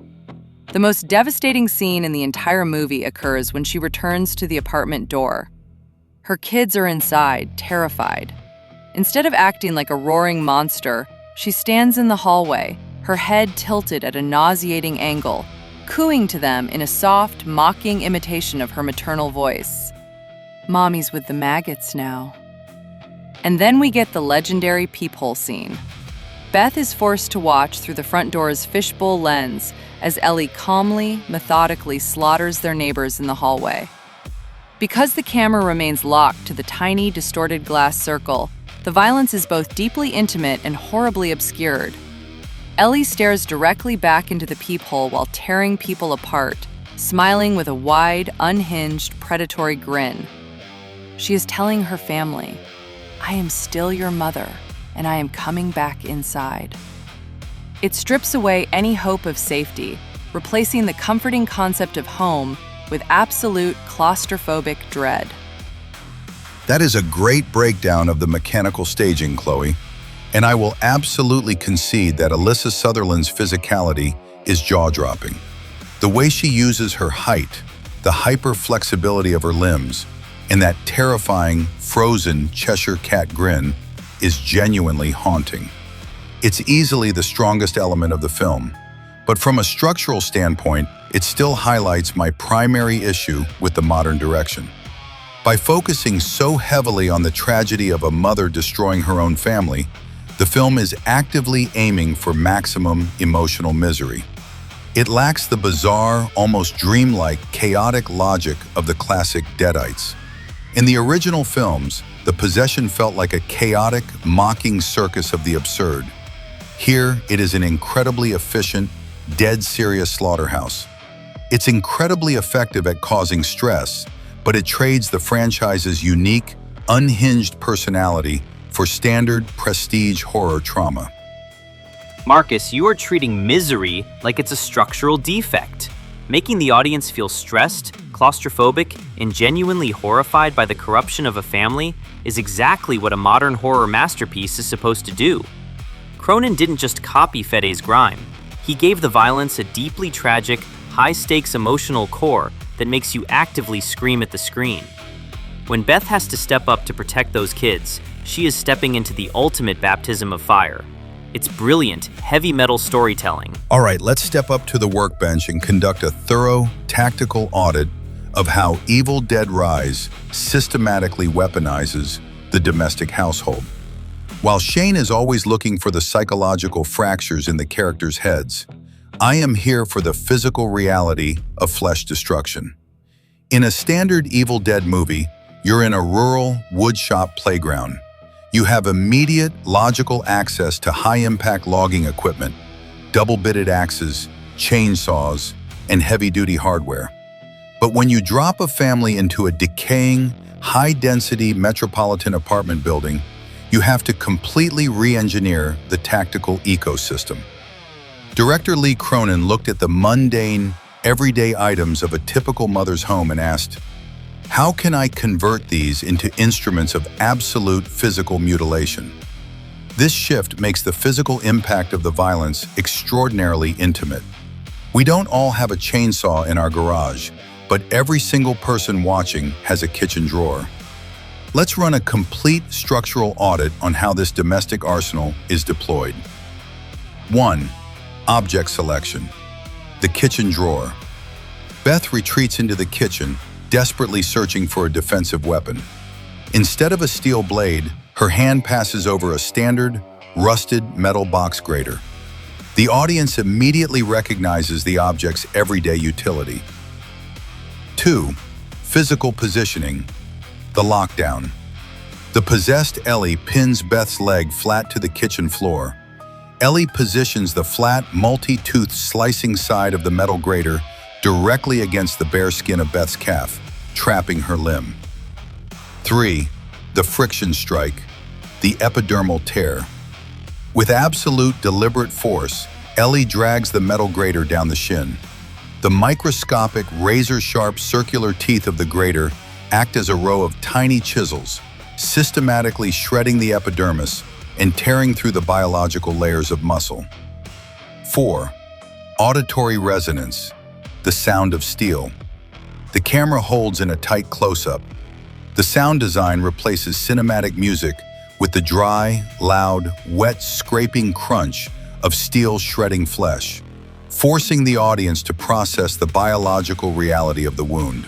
The most devastating scene in the entire movie occurs when she returns to the apartment door. Her kids are inside, terrified. Instead of acting like a roaring monster, she stands in the hallway, her head tilted at a nauseating angle, cooing to them in a soft, mocking imitation of her maternal voice. "Mommy's with the maggots now." And then we get the legendary peephole scene. Beth is forced to watch through the front door's fishbowl lens as Ellie calmly, methodically slaughters their neighbors in the hallway. Because the camera remains locked to the tiny, distorted glass circle, the violence is both deeply intimate and horribly obscured. Ellie stares directly back into the peephole while tearing people apart, smiling with a wide, unhinged, predatory grin. She is telling her family, "I am still your mother, and I am coming back inside." It strips away any hope of safety, replacing the comforting concept of home with absolute claustrophobic dread. That is a great breakdown of the mechanical staging, Chloe. And I will absolutely concede that Alyssa Sutherland's physicality is jaw-dropping. The way she uses her height, the hyper-flexibility of her limbs, and that terrifying, frozen Cheshire cat grin is genuinely haunting. It's easily the strongest element of the film, but from a structural standpoint, it still highlights my primary issue with the modern direction. By focusing so heavily on the tragedy of a mother destroying her own family, the film is actively aiming for maximum emotional misery. It lacks the bizarre, almost dreamlike, chaotic logic of the classic Deadites. In the original films, the possession felt like a chaotic, mocking circus of the absurd. Here, it is an incredibly efficient, dead-serious slaughterhouse. It's incredibly effective at causing stress, but it trades the franchise's unique, unhinged personality for standard prestige horror trauma. Marcus, you are treating misery like it's a structural defect. Making the audience feel stressed, claustrophobic, and genuinely horrified by the corruption of a family is exactly what a modern horror masterpiece is supposed to do. Cronin didn't just copy Fede's grime. He gave the violence a deeply tragic, high-stakes emotional core that makes you actively scream at the screen. When Beth has to step up to protect those kids, she is stepping into the ultimate baptism of fire. It's brilliant, heavy metal storytelling. All right, let's step up to the workbench and conduct a thorough, tactical audit of how Evil Dead Rise systematically weaponizes the domestic household. While Shane is always looking for the psychological fractures in the characters' heads, I am here for the physical reality of flesh destruction. In a standard Evil Dead movie, you're in a rural woodshop playground. You have immediate, logical access to high-impact logging equipment, double-bitted axes, chainsaws, and heavy-duty hardware. But when you drop a family into a decaying, high-density metropolitan apartment building, you have to completely re-engineer the tactical ecosystem. Director Lee Cronin looked at the mundane, everyday items of a typical mother's home and asked, "How can I convert these into instruments of absolute physical mutilation?" This shift makes the physical impact of the violence extraordinarily intimate. We don't all have a chainsaw in our garage, but every single person watching has a kitchen drawer. Let's run a complete structural audit on how this domestic arsenal is deployed. 1. Object selection. The kitchen drawer. Beth retreats into the kitchen, desperately searching for a defensive weapon. Instead of a steel blade, her hand passes over a standard, rusted metal box grater. The audience immediately recognizes the object's everyday utility. 2. Physical positioning. The lockdown. The possessed Ellie pins Beth's leg flat to the kitchen floor. Ellie positions the flat, multi-toothed slicing side of the metal grater directly against the bare skin of Beth's calf, trapping her limb. 3. The friction strike. The epidermal tear. With absolute deliberate force, Ellie drags the metal grater down the shin. The microscopic, razor-sharp circular teeth of the grater act as a row of tiny chisels, systematically shredding the epidermis, and tearing through the biological layers of muscle. 4. Auditory resonance, the sound of steel. The camera holds in a tight close-up. The sound design replaces cinematic music with the dry, loud, wet, scraping crunch of steel shredding flesh, forcing the audience to process the biological reality of the wound.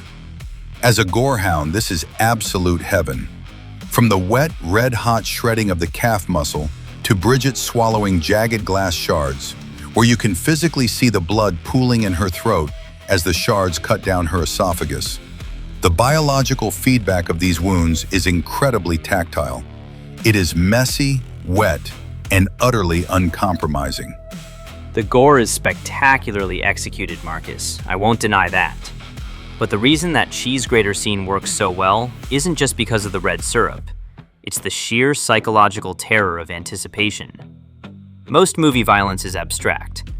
As a gorehound, this is absolute heaven. From the wet, red-hot shredding of the calf muscle to Bridget swallowing jagged glass shards, where you can physically see the blood pooling in her throat as the shards cut down her esophagus. The biological feedback of these wounds is incredibly tactile. It is messy, wet, and utterly uncompromising. The gore is spectacularly executed, Marcus. I won't deny that. But the reason that cheese-grater scene works so well isn't just because of the red syrup. It's the sheer psychological terror of anticipation. Most movie violence is abstract.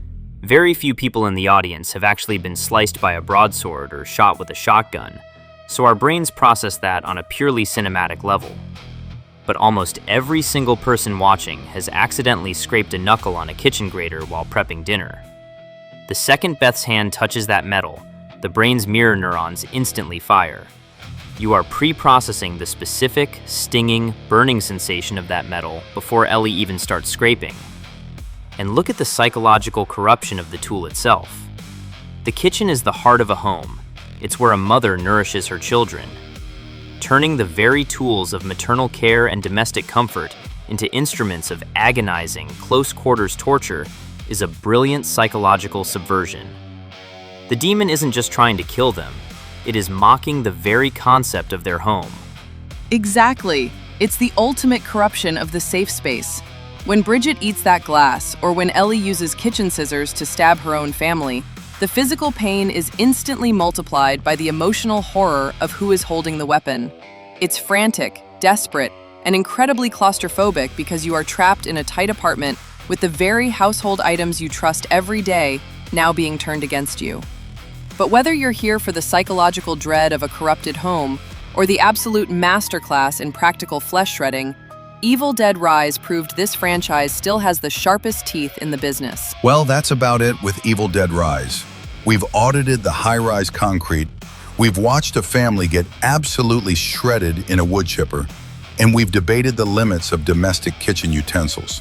Very few people in the audience have actually been sliced by a broadsword or shot with a shotgun, so our brains process that on a purely cinematic level. But almost every single person watching has accidentally scraped a knuckle on a kitchen grater while prepping dinner. The second Beth's hand touches that metal, the brain's mirror neurons instantly fire. You are pre-processing the specific, stinging, burning sensation of that metal before Ellie even starts scraping. And look at the psychological corruption of the tool itself. The kitchen is the heart of a home. It's where a mother nourishes her children. Turning the very tools of maternal care and domestic comfort into instruments of agonizing, close-quarters torture is a brilliant psychological subversion. The demon isn't just trying to kill them, it is mocking the very concept of their home. Exactly. It's the ultimate corruption of the safe space. When Bridget eats that glass, or when Ellie uses kitchen scissors to stab her own family, the physical pain is instantly multiplied by the emotional horror of who is holding the weapon. It's frantic, desperate, and incredibly claustrophobic because you are trapped in a tight apartment with the very household items you trust every day now being turned against you. But whether you're here for the psychological dread of a corrupted home or the absolute masterclass in practical flesh shredding, Evil Dead Rise proved this franchise still has the sharpest teeth in the business. Well, that's about it with Evil Dead Rise. We've audited the high-rise concrete, we've watched a family get absolutely shredded in a wood chipper, and we've debated the limits of domestic kitchen utensils.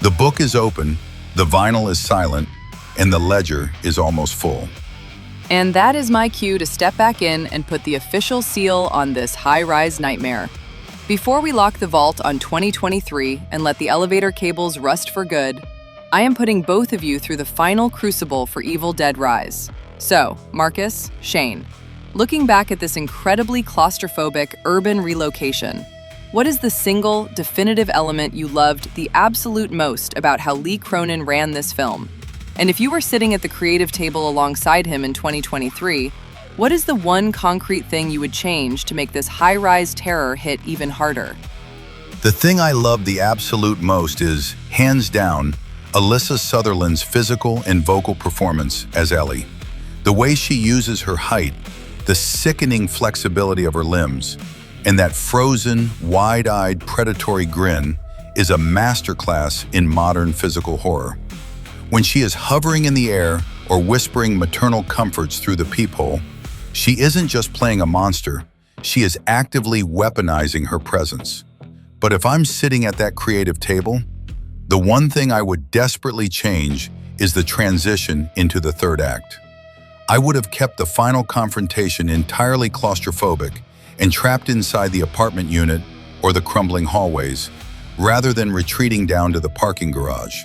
The book is open, the vinyl is silent, and the ledger is almost full. And that is my cue to step back in and put the official seal on this high-rise nightmare. Before we lock the vault on 2023 and let the elevator cables rust for good, I am putting both of you through the final crucible for Evil Dead Rise. So, Marcus, Shane, looking back at this incredibly claustrophobic urban relocation, what is the single, definitive element you loved the absolute most about how Lee Cronin ran this film? And if you were sitting at the creative table alongside him in 2023, what is the one concrete thing you would change to make this high-rise terror hit even harder? The thing I love the absolute most is, hands down, Alyssa Sutherland's physical and vocal performance as Ellie. The way she uses her height, the sickening flexibility of her limbs, and that frozen, wide-eyed, predatory grin is a masterclass in modern physical horror. When she is hovering in the air or whispering maternal comforts through the peephole, she isn't just playing a monster, she is actively weaponizing her presence. But if I'm sitting at that creative table, the one thing I would desperately change is the transition into the third act. I would have kept the final confrontation entirely claustrophobic and trapped inside the apartment unit or the crumbling hallways, rather than retreating down to the parking garage.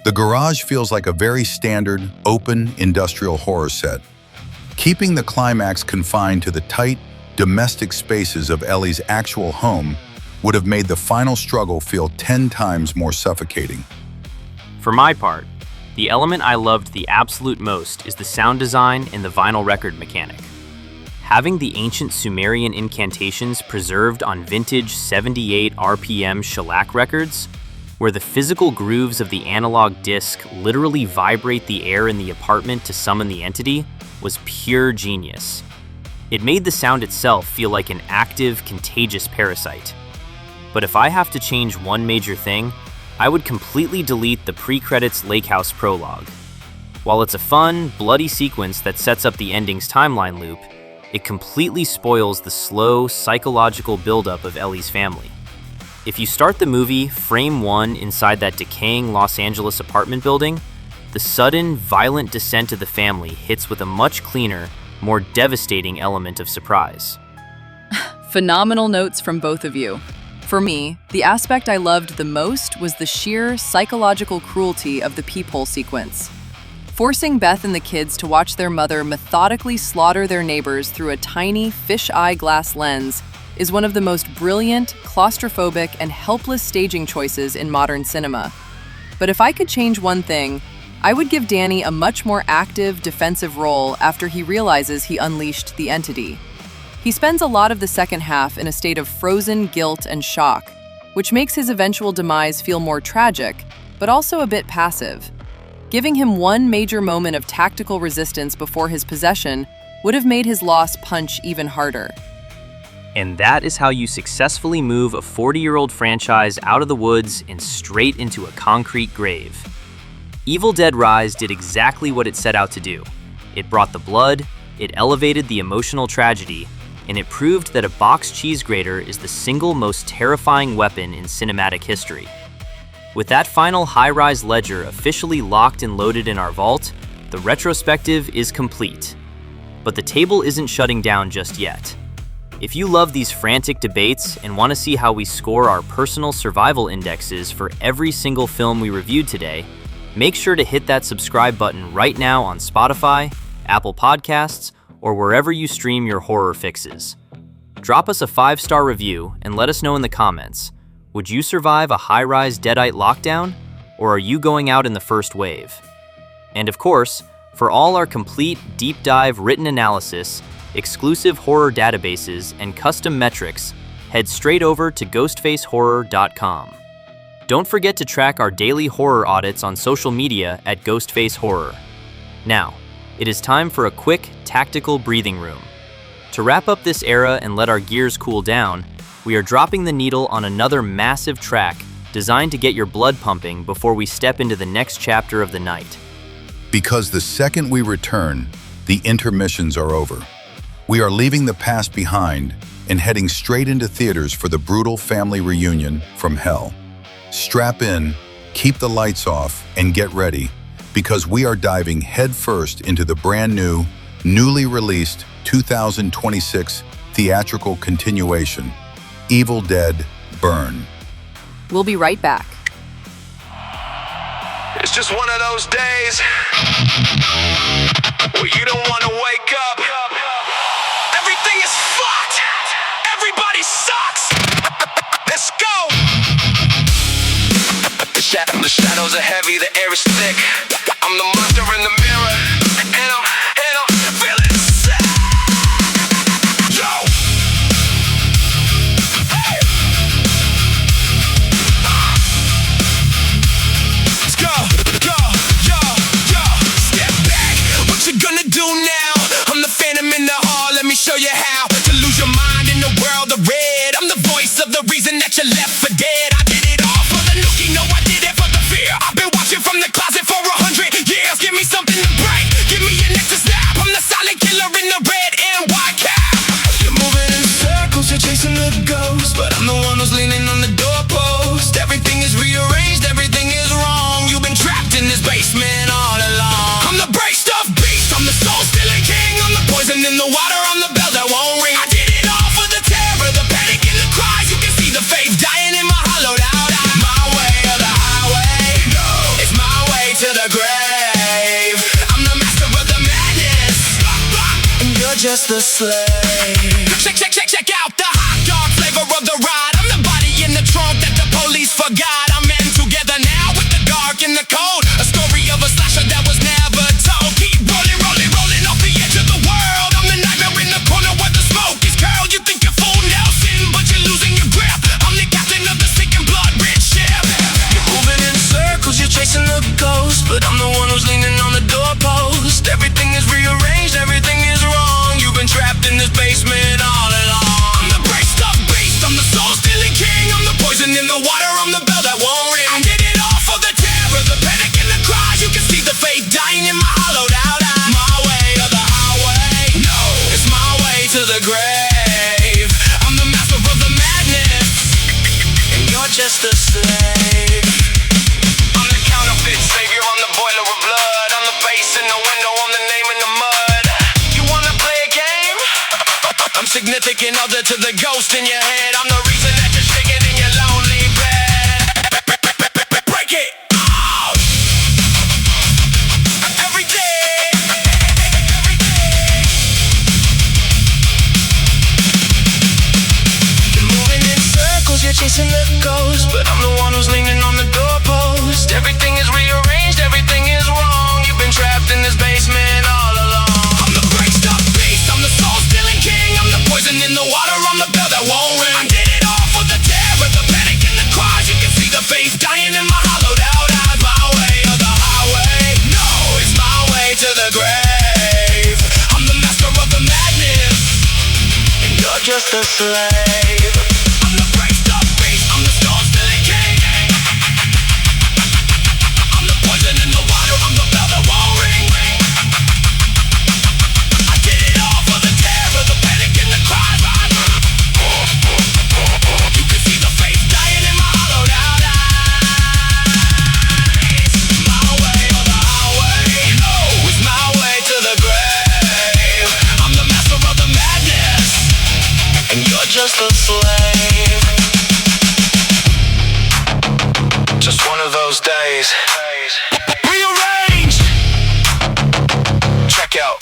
The garage feels like a very standard, open, industrial horror set, keeping the climax confined to the tight, domestic spaces of Ellie's actual home would have made the final struggle feel 10 times more suffocating. For my part, the element I loved the absolute most is the sound design and the vinyl record mechanic. Having the ancient Sumerian incantations preserved on vintage 78 RPM shellac records, where the physical grooves of the analog disc literally vibrate the air in the apartment to summon the entity, was pure genius. It made the sound itself feel like an active, contagious parasite. But if I have to change one major thing, I would completely delete the pre-credits lake house prologue. While it's a fun, bloody sequence that sets up the ending's timeline loop, it completely spoils the slow, psychological buildup of Ellie's family. If you start the movie frame 1 inside that decaying Los Angeles apartment building, the sudden, violent descent of the family hits with a much cleaner, more devastating element of surprise. Phenomenal notes from both of you. For me, the aspect I loved the most was the sheer psychological cruelty of the peephole sequence. Forcing Beth and the kids to watch their mother methodically slaughter their neighbors through a tiny fisheye glass lens is one of the most brilliant, claustrophobic, and helpless staging choices in modern cinema. But if I could change one thing, I would give Danny a much more active, defensive role after he realizes he unleashed the entity. He spends a lot of the second half in a state of frozen guilt and shock, which makes his eventual demise feel more tragic, but also a bit passive. Giving him one major moment of tactical resistance before his possession would have made his loss punch even harder. And that is how you successfully move a 40-year-old franchise out of the woods and straight into a concrete grave. Evil Dead Rise did exactly what it set out to do. It brought the blood, it elevated the emotional tragedy, and it proved that a box cheese grater is the single most terrifying weapon in cinematic history. With that final high-rise ledger officially locked and loaded in our vault, the retrospective is complete. But the table isn't shutting down just yet. If you love these frantic debates and want to see how we score our personal survival indexes for every single film we reviewed today, make sure to hit that subscribe button right now on Spotify, Apple Podcasts, or wherever you stream your horror fixes. Drop us a 5-star review and let us know in the comments. Would you survive a high-rise deadite lockdown, or are you going out in the first wave? And of course, for all our complete deep dive written analysis, exclusive horror databases, and custom metrics, head straight over to ghostfacehorror.com. Don't forget to track our daily horror audits on social media at Ghostface Horror. Now, it is time for a quick, tactical breathing room. To wrap up this era and let our gears cool down, we are dropping the needle on another massive track designed to get your blood pumping before we step into the next chapter of the night. Because the second we return, the intermissions are over. We are leaving the past behind and heading straight into theaters for the brutal family reunion from hell. Strap in, keep the lights off, and get ready, because we are diving headfirst into the brand new, newly released 2026 theatrical continuation, Evil Dead Burn. We'll be right back. It's just one of those days where you don't want to wake up. Everything is fucked. Everybody sucks. Let's go. The shadows are heavy, the air is thick. I'm the monster in the mirror, and I'm feeling sick. Yo. Hey. Let's go. Step back. What you gonna do now? I'm the phantom in the hall. Let me show you how to lose your mind in the world of red. I'm the voice of the reason that you left for dead. I did it all for the nookie. No, I did it for the fear. I've been watching from the closet for 100 years. Give me something to break. Give me an extra snap. I'm the silent killer in the red and white cap. You're moving in circles. You're chasing the ghost, but I'm the one who's leaning on the doorpost. Everything is rearranged. Everything is wrong. You've been trapped in this basement all along. I'm the braced up beast. I'm the soul-stealing king. I'm the poison in the water. I'm the bell that won't ring. I did it all for the terror, the panic and the cries. You can see the faith dying in my hollowed out eyes. My way or the highway. No, it's my way to the grave. I'm the master of the madness, and you're just the slave. Check out the hot dog flavor of the ride. I'm the body in the trunk that the police forgot. I'm in together now with the dark and the cold. A story of a slasher that was never told. Keep rolling off the edge of the world. I'm the nightmare in the corner where the smoke is curled. You think you're full Nelson, but you're losing your grip. I'm the captain of the sick and blood-drenched ship. You're moving in circles, you're chasing the ghost, but I'm the one who's leaning on the doorpost. Everything is rearranged, everything is wrong. You've been trapped in this basement all along. the ghost in your head. I'm the reason that you're shaking in your lonely bed. Break it out. Every day. You're moving in circles, you're chasing the ghost, but I'm the one who's leaning on the doorpost. Everything is rearranged, everything is wrong. You've been trapped in this basement all along. I'm the great up beast, I'm the soul-stealing king. I'm the poison in the water, I'm the bell that won't ring. I did it all for the terror, the panic and the cries. You can see the faith dying in my hollowed out eyes. My way or the highway, no, it's my way to the grave. I'm the master of the madness, and you're just a slave. I'm the great up beast, I'm the soul-stealing king. I'm the poison in the water, I'm the bell that won't ring. I did it all for the terror, the panic and the cries. You can see the face dying in my hollowed out eyes. My way or the highway, no, it's my way to the grave. I'm the master of the madness, and you're just a slave. Just one of those days. Rearrange. Check out.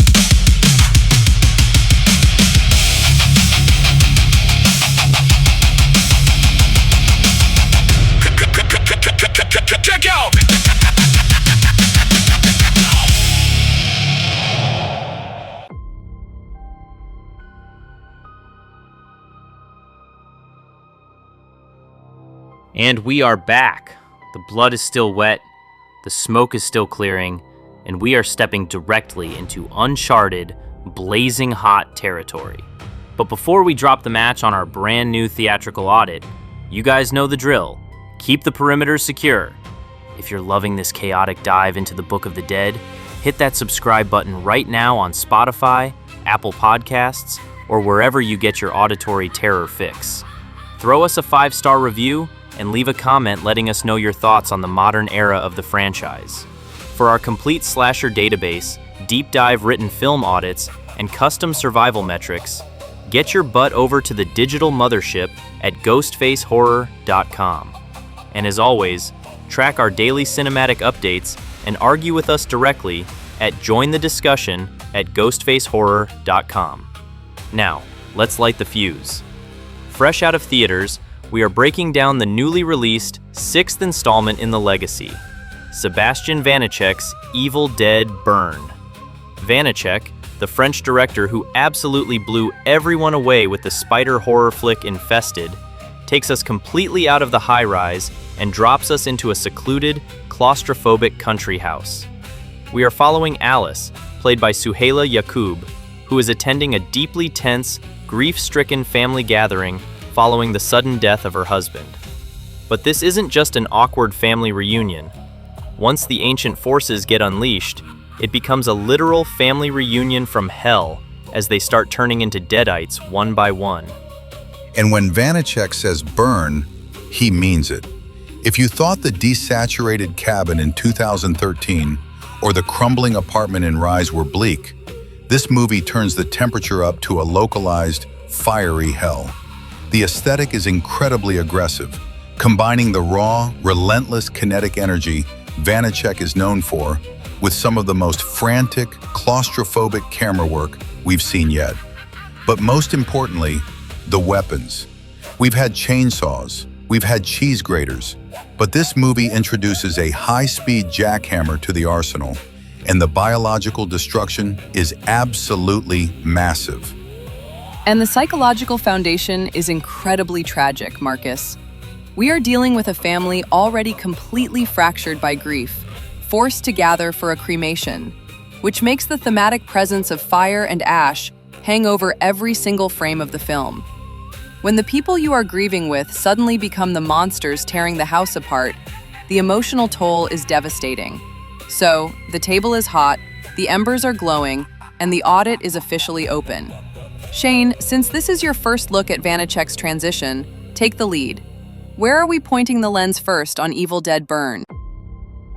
Check out. And we are back. The blood is still wet, the smoke is still clearing, and we are stepping directly into uncharted, blazing hot territory. But before we drop the match on our brand new theatrical audit, you guys know the drill. Keep the perimeters secure. If you're loving this chaotic dive into the Book of the Dead, hit that subscribe button right now on Spotify, Apple Podcasts, or wherever you get your auditory terror fix. Throw us a 5-star review and leave a comment letting us know your thoughts on the modern era of the franchise. For our complete slasher database, deep dive written film audits, and custom survival metrics, get your butt over to the digital mothership at ghostfacehorror.com. And as always, track our daily cinematic updates and argue with us directly at jointhediscussion@ghostfacehorror.com. Now, let's light the fuse. Fresh out of theaters, we are breaking down the newly released 6th installment in the legacy, Sébastien Vaniček's Evil Dead Burn. Vaniček, the French director who absolutely blew everyone away with the spider horror flick Infested, takes us completely out of the high-rise and drops us into a secluded, claustrophobic country house. We are following Alice, played by Suhaila Yacoub, who is attending a deeply tense, grief-stricken family gathering following the sudden death of her husband. But this isn't just an awkward family reunion. Once the ancient forces get unleashed, it becomes a literal family reunion from hell as they start turning into deadites one by one. And when Vaniček says burn, he means it. If you thought the desaturated cabin in 2013 or the crumbling apartment in Rise were bleak, this movie turns the temperature up to a localized, fiery hell. The aesthetic is incredibly aggressive, combining the raw, relentless kinetic energy Vaniček is known for with some of the most frantic, claustrophobic camera work we've seen yet. But most importantly, the weapons. We've had chainsaws, we've had cheese graters, but this movie introduces a high-speed jackhammer to the arsenal, and the biological destruction is absolutely massive. And the psychological foundation is incredibly tragic, Marcus. We are dealing with a family already completely fractured by grief, forced to gather for a cremation, which makes the thematic presence of fire and ash hang over every single frame of the film. When the people you are grieving with suddenly become the monsters tearing the house apart, the emotional toll is devastating. So, the table is hot, the embers are glowing, and the audit is officially open. Shane, since this is your first look at Vaniček's transition, take the lead. Where are we pointing the lens first on Evil Dead Burn?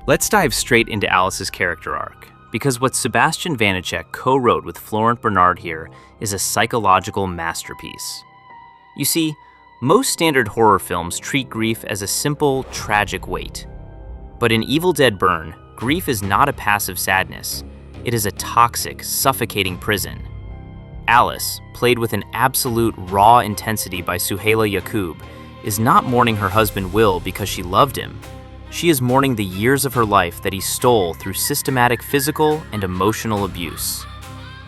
Let's dive straight into Alice's character arc, because what Sébastien Vaniček co-wrote with Florent Bernard here is a psychological masterpiece. You see, most standard horror films treat grief as a simple, tragic weight. But in Evil Dead Burn, grief is not a passive sadness. It is a toxic, suffocating prison. Alice, played with an absolute raw intensity by Suhaila Yacoub, is not mourning her husband Will because she loved him. She is mourning the years of her life that he stole through systematic physical and emotional abuse.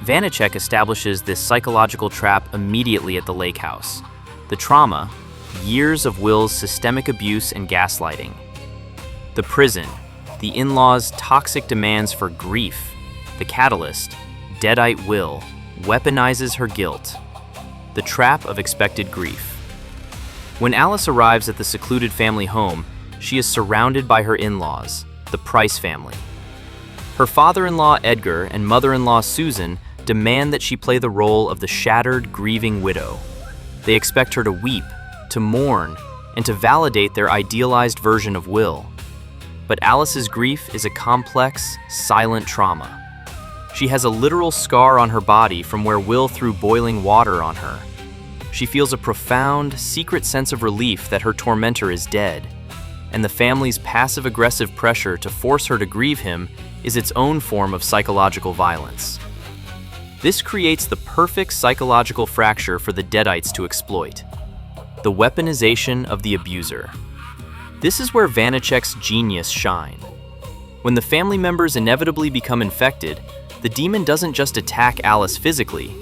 Vaniček establishes this psychological trap immediately at the lake house. The trauma, years of Will's systemic abuse and gaslighting. The prison, the in-laws' toxic demands for grief. The catalyst, Deadite Will, weaponizes her guilt. The trap of expected grief. When Alice arrives at the secluded family home, she is surrounded by her in-laws, the Price family. Her father-in-law Edgar and mother-in-law Susan demand that she play the role of the shattered, grieving widow. They expect her to weep, to mourn, and to validate their idealized version of Will. But Alice's grief is a complex, silent trauma. She has a literal scar on her body from where Will threw boiling water on her. She feels a profound, secret sense of relief that her tormentor is dead, and the family's passive-aggressive pressure to force her to grieve him is its own form of psychological violence. This creates the perfect psychological fracture for the Deadites to exploit: the weaponization of the abuser. This is where Vaniček's genius shine. When the family members inevitably become infected, the demon doesn't just attack Alice physically.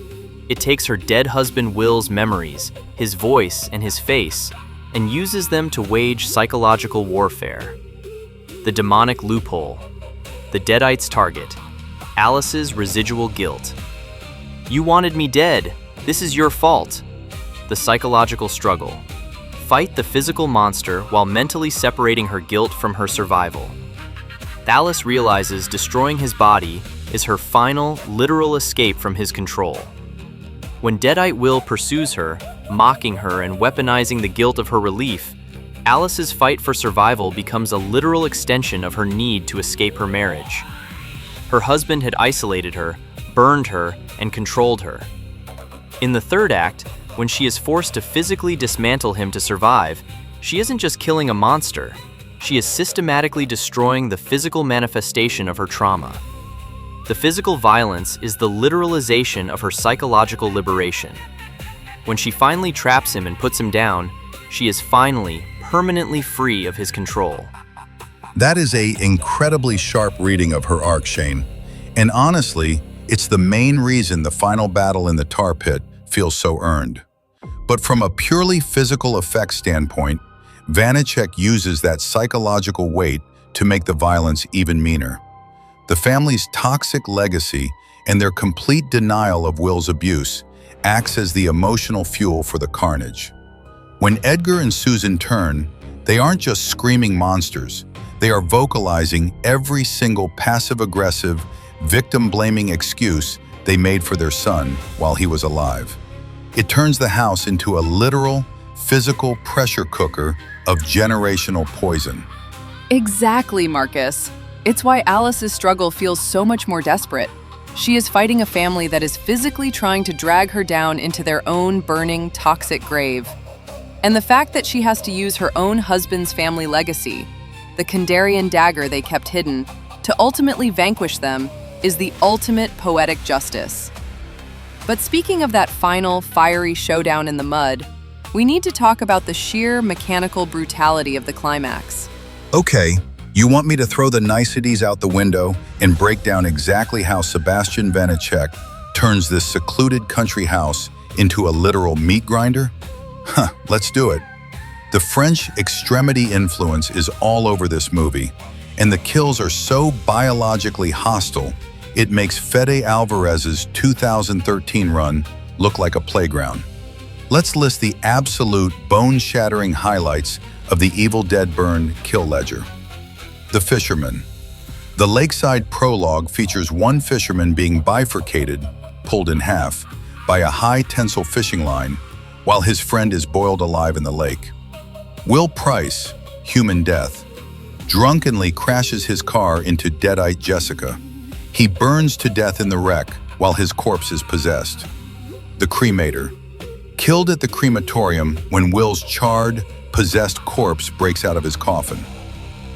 It takes her dead husband Will's memories, his voice, and his face, and uses them to wage psychological warfare. The demonic loophole. The Deadites' target. Alice's residual guilt. You wanted me dead. This is your fault. The psychological struggle. Fight the physical monster while mentally separating her guilt from her survival. Alice realizes destroying his body is her final, literal escape from his control. When Deadite Will pursues her, mocking her and weaponizing the guilt of her relief, Alice's fight for survival becomes a literal extension of her need to escape her marriage. Her husband had isolated her, burned her, and controlled her. In the third act, when she is forced to physically dismantle him to survive, she isn't just killing a monster. She is systematically destroying the physical manifestation of her trauma. The physical violence is the literalization of her psychological liberation. When she finally traps him and puts him down, she is finally, permanently free of his control. That is an incredibly sharp reading of her arc, Shane. And honestly, it's the main reason the final battle in the tar pit feels so earned. But from a purely physical effects standpoint, Vaniček uses that psychological weight to make the violence even meaner. The family's toxic legacy and their complete denial of Will's abuse acts as the emotional fuel for the carnage. When Edgar and Susan turn, they aren't just screaming monsters. They are vocalizing every single passive-aggressive, victim-blaming excuse they made for their son while he was alive. It turns the house into a literal, physical pressure cooker of generational poison. Exactly, Marcus. It's why Alice's struggle feels so much more desperate. She is fighting a family that is physically trying to drag her down into their own burning, toxic grave. And the fact that she has to use her own husband's family legacy, the Kandarian dagger they kept hidden, to ultimately vanquish them is the ultimate poetic justice. But speaking of that final, fiery showdown in the mud, we need to talk about the sheer mechanical brutality of the climax. Okay, you want me to throw the niceties out the window and break down exactly how Sébastien Vaniček turns this secluded country house into a literal meat grinder? Let's do it. The French extremity influence is all over this movie, and the kills are so biologically hostile, it makes Fede Álvarez's 2013 run look like a playground. Let's list the absolute bone-shattering highlights of the Evil Dead Burn kill ledger. The Fisherman. The lakeside prologue features one fisherman being bifurcated, pulled in half, by a high-tensile fishing line, while his friend is boiled alive in the lake. Will Price, human death, drunkenly crashes his car into Deadite Jessica. He burns to death in the wreck while his corpse is possessed. The Cremator. killed at the crematorium when Will's charred, possessed corpse breaks out of his coffin.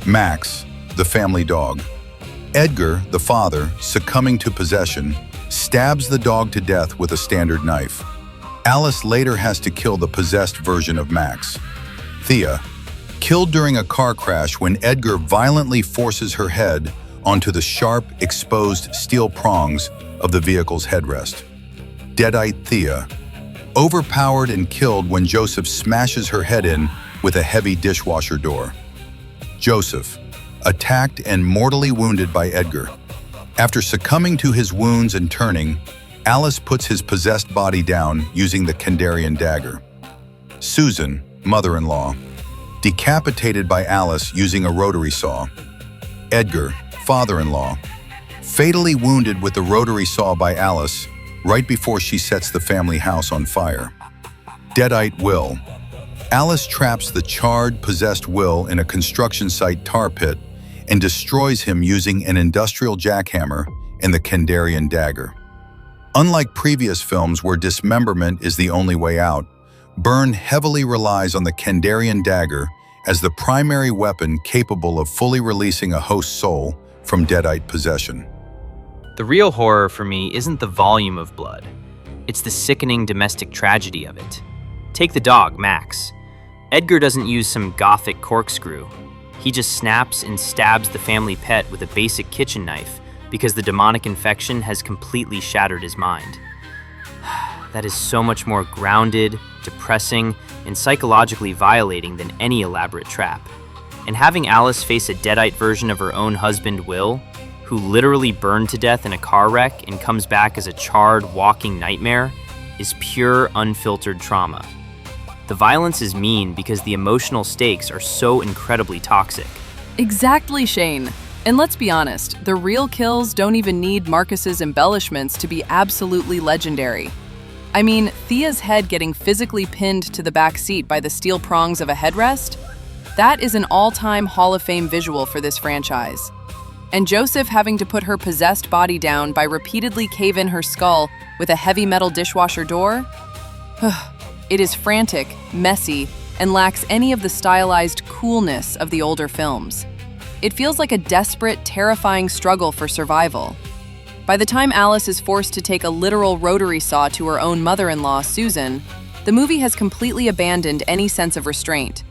Max, the family dog. Edgar, the father, succumbing to possession, stabs the dog to death with a standard knife. Alice later has to kill the possessed version of Max. Thea, killed during a car crash when Edgar violently forces her head onto the sharp, exposed steel prongs of the vehicle's headrest. Deadite Thea, overpowered and killed when Joseph smashes her head in with a heavy dishwasher door. Joseph, attacked and mortally wounded by Edgar. After succumbing to his wounds and turning, Alice puts his possessed body down using the Kandarian dagger. Susan, mother-in-law, decapitated by Alice using a rotary saw. Edgar, father-in-law, fatally wounded with the rotary saw by Alice right before she sets the family house on fire. Deadite Will. Alice traps the charred, possessed Will in a construction site tar pit and destroys him using an industrial jackhammer and the Kandarian dagger. Unlike previous films where dismemberment is the only way out, Byrne heavily relies on the Kandarian dagger as the primary weapon capable of fully releasing a host's soul from deadite possession. The real horror for me isn't the volume of blood. It's the sickening domestic tragedy of it. Take the dog, Max. Edgar doesn't use some gothic corkscrew. He just snaps and stabs the family pet with a basic kitchen knife because the demonic infection has completely shattered his mind. That is so much more grounded, depressing, and psychologically violating than any elaborate trap. And having Alice face a deadite version of her own husband, Will, who literally burned to death in a car wreck and comes back as a charred, walking nightmare, is pure, unfiltered trauma. The violence is mean because the emotional stakes are so incredibly toxic. Exactly, Shane. And let's be honest, the real kills don't even need Marcus's embellishments to be absolutely legendary. I mean, Thea's head getting physically pinned to the back seat by the steel prongs of a headrest? That is an all-time Hall of Fame visual for this franchise. And Joseph having to put her possessed body down by repeatedly cave in her skull with a heavy metal dishwasher door? It is frantic, messy, and lacks any of the stylized coolness of the older films. It feels like a desperate, terrifying struggle for survival. By the time Alice is forced to take a literal rotary saw to her own mother-in-law, Susan, the movie has completely abandoned any sense of restraint.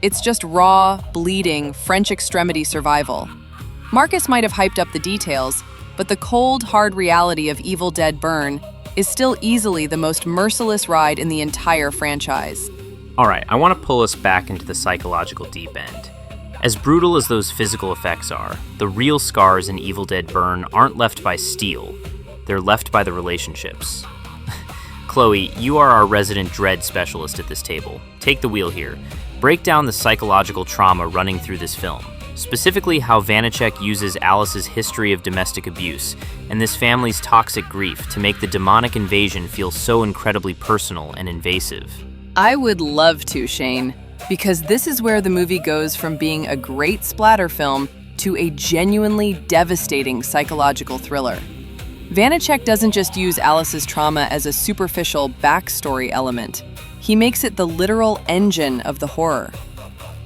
It's just raw, bleeding, French extremity survival. Marcus might have hyped up the details, but the cold, hard reality of Evil Dead Byrne is still easily the most merciless ride in the entire franchise. All right, I want to pull us back into the psychological deep end. As brutal as those physical effects are, the real scars in Evil Dead Byrne aren't left by steel. They're left by the relationships. Chloe, you are our resident dread specialist at this table. Take the wheel here. Break down the psychological trauma running through this film. Specifically how Vaniček uses Alice's history of domestic abuse and this family's toxic grief to make the demonic invasion feel so incredibly personal and invasive. I would love to, Shane, because this is where the movie goes from being a great splatter film to a genuinely devastating psychological thriller. Vaniček doesn't just use Alice's trauma as a superficial backstory element. He makes it the literal engine of the horror.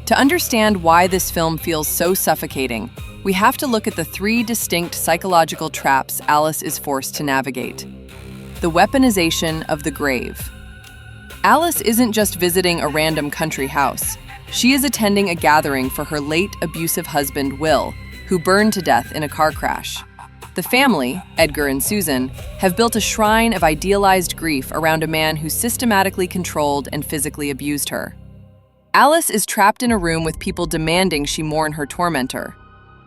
To understand why this film feels so suffocating, we have to look at the three distinct psychological traps Alice is forced to navigate. The weaponization of the grave. Alice isn't just visiting a random country house. She is attending a gathering for her late abusive husband, Will, who burned to death in a car crash. The family, Edgar and Susan, have built a shrine of idealized grief around a man who systematically controlled and physically abused her. Alice is trapped in a room with people demanding she mourn her tormentor.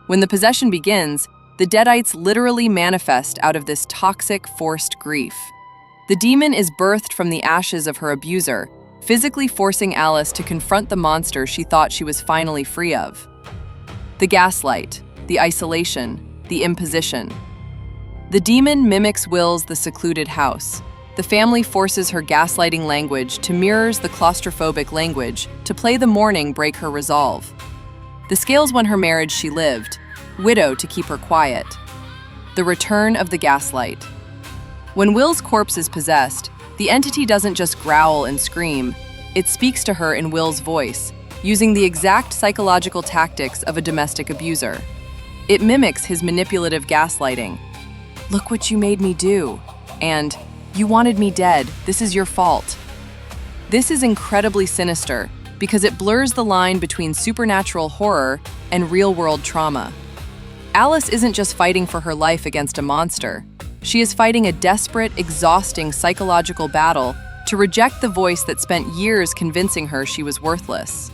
When the possession begins, the deadites literally manifest out of this toxic, forced grief. The demon is birthed from the ashes of her abuser, physically forcing Alice to confront the monster she thought she was finally free of. The gaslight, the isolation, the imposition. The demon mimics Will's The Secluded House. The family forces her gaslighting language to mirrors the claustrophobic language to play the mourning break her resolve. The scales won her marriage she lived, widow to keep her quiet. The return of the gaslight. When Will's corpse is possessed, The entity doesn't just growl and scream, it speaks to her in Will's voice, using the exact psychological tactics of a domestic abuser. It mimics his manipulative gaslighting. "Look what you made me do," and "You wanted me dead, this is your fault." This is incredibly sinister because it blurs the line between supernatural horror and real-world trauma. Alice isn't just fighting for her life against a monster. She is fighting a desperate, exhausting psychological battle to reject the voice that spent years convincing her she was worthless.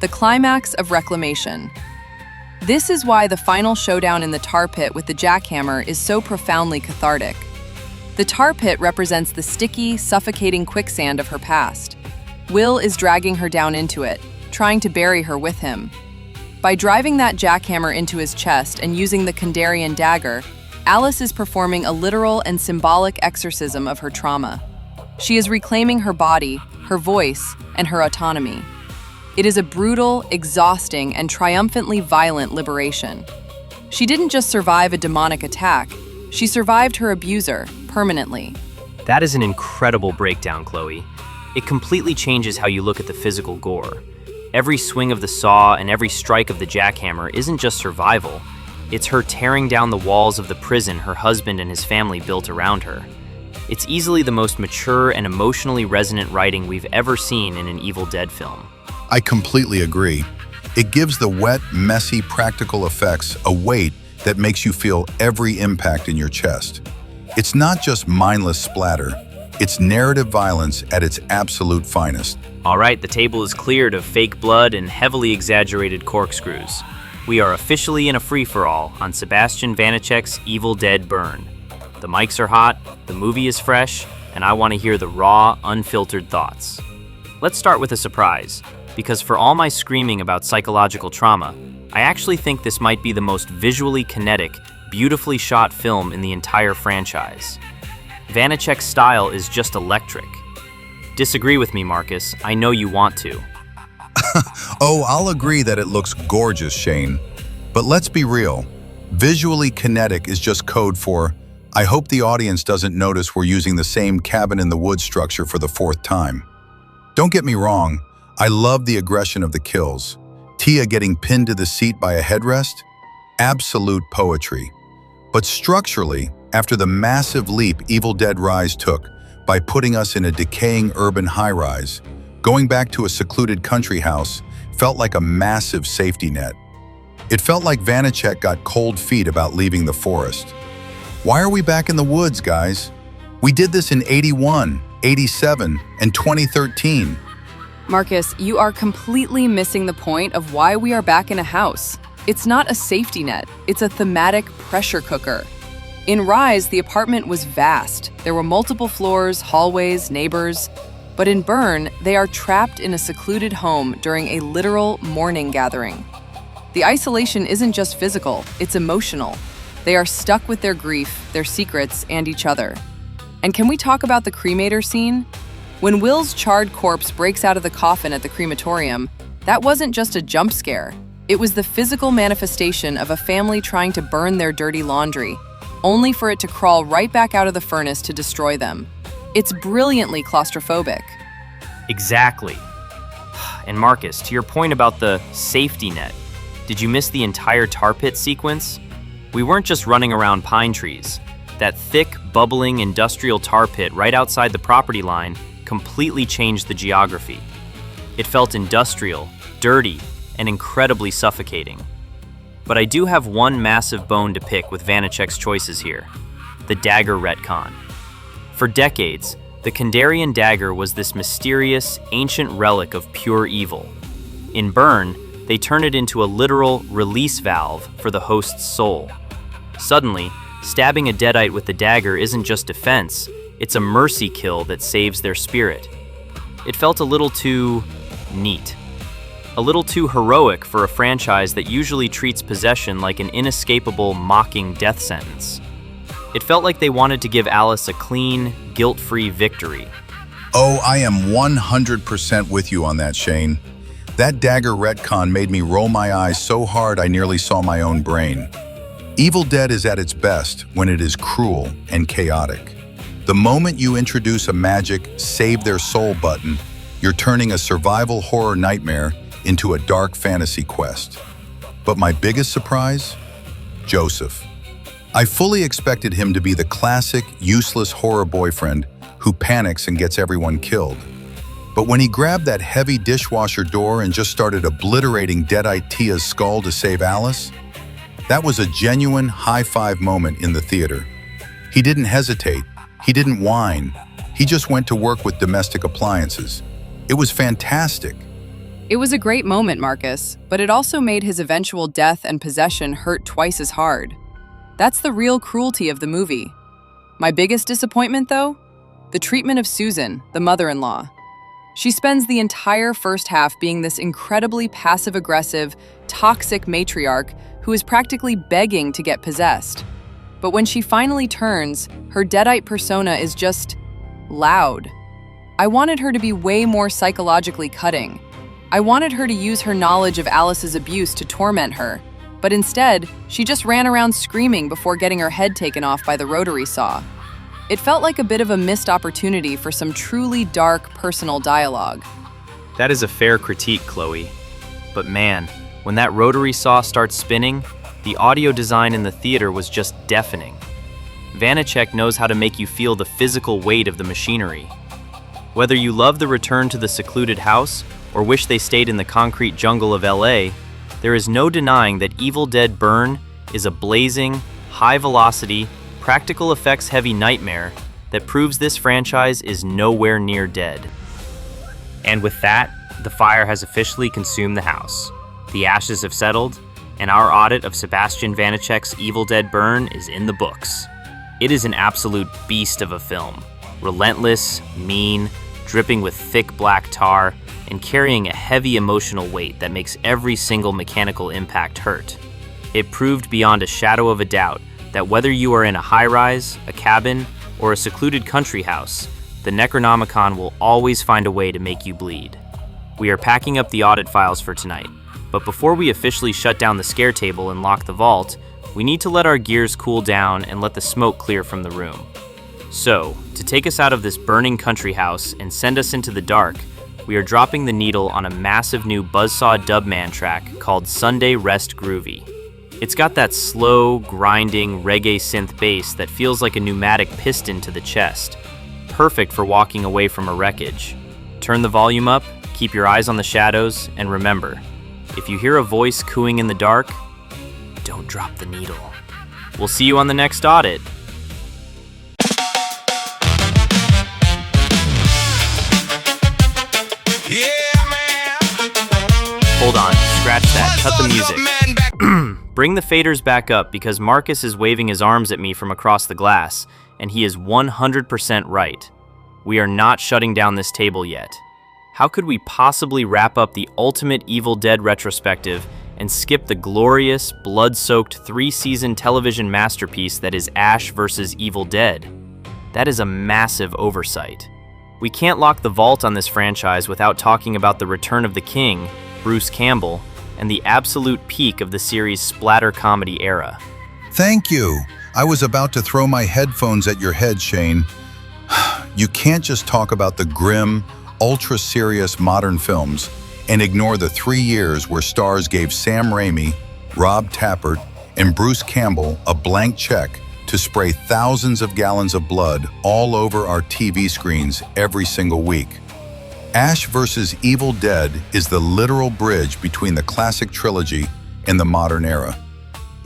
The climax of reclamation. This is why the final showdown in the tar pit with the jackhammer is so profoundly cathartic. The tar pit represents the sticky, suffocating quicksand of her past. Will is dragging her down into it, trying to bury her with him. By driving that jackhammer into his chest and using the Kandarian dagger, Alice is performing a literal and symbolic exorcism of her trauma. She is reclaiming her body, her voice, and her autonomy. It is a brutal, exhausting, and triumphantly violent liberation. She didn't just survive a demonic attack, she survived her abuser, permanently. That is an incredible breakdown, Chloe. It completely changes how you look at the physical gore. Every swing of the saw and every strike of the jackhammer isn't just survival. It's her tearing down the walls of the prison her husband and his family built around her. It's easily the most mature and emotionally resonant writing we've ever seen in an Evil Dead film. I completely agree. It gives the wet, messy, practical effects a weight that makes you feel every impact in your chest. It's not just mindless splatter, it's narrative violence at its absolute finest. All right, the table is cleared of fake blood and heavily exaggerated corkscrews. We are officially in a free-for-all on Sébastien Vaniček's Evil Dead Burn. The mics are hot, the movie is fresh, and I want to hear the raw, unfiltered thoughts. Let's start with a surprise, because for all my screaming about psychological trauma, I actually think this might be the most visually kinetic, beautifully shot film in the entire franchise. Vaniček's style is just electric. Disagree with me, Marcus. I know you want to. Oh, I'll agree that it looks gorgeous, Shane. But let's be real. Visually kinetic is just code for, I hope the audience doesn't notice we're using the same cabin-in-the-woods structure for the 4th time. Don't get me wrong, I love the aggression of the kills. Tia getting pinned to the seat by a headrest? Absolute poetry. But structurally, after the massive leap Evil Dead Rise took by putting us in a decaying urban high-rise, going back to a secluded country house felt like a massive safety net. It felt like Vaniček got cold feet about leaving the forest. Why are we back in the woods, guys? We did this in 81, 87, and 2013. Marcus, you are completely missing the point of why we are back in a house. It's not a safety net, it's a thematic pressure cooker. In Rise, the apartment was vast. There were multiple floors, hallways, neighbors. But in Burn, they are trapped in a secluded home during a literal mourning gathering. The isolation isn't just physical, it's emotional. They are stuck with their grief, their secrets, and each other. And can we talk about the cremator scene? When Will's charred corpse breaks out of the coffin at the crematorium, that wasn't just a jump scare. It was the physical manifestation of a family trying to burn their dirty laundry, only for it to crawl right back out of the furnace to destroy them. It's brilliantly claustrophobic. Exactly. And Marcus, to your point about the safety net, did you miss the entire tar pit sequence? We weren't just running around pine trees. That thick, bubbling industrial tar pit right outside the property line completely changed the geography. It felt industrial, dirty, and incredibly suffocating. But I do have one massive bone to pick with Vaniček's choices here: the dagger retcon. For decades, the Kandarian dagger was this mysterious, ancient relic of pure evil. In Burn, they turn it into a literal release valve for the host's soul. Suddenly, stabbing a deadite with the dagger isn't just defense, it's a mercy kill that saves their spirit. It felt a little too neat. A little too heroic for a franchise that usually treats possession like an inescapable, mocking death sentence. It felt like they wanted to give Alice a clean, guilt-free victory. Oh, I am 100% with you on that, Shane. That dagger retcon made me roll my eyes so hard I nearly saw my own brain. Evil Dead is at its best when it is cruel and chaotic. The moment you introduce a magic save their soul button, you're turning a survival horror nightmare into a dark fantasy quest. But my biggest surprise? Joseph. I fully expected him to be the classic, useless horror boyfriend who panics and gets everyone killed. But when he grabbed that heavy dishwasher door and just started obliterating Deadite Tia's skull to save Alice, that was a genuine high-five moment in the theater. He didn't hesitate. He didn't whine. He just went to work with domestic appliances. It was fantastic. It was a great moment, Marcus, but it also made his eventual death and possession hurt twice as hard. That's the real cruelty of the movie. My biggest disappointment, though? The treatment of Susan, the mother-in-law. She spends the entire first half being this incredibly passive-aggressive, toxic matriarch who is practically begging to get possessed. But when she finally turns, her Deadite persona is just loud. I wanted her to be way more psychologically cutting. I wanted her to use her knowledge of Alice's abuse to torment her, but instead, she just ran around screaming before getting her head taken off by the rotary saw. It felt like a bit of a missed opportunity for some truly dark personal dialogue. That is a fair critique, Chloe. But man, when that rotary saw starts spinning, the audio design in the theater was just deafening. Vaniček knows how to make you feel the physical weight of the machinery. Whether you love the return to the secluded house or wish they stayed in the concrete jungle of LA, there is no denying that Evil Dead Burn is a blazing, high-velocity, practical effects-heavy nightmare that proves this franchise is nowhere near dead. And with that, the fire has officially consumed the house. The ashes have settled, and our audit of Sébastien Vaniček's Evil Dead Burn is in the books. It is an absolute beast of a film. Relentless, mean, dripping with thick black tar, and carrying a heavy emotional weight that makes every single mechanical impact hurt. It proved beyond a shadow of a doubt that whether you are in a high-rise, a cabin, or a secluded country house, the Necronomicon will always find a way to make you bleed. We are packing up the audit files for tonight, but before we officially shut down the scare table and lock the vault, we need to let our gears cool down and let the smoke clear from the room. So, to take us out of this burning country house and send us into the dark, we are dropping the needle on a massive new Buzzsaw Dubman track called Sunday Rest Groovy. It's got that slow, grinding reggae synth bass that feels like a pneumatic piston to the chest, perfect for walking away from a wreckage. Turn the volume up, keep your eyes on the shadows, and remember, if you hear a voice cooing in the dark, don't drop the needle. We'll see you on the next audit. Hold on, scratch that, cut the music. Bring the faders back up because Marcus is waving his arms at me from across the glass, and he is 100% right. We are not shutting down this table yet. How could we possibly wrap up the ultimate Evil Dead retrospective and skip the glorious, blood-soaked 3-season television masterpiece that is Ash vs. Evil Dead? That is a massive oversight. We can't lock the vault on this franchise without talking about the return of the king, Bruce Campbell, and the absolute peak of the series' splatter comedy era. Thank you. I was about to throw my headphones at your head, Shane. You can't just talk about the grim, ultra-serious modern films and ignore the 3 years where stars gave Sam Raimi, Rob Tappert, and Bruce Campbell a blank check to spray thousands of gallons of blood all over our TV screens every single week. Ash vs. Evil Dead is the literal bridge between the classic trilogy and the modern era.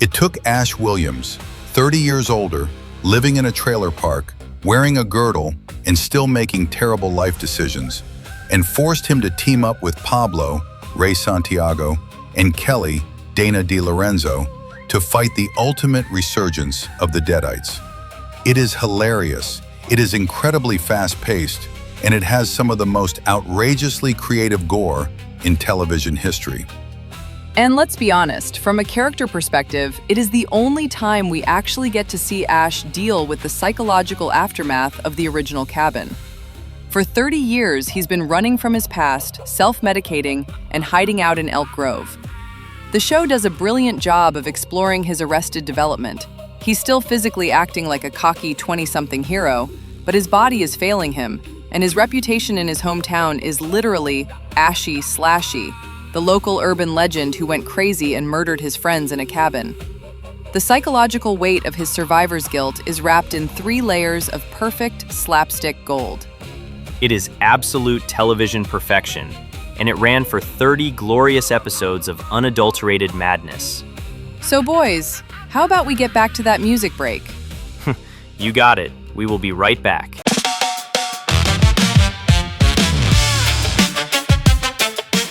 It took Ash Williams, 30 years older, living in a trailer park, wearing a girdle, and still making terrible life decisions, and forced him to team up with Pablo, Ray Santiago, and Kelly, Dana DiLorenzo, to fight the ultimate resurgence of the Deadites. It is hilarious, it is incredibly fast-paced, and it has some of the most outrageously creative gore in television history. And let's be honest, from a character perspective, it is the only time we actually get to see Ash deal with the psychological aftermath of the original cabin. For 30 years, he's been running from his past, self-medicating, and hiding out in Elk Grove. The show does a brilliant job of exploring his arrested development. He's still physically acting like a cocky 20-something hero, but his body is failing him, and his reputation in his hometown is literally Ashy Slashy, the local urban legend who went crazy and murdered his friends in a cabin. The psychological weight of his survivor's guilt is wrapped in 3 layers of perfect slapstick gold. It is absolute television perfection, and it ran for 30 glorious episodes of unadulterated madness. So boys, how about we get back to that music break? You got it. We will be right back.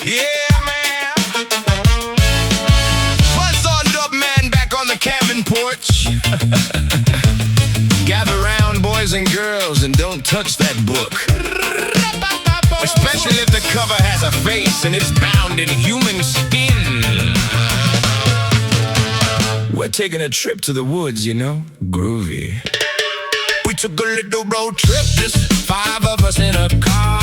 Yeah, man. What's on up, man? Back on the cabin porch. Gather round, boys and girls, and don't touch that book. Especially if the cover has a face and it's bound in human skin. We're taking a trip to the woods, you know, groovy. We took a little road trip, just 5 of us in a car,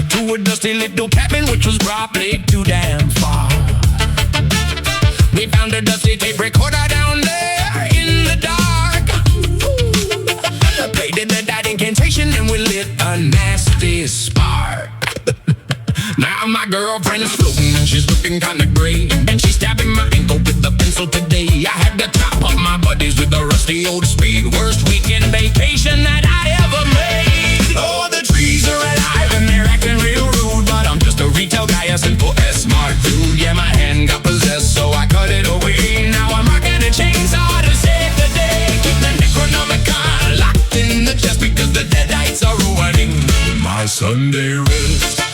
to a dusty little cabin which was probably too damn far. We found a dusty tape recorder down there in the dark. I played in the night incantation and we lit a nasty spark. Now my girlfriend is floating and she's looking kinda gray, and she's stabbing my ankle with a pencil today. I had to top up my buddies with a rusty old speed. Worst weekend vacation that I ever made. Oh, the trees are alive and they're acting real rude, but I'm just a retail guy, a simple S-smart dude. Yeah, my hand got possessed, so I cut it away. Now I'm rocking a chainsaw to save the day. Keep the Necronomicon locked in the chest because the deadites are ruining my Sunday rest.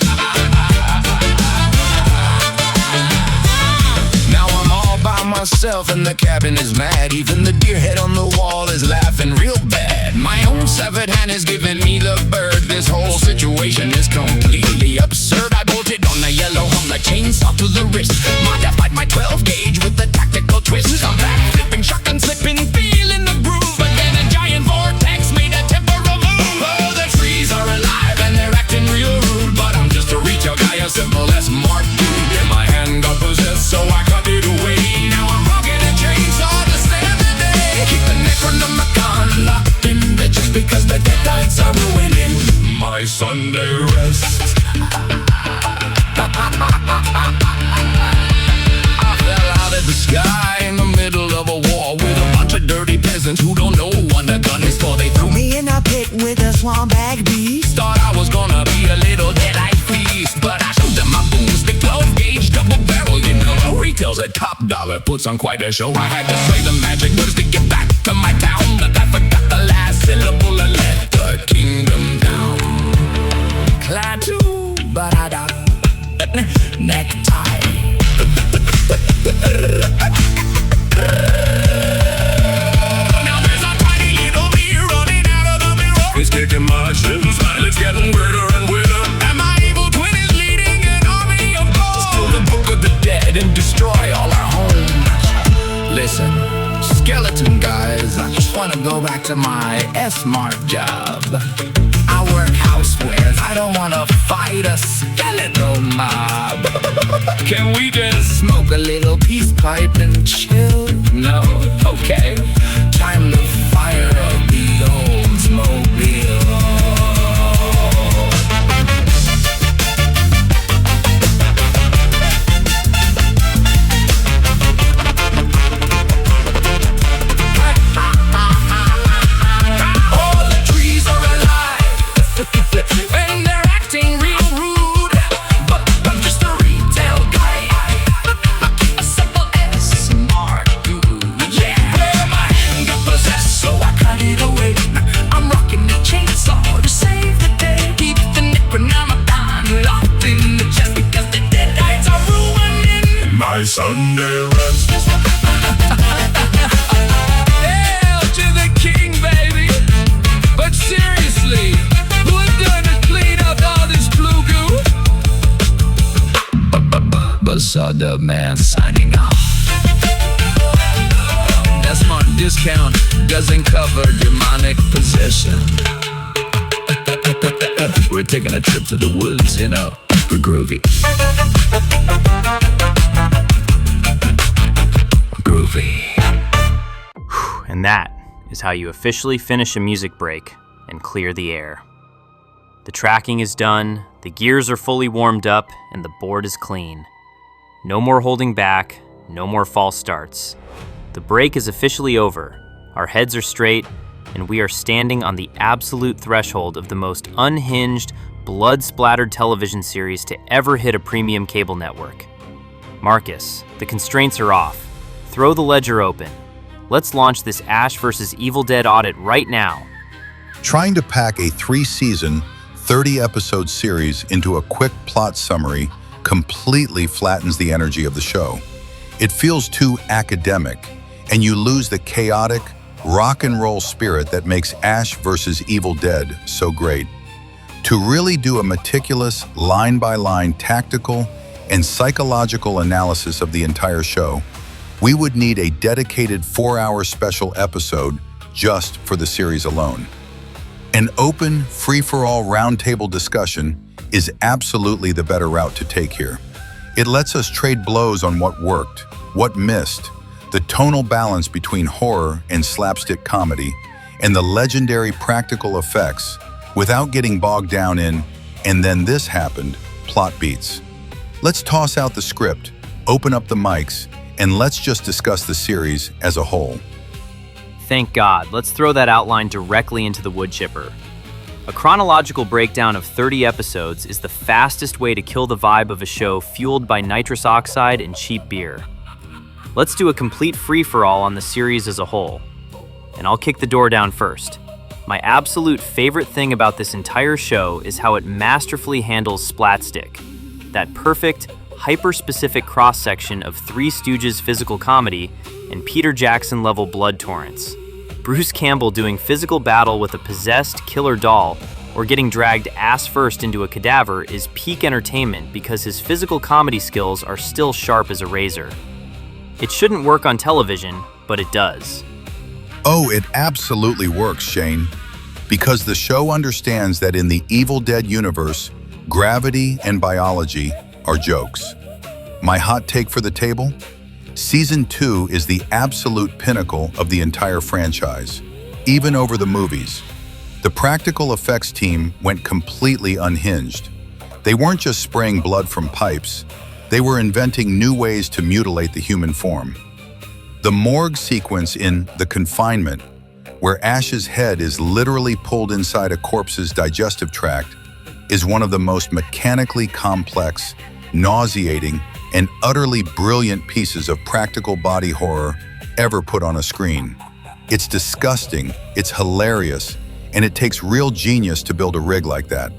Myself and the cabin is mad. Even the deer head on the wall is laughing real bad. My own severed hand is giving me the bird. This whole situation is completely absurd. I bolted on the yellow hum, the chainsaw to the wrist, modified my 12 gauge with a tactical twist. I'm back flipping, shotgun slipping, feeling the groove, but then a giant vortex made a temporal move. Oh, the trees are alive and they're acting real rude, but I'm just a retail guy, a simple S-smart dude. Yeah, my hand got possessed, so I cut it away. Because the deadlights are ruining my Sunday rest. I fell out of the sky in the middle of a war with a bunch of dirty peasants who don't know what a gun is for. They threw me in a pit with a swamp bag beast. Thought I was gonna be a little deadite feast, but I showed them my boomstick 12 gauge double barrel. You know, retail's a top dollar, puts on quite a show. I had to say the magic words to get back to my town, but I forgot the last syllable and let the kingdom down. Clad to barada necktie. Now there's a tiny little bee running out of the mirror. He's kicking my shins, and it's getting weirder and weirder. And my evil twin is leading an army of gold. Steal the book of the dead and destroy all our homes. Listen, skeleton guys, I just wanna go back to my S-smart job. I work housewares, I don't wanna fight a skeletal mob. Can we just smoke a little peace pipe and chill? No? Okay. Time to fire up the Oldsmobile. And they're acting real rude, but I'm just a retail guy, a simple S-smart dude. Yeah, well, my hand got possessed, so I cut it away. I'm rocking the chainsaw to save the day. Keep the Necronomicon locked in the chest because the deadites are ruining my Sunday rest. Hail to the king, baby. But seriously, Basada man signing off. S-smart discount doesn't cover demonic possession. We're taking a trip to the woods, you know, for Groovy. Groovy. And that is how you officially finish a music break and clear the air. The tracking is done, the gears are fully warmed up, and the board is clean. No more holding back, no more false starts. The break is officially over, our heads are straight, and we are standing on the absolute threshold of the most unhinged, blood-splattered television series to ever hit a premium cable network. Marcus, the constraints are off. Throw the ledger open. Let's launch this Ash vs. Evil Dead audit right now. Trying to pack a 3-season, 30-episode series into a quick plot summary completely flattens the energy of the show. It feels too academic, and you lose the chaotic, rock and roll spirit that makes Ash vs. Evil Dead so great. To really do a meticulous, line-by-line tactical and psychological analysis of the entire show, we would need a dedicated 4-hour special episode just for the series alone. An open, free-for-all roundtable discussion is absolutely the better route to take here. It lets us trade blows on what worked, what missed, the tonal balance between horror and slapstick comedy, and the legendary practical effects without getting bogged down in, and then this happened, plot beats. Let's toss out the script, open up the mics, and let's just discuss the series as a whole. Thank God, let's throw that outline directly into the wood chipper. A chronological breakdown of 30 episodes is the fastest way to kill the vibe of a show fueled by nitrous oxide and cheap beer. Let's do a complete free-for-all on the series as a whole. And I'll kick the door down first. My absolute favorite thing about this entire show is how it masterfully handles splatstick, that perfect, hyper-specific cross-section of Three Stooges physical comedy and Peter Jackson-level blood torrents. Bruce Campbell doing physical battle with a possessed killer doll or getting dragged ass-first into a cadaver is peak entertainment because his physical comedy skills are still sharp as a razor. It shouldn't work on television, but it does. Oh, it absolutely works, Shane. Because the show understands that in the Evil Dead universe, gravity and biology are jokes. My hot take for the table? Season 2 is the absolute pinnacle of the entire franchise, even over the movies. The practical effects team went completely unhinged. They weren't just spraying blood from pipes, they were inventing new ways to mutilate the human form. The morgue sequence in The Confinement, where Ash's head is literally pulled inside a corpse's digestive tract, is one of the most mechanically complex, nauseating, and utterly brilliant pieces of practical body horror ever put on a screen. It's disgusting, it's hilarious, and it takes real genius to build a rig like that.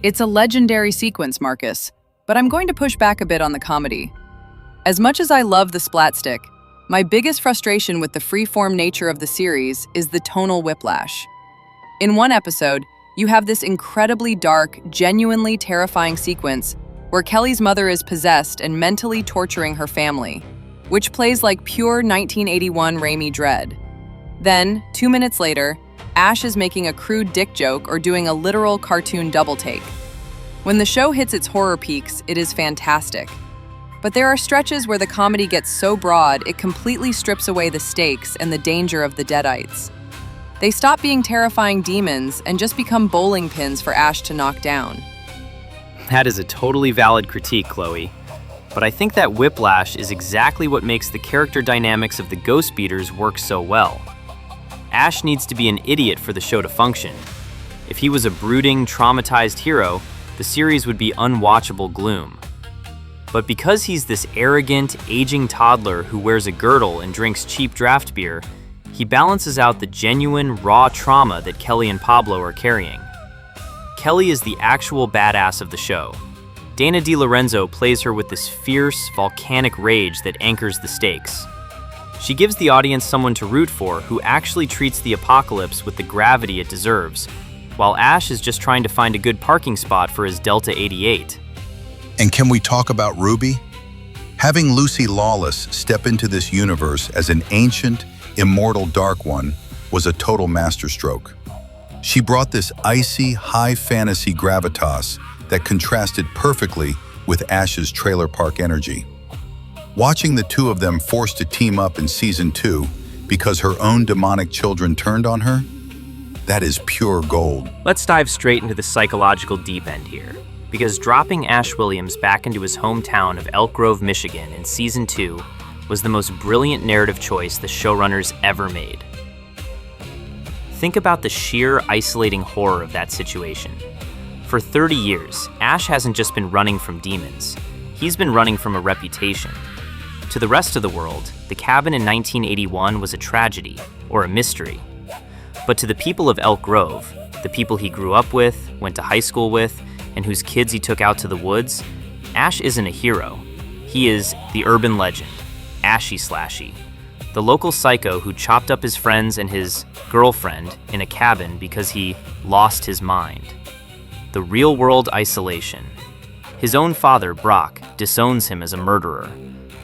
It's a legendary sequence, Marcus, but I'm going to push back a bit on the comedy. As much as I love the splatstick, my biggest frustration with the free-form nature of the series is the tonal whiplash. In one episode, you have this incredibly dark, genuinely terrifying sequence where Kelly's mother is possessed and mentally torturing her family, which plays like pure 1981 Raimi dread. Then, 2 minutes later, Ash is making a crude dick joke or doing a literal cartoon double take. When the show hits its horror peaks, it is fantastic. But there are stretches where the comedy gets so broad it completely strips away the stakes and the danger of the Deadites. They stop being terrifying demons and just become bowling pins for Ash to knock down. That is a totally valid critique, Chloe. But I think that whiplash is exactly what makes the character dynamics of the Ghost Beaters work so well. Ash needs to be an idiot for the show to function. If he was a brooding, traumatized hero, the series would be unwatchable gloom. But because he's this arrogant, aging toddler who wears a girdle and drinks cheap draft beer, he balances out the genuine, raw trauma that Kelly and Pablo are carrying. Kelly is the actual badass of the show. Dana DiLorenzo plays her with this fierce, volcanic rage that anchors the stakes. She gives the audience someone to root for who actually treats the apocalypse with the gravity it deserves, while Ash is just trying to find a good parking spot for his Delta 88. And can we talk about Ruby? Having Lucy Lawless step into this universe as an ancient, immortal Dark One was a total masterstroke. She brought this icy, high fantasy gravitas that contrasted perfectly with Ash's trailer park energy. Watching the two of them forced to team up in Season 2 because her own demonic children turned on her? That is pure gold. Let's dive straight into the psychological deep end here, because dropping Ash Williams back into his hometown of Elk Grove, Michigan in Season 2 was the most brilliant narrative choice the showrunners ever made. Think about the sheer isolating horror of that situation. For 30 years, Ash hasn't just been running from demons, he's been running from a reputation. To the rest of the world, the cabin in 1981 was a tragedy, or a mystery. But to the people of Elk Grove, the people he grew up with, went to high school with, and whose kids he took out to the woods, Ash isn't a hero. He is the urban legend, Ashy Slashy, the local psycho who chopped up his friends and his girlfriend in a cabin because he lost his mind. The real-world isolation. His own father, Brock, disowns him as a murderer.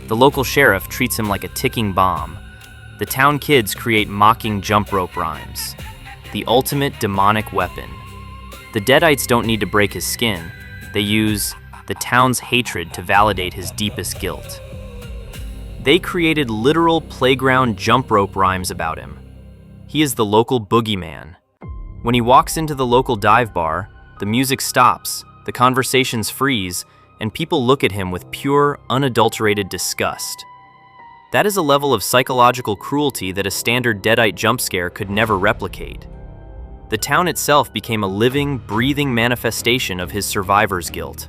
The local sheriff treats him like a ticking bomb. The town kids create mocking jump rope rhymes. The ultimate demonic weapon. The Deadites don't need to break his skin. They use the town's hatred to validate his deepest guilt. They created literal playground jump rope rhymes about him. He is the local boogeyman. When he walks into the local dive bar, the music stops, the conversations freeze, and people look at him with pure, unadulterated disgust. That is a level of psychological cruelty that a standard Deadite jump scare could never replicate. The town itself became a living, breathing manifestation of his survivor's guilt.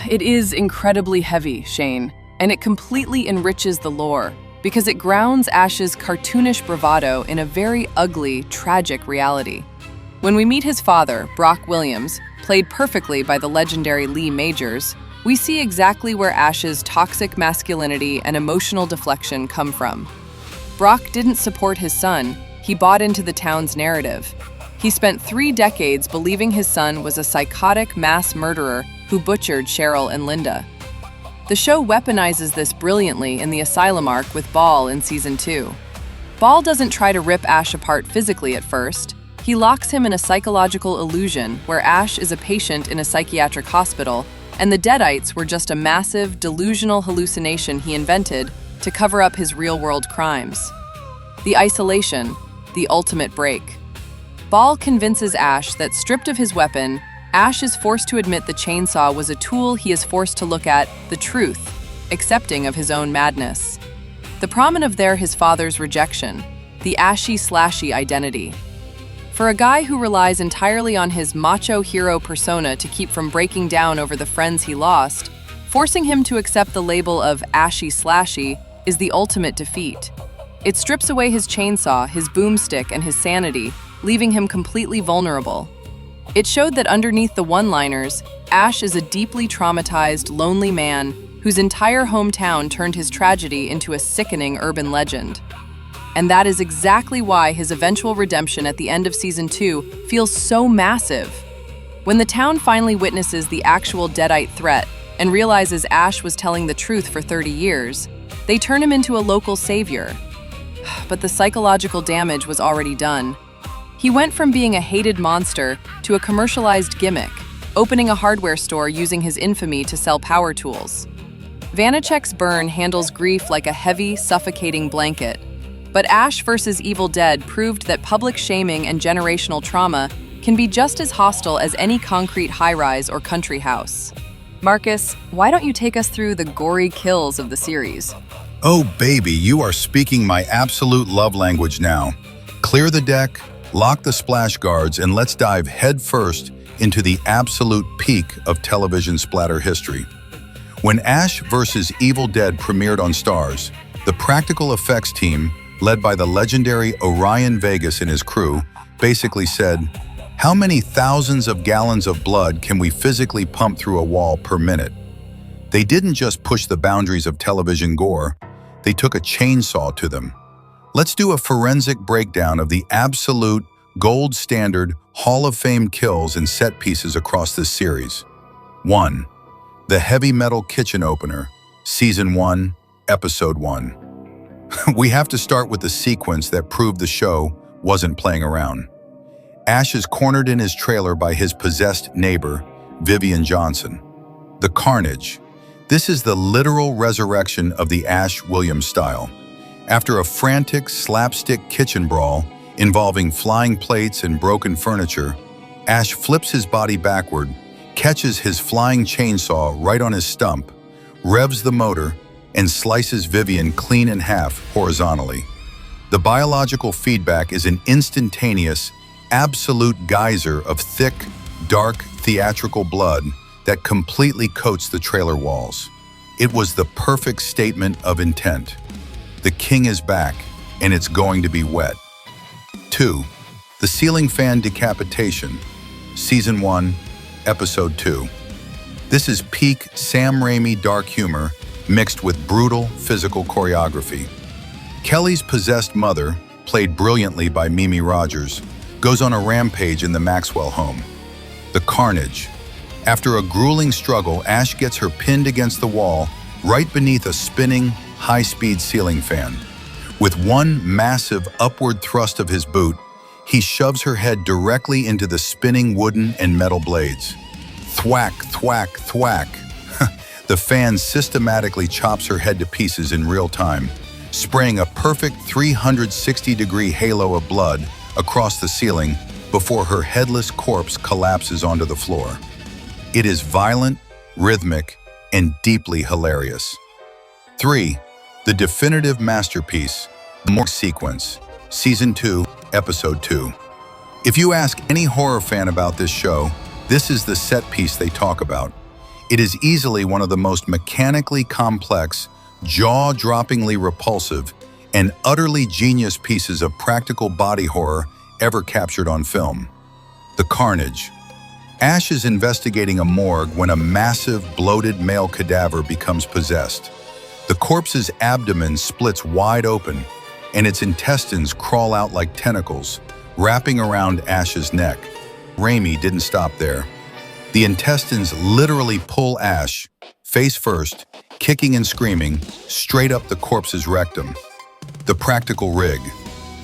It is incredibly heavy, Shane, and it completely enriches the lore because it grounds Ash's cartoonish bravado in a very ugly, tragic reality. When we meet his father, Brock Williams, played perfectly by the legendary Lee Majors, we see exactly where Ash's toxic masculinity and emotional deflection come from. Brock didn't support his son, he bought into the town's narrative. He spent 3 decades believing his son was a psychotic mass murderer who butchered Cheryl and Linda. The show weaponizes this brilliantly in the asylum arc with Ball in Season 2. Ball doesn't try to rip Ash apart physically at first. He locks him in a psychological illusion where Ash is a patient in a psychiatric hospital, and the Deadites were just a massive, delusional hallucination he invented to cover up his real-world crimes. The isolation, the ultimate break. Ball convinces Ash that stripped of his weapon, Ash is forced to admit the chainsaw was a tool he is forced to look at the truth, accepting of his own madness. The prominent of there his father's rejection, the Ashy Slashy identity. For a guy who relies entirely on his macho hero persona to keep from breaking down over the friends he lost, forcing him to accept the label of Ashy Slashy is the ultimate defeat. It strips away his chainsaw, his boomstick, and his sanity, leaving him completely vulnerable. It showed that underneath the one-liners, Ash is a deeply traumatized, lonely man whose entire hometown turned his tragedy into a sickening urban legend. And that is exactly why his eventual redemption at the end of Season 2 feels so massive. When the town finally witnesses the actual Deadite threat and realizes Ash was telling the truth for 30 years, they turn him into a local savior. But the psychological damage was already done. He went from being a hated monster to a commercialized gimmick, opening a hardware store using his infamy to sell power tools. Vaniček's burn handles grief like a heavy, suffocating blanket. But Ash vs. Evil Dead proved that public shaming and generational trauma can be just as hostile as any concrete high-rise or country house. Marcus, why don't you take us through the gory kills of the series? Oh baby, you are speaking my absolute love language now. Clear the deck, lock the splash guards, and let's dive headfirst into the absolute peak of television splatter history. When Ash vs. Evil Dead premiered on Starz, the practical effects team, led by the legendary Orion Vegas and his crew, basically said, "How many thousands of gallons of blood can we physically pump through a wall per minute?" They didn't just push the boundaries of television gore, they took a chainsaw to them. Let's do a forensic breakdown of the absolute gold standard Hall of Fame kills and set pieces across this series. 1. The Heavy Metal Kitchen Opener, Season 1, Episode 1. We have to start with the sequence that proved the show wasn't playing around. Ash is cornered in his trailer by his possessed neighbor, Vivian Johnson. The carnage. This is the literal resurrection of the Ash Williams style. After a frantic slapstick kitchen brawl involving flying plates and broken furniture, Ash flips his body backward, catches his flying chainsaw right on his stump, revs the motor, and slices Vivian clean in half horizontally. The biological feedback is an instantaneous, absolute geyser of thick, dark, theatrical blood that completely coats the trailer walls. It was the perfect statement of intent. The king is back, and it's going to be wet. 2. The Ceiling Fan Decapitation, Season 1, Episode 2. This is peak Sam Raimi dark humor mixed with brutal physical choreography. Kelly's possessed mother, played brilliantly by Mimi Rogers, goes on a rampage in the Maxwell home. The carnage. After a grueling struggle, Ash gets her pinned against the wall right beneath a spinning, high-speed ceiling fan. With one massive upward thrust of his boot, he shoves her head directly into the spinning wooden and metal blades. Thwack, thwack, thwack. The fan systematically chops her head to pieces in real time, spraying a perfect 360-degree halo of blood across the ceiling before her headless corpse collapses onto the floor. It is violent, rhythmic, and deeply hilarious. 3. The definitive masterpiece, the Mortis sequence, Season 2, Episode 2. If you ask any horror fan about this show, this is the set piece they talk about. It is easily one of the most mechanically complex, jaw-droppingly repulsive, and utterly genius pieces of practical body horror ever captured on film. The carnage. Ash is investigating a morgue when a massive, bloated male cadaver becomes possessed. The corpse's abdomen splits wide open, and its intestines crawl out like tentacles, wrapping around Ash's neck. Raimi didn't stop there. The intestines literally pull Ash, face first, kicking and screaming, straight up the corpse's rectum. The practical rig.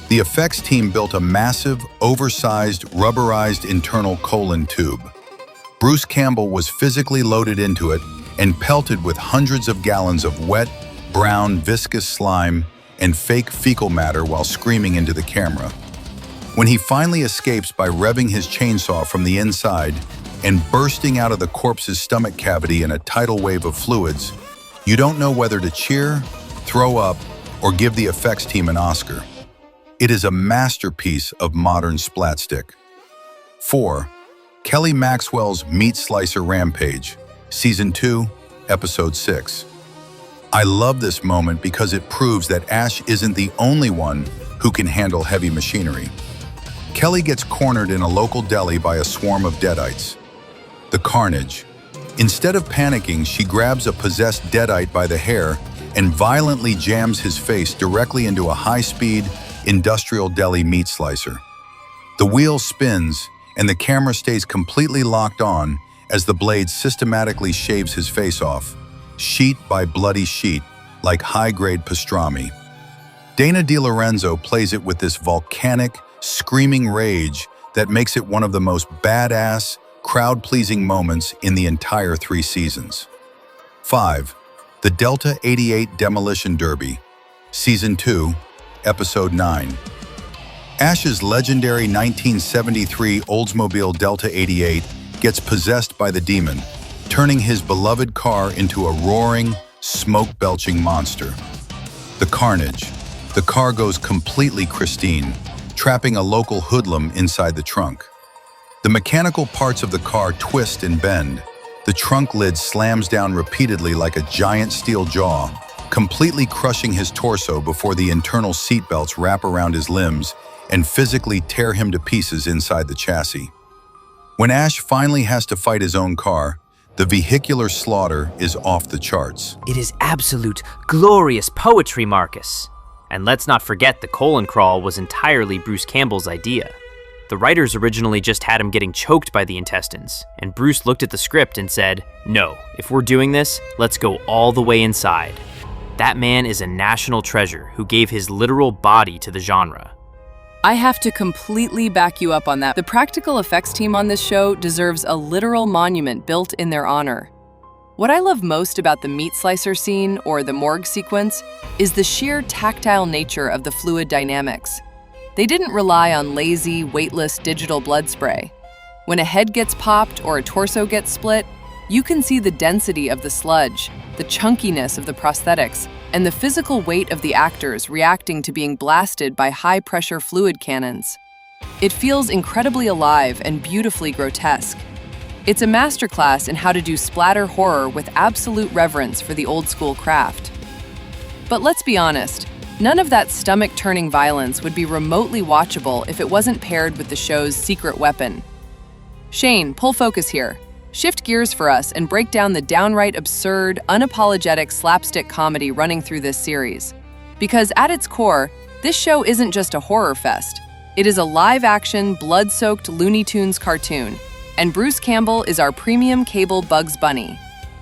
The effects team built a massive, oversized, rubberized internal colon tube. Bruce Campbell was physically loaded into it and pelted with hundreds of gallons of wet, brown, viscous slime and fake fecal matter while screaming into the camera. When he finally escapes by revving his chainsaw from the inside and bursting out of the corpse's stomach cavity in a tidal wave of fluids, you don't know whether to cheer, throw up, or give the effects team an Oscar. It is a masterpiece of modern splatstick. 4. Kelly Maxwell's Meat Slicer Rampage, Season 2, Episode 6. I love this moment because it proves that Ash isn't the only one who can handle heavy machinery. Kelly gets cornered in a local deli by a swarm of deadites. The carnage. Instead of panicking, she grabs a possessed deadite by the hair and violently jams his face directly into a high-speed, industrial deli meat slicer. The wheel spins, and the camera stays completely locked on as the blade systematically shaves his face off, sheet by bloody sheet, like high-grade pastrami. Dana DiLorenzo plays it with this volcanic, screaming rage that makes it one of the most badass, crowd-pleasing moments in the entire 3 seasons. 5. The Delta 88 Demolition Derby, Season 2, Episode 9. Ash's legendary 1973 Oldsmobile Delta 88 gets possessed by the demon, turning his beloved car into a roaring, smoke-belching monster. The carnage. The car goes completely pristine, trapping a local hoodlum inside the trunk. The mechanical parts of the car twist and bend. The trunk lid slams down repeatedly like a giant steel jaw, completely crushing his torso before the internal seatbelts wrap around his limbs and physically tear him to pieces inside the chassis. When Ash finally has to fight his own car, the vehicular slaughter is off the charts. It is absolute, glorious poetry, Marcus. And let's not forget the colon crawl was entirely Bruce Campbell's idea. The writers originally just had him getting choked by the intestines, and Bruce looked at the script and said, "No, if we're doing this, let's go all the way inside." That man is a national treasure who gave his literal body to the genre. I have to completely back you up on that. The practical effects team on this show deserves a literal monument built in their honor. What I love most about the meat slicer scene, or the morgue sequence, is the sheer tactile nature of the fluid dynamics. They didn't rely on lazy, weightless digital blood spray. When a head gets popped or a torso gets split, you can see the density of the sludge, the chunkiness of the prosthetics, and the physical weight of the actors reacting to being blasted by high-pressure fluid cannons. It feels incredibly alive and beautifully grotesque. It's a masterclass in how to do splatter horror with absolute reverence for the old-school craft. But let's be honest, none of that stomach-turning violence would be remotely watchable if it wasn't paired with the show's secret weapon. Shane, pull focus here. Shift gears for us and break down the downright absurd, unapologetic slapstick comedy running through this series. Because at its core, this show isn't just a horror fest. It is a live-action, blood-soaked Looney Tunes cartoon. And Bruce Campbell is our premium cable Bugs Bunny.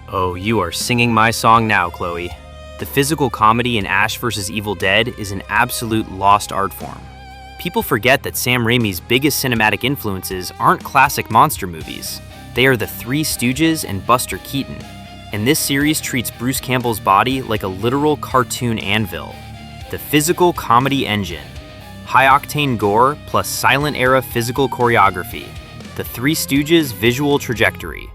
Oh, you are singing my song now, Chloe. The physical comedy in Ash vs. Evil Dead is an absolute lost art form. People forget that Sam Raimi's biggest cinematic influences aren't classic monster movies. They are the Three Stooges and Buster Keaton. And this series treats Bruce Campbell's body like a literal cartoon anvil. The physical comedy engine. High-octane gore plus silent-era physical choreography. The Three Stooges' visual trajectory.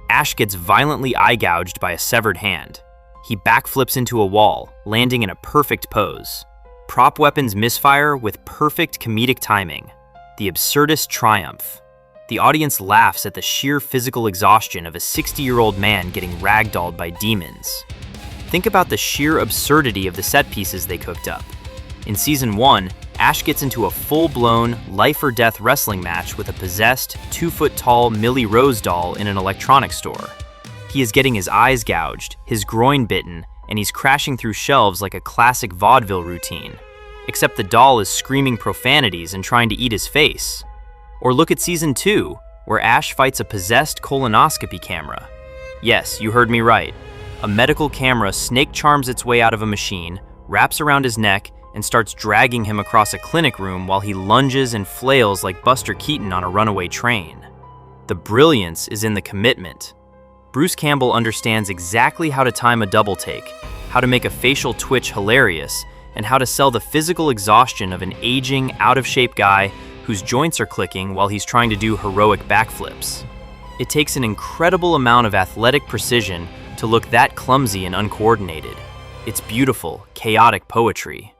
Ash gets violently eye-gouged by a severed hand. He backflips into a wall, landing in a perfect pose. Prop weapons misfire with perfect comedic timing. The absurdist triumph. The audience laughs at the sheer physical exhaustion of a 60-year-old man getting ragdolled by demons. Think about the sheer absurdity of the set pieces they cooked up. In Season 1, Ash gets into a full-blown, life-or-death wrestling match with a possessed, 2-foot-tall Millie Rose doll in an electronics store. He is getting his eyes gouged, his groin bitten, and he's crashing through shelves like a classic vaudeville routine. Except the doll is screaming profanities and trying to eat his face. Or look at Season 2, where Ash fights a possessed colonoscopy camera. Yes, you heard me right. A medical camera snake charms its way out of a machine, wraps around his neck, and starts dragging him across a clinic room while he lunges and flails like Buster Keaton on a runaway train. The brilliance is in the commitment. Bruce Campbell understands exactly how to time a double take, how to make a facial twitch hilarious, and how to sell the physical exhaustion of an aging, out-of-shape guy whose joints are clicking while he's trying to do heroic backflips. It takes an incredible amount of athletic precision to look that clumsy and uncoordinated. It's beautiful, chaotic poetry.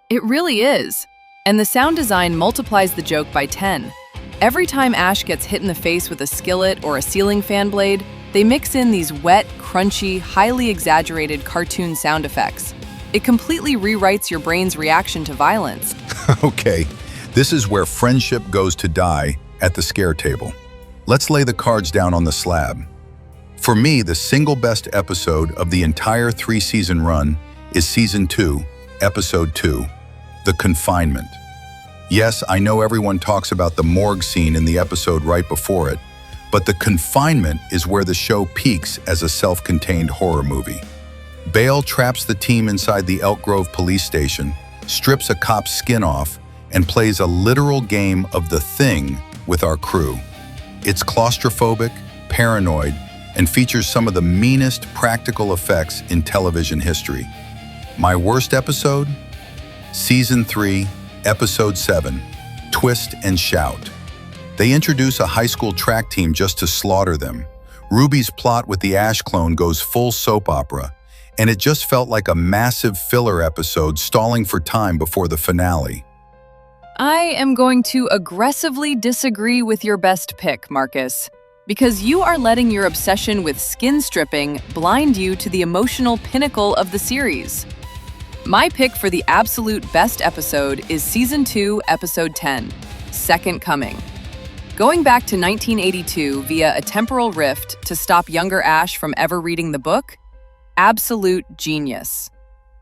It really is. And the sound design multiplies the joke by 10. Every time Ash gets hit in the face with a skillet or a ceiling fan blade, they mix in these wet, crunchy, highly exaggerated cartoon sound effects. It completely rewrites your brain's reaction to violence. Okay, this is where friendship goes to die at the scare table. Let's lay the cards down on the slab. For me, the single best episode of the entire 3-season run is Season 2, Episode 2, The Confinement. Yes, I know everyone talks about the morgue scene in the episode right before it, but The Confinement is where the show peaks as a self-contained horror movie. Bale traps the team inside the Elk Grove police station, strips a cop's skin off, and plays a literal game of The Thing with our crew. It's claustrophobic, paranoid, and features some of the meanest practical effects in television history. My worst episode? Season 3, Episode 7, Twist and Shout. They introduce a high school track team just to slaughter them. Ruby's plot with the Ash clone goes full soap opera, and it just felt like a massive filler episode stalling for time before the finale. I am going to aggressively disagree with your best pick, Marcus, because you are letting your obsession with skin stripping blind you to the emotional pinnacle of the series. My pick for the absolute best episode is Season 2, Episode 10, Second Coming. Going back to 1982 via a temporal rift to stop younger Ash from ever reading the book? Absolute genius.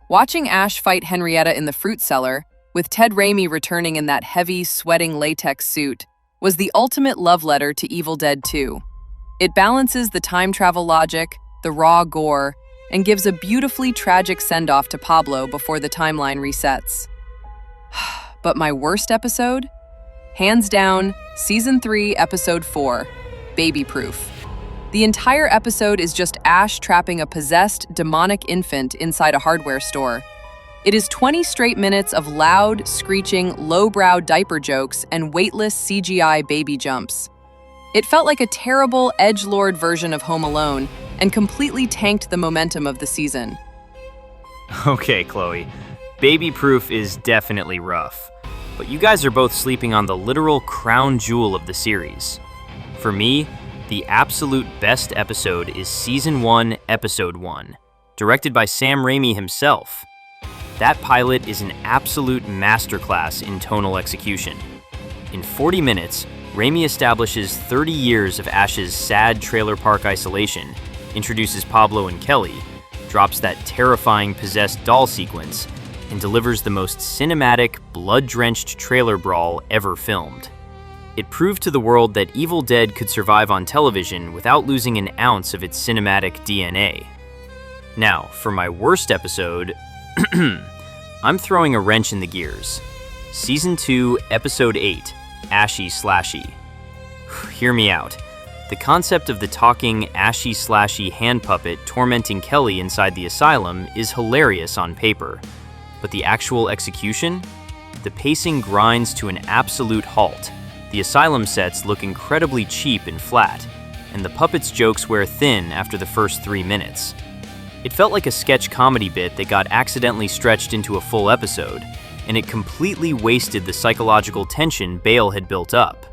Watching Ash fight Henrietta in the fruit cellar, with Ted Raimi returning in that heavy, sweating latex suit, was the ultimate love letter to Evil Dead 2. It balances the time travel logic, the raw gore, and gives a beautifully tragic send-off to Pablo before the timeline resets. But my worst episode? Hands down, Season 3, Episode 4, Baby Proof. The entire episode is just Ash trapping a possessed, demonic infant inside a hardware store. It is 20 straight minutes of loud, screeching, lowbrow diaper jokes and weightless CGI baby jumps. It felt like a terrible, edgelord version of Home Alone and completely tanked the momentum of the season. Okay, Chloe. Baby Proof is definitely rough. But you guys are both sleeping on the literal crown jewel of the series. For me, the absolute best episode is Season 1, Episode 1, directed by Sam Raimi himself. That pilot is an absolute masterclass in tonal execution. In 40 minutes, Raimi establishes 30 years of Ash's sad trailer park isolation, introduces Pablo and Kelly, drops that terrifying possessed doll sequence, and delivers the most cinematic, blood-drenched trailer brawl ever filmed. It proved to the world that Evil Dead could survive on television without losing an ounce of its cinematic DNA. Now, for my worst episode, I'm throwing a wrench in the gears. Season 2, Episode 8, Ashy Slashy. Hear me out. The concept of the talking, ashy slashy hand puppet tormenting Kelly inside the asylum is hilarious on paper. But the actual execution? The pacing grinds to an absolute halt. The asylum sets look incredibly cheap and flat, and the puppet's jokes wear thin after the first 3 minutes. It felt like a sketch comedy bit that got accidentally stretched into a full episode, and it completely wasted the psychological tension Bale had built up.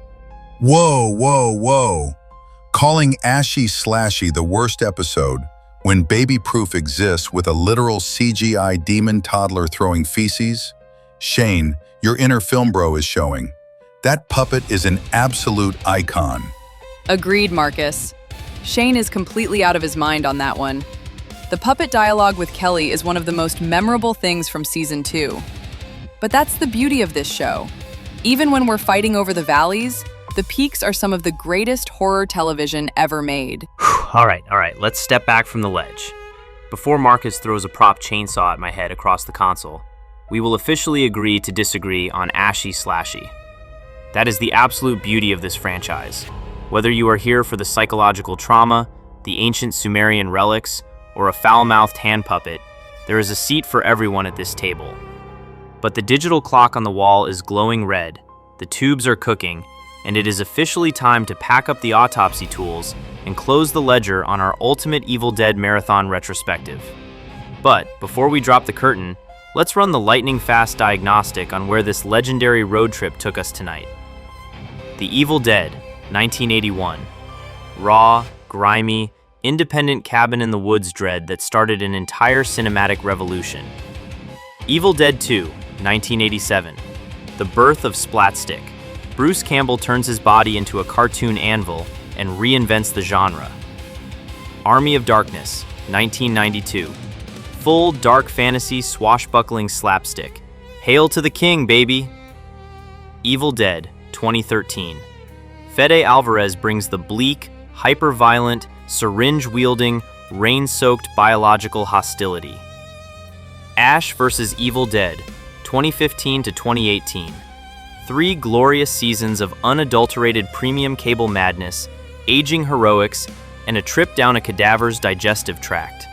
Whoa. Calling Ashy Slashy the worst episode when Baby Proof exists with a literal CGI demon toddler throwing feces? Shane, your inner film bro is showing. That puppet is an absolute icon. Agreed, Marcus. Shane is completely out of his mind on that one. The puppet dialogue with Kelly is one of the most memorable things from Season 2. But that's the beauty of this show. Even when we're fighting over the valleys, the peaks are some of the greatest horror television ever made. All right, let's step back from the ledge. Before Marcus throws a prop chainsaw at my head across the console, we will officially agree to disagree on Ashy Slashy. That is the absolute beauty of this franchise. Whether you are here for the psychological trauma, the ancient Sumerian relics, or a foul-mouthed hand puppet, there is a seat for everyone at this table. But the digital clock on the wall is glowing red, the tubes are cooking, and it is officially time to pack up the autopsy tools and close the ledger on our ultimate Evil Dead Marathon retrospective. But before we drop the curtain, let's run the lightning-fast diagnostic on where this legendary road trip took us tonight. The Evil Dead, 1981. Raw, grimy, independent cabin-in-the-woods dread that started an entire cinematic revolution. Evil Dead 2, 1987. The birth of Splatstick. Bruce Campbell turns his body into a cartoon anvil and reinvents the genre. Army of Darkness, 1992. Full dark fantasy swashbuckling slapstick. Hail to the king, baby! Evil Dead, 2013. Fede Álvarez brings the bleak, hyper-violent, syringe-wielding, rain-soaked biological hostility. Ash vs. Evil Dead, 2015 to 2018. 3 glorious seasons of unadulterated premium cable madness, aging heroics, and a trip down a cadaver's digestive tract.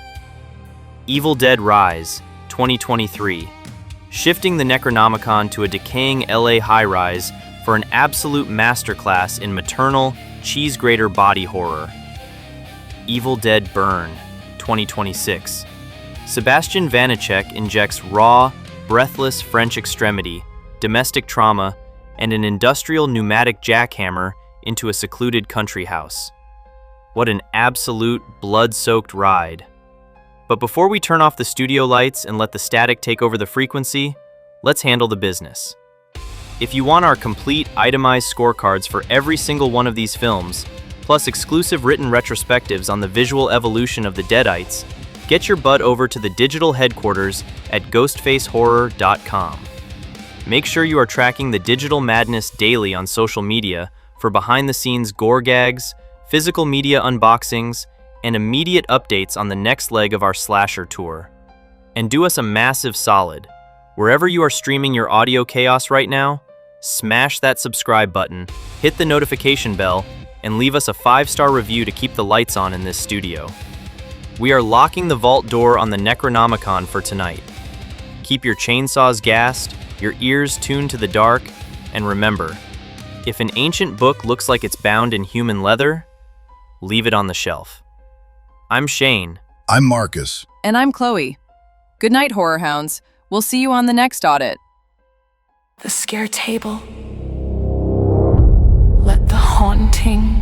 Evil Dead Rise, 2023. Shifting the Necronomicon to a decaying LA high-rise for an absolute masterclass in maternal, cheese-grater body horror. Evil Dead Burn, 2026. Sébastien Vaniček injects raw, breathless French extremity, domestic trauma, and an industrial pneumatic jackhammer into a secluded country house. What an absolute blood-soaked ride. But before we turn off the studio lights and let the static take over the frequency, let's handle the business. If you want our complete itemized scorecards for every single one of these films, plus exclusive written retrospectives on the visual evolution of the Deadites, get your butt over to the digital headquarters at ghostfacehorror.com. Make sure you are tracking the digital madness daily on social media for behind-the-scenes gore gags, physical media unboxings, and immediate updates on the next leg of our slasher tour. And do us a massive solid. Wherever you are streaming your audio chaos right now, smash that subscribe button, hit the notification bell, and leave us a 5-star review to keep the lights on in this studio. We are locking the vault door on the Necronomicon for tonight. Keep your chainsaws gassed, your ears tuned to the dark, and remember, if an ancient book looks like it's bound in human leather, leave it on the shelf. I'm Shane. I'm Marcus. And I'm Chloe. Good night, horror hounds. We'll see you on the next audit. The scare table. Let the haunting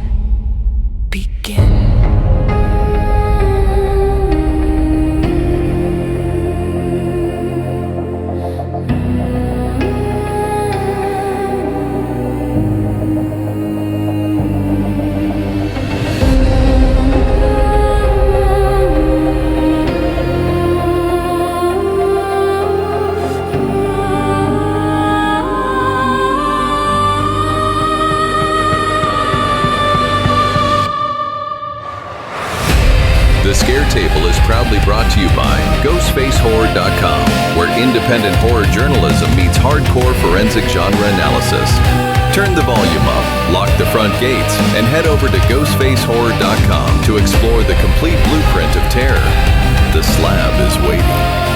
begin. The Scare Table is proudly brought to you by GhostfaceHorror.com, where independent horror journalism meets hardcore forensic genre analysis. Turn the volume up, lock the front gates, and head over to GhostfaceHorror.com to explore the complete blueprint of terror. The slab is waiting.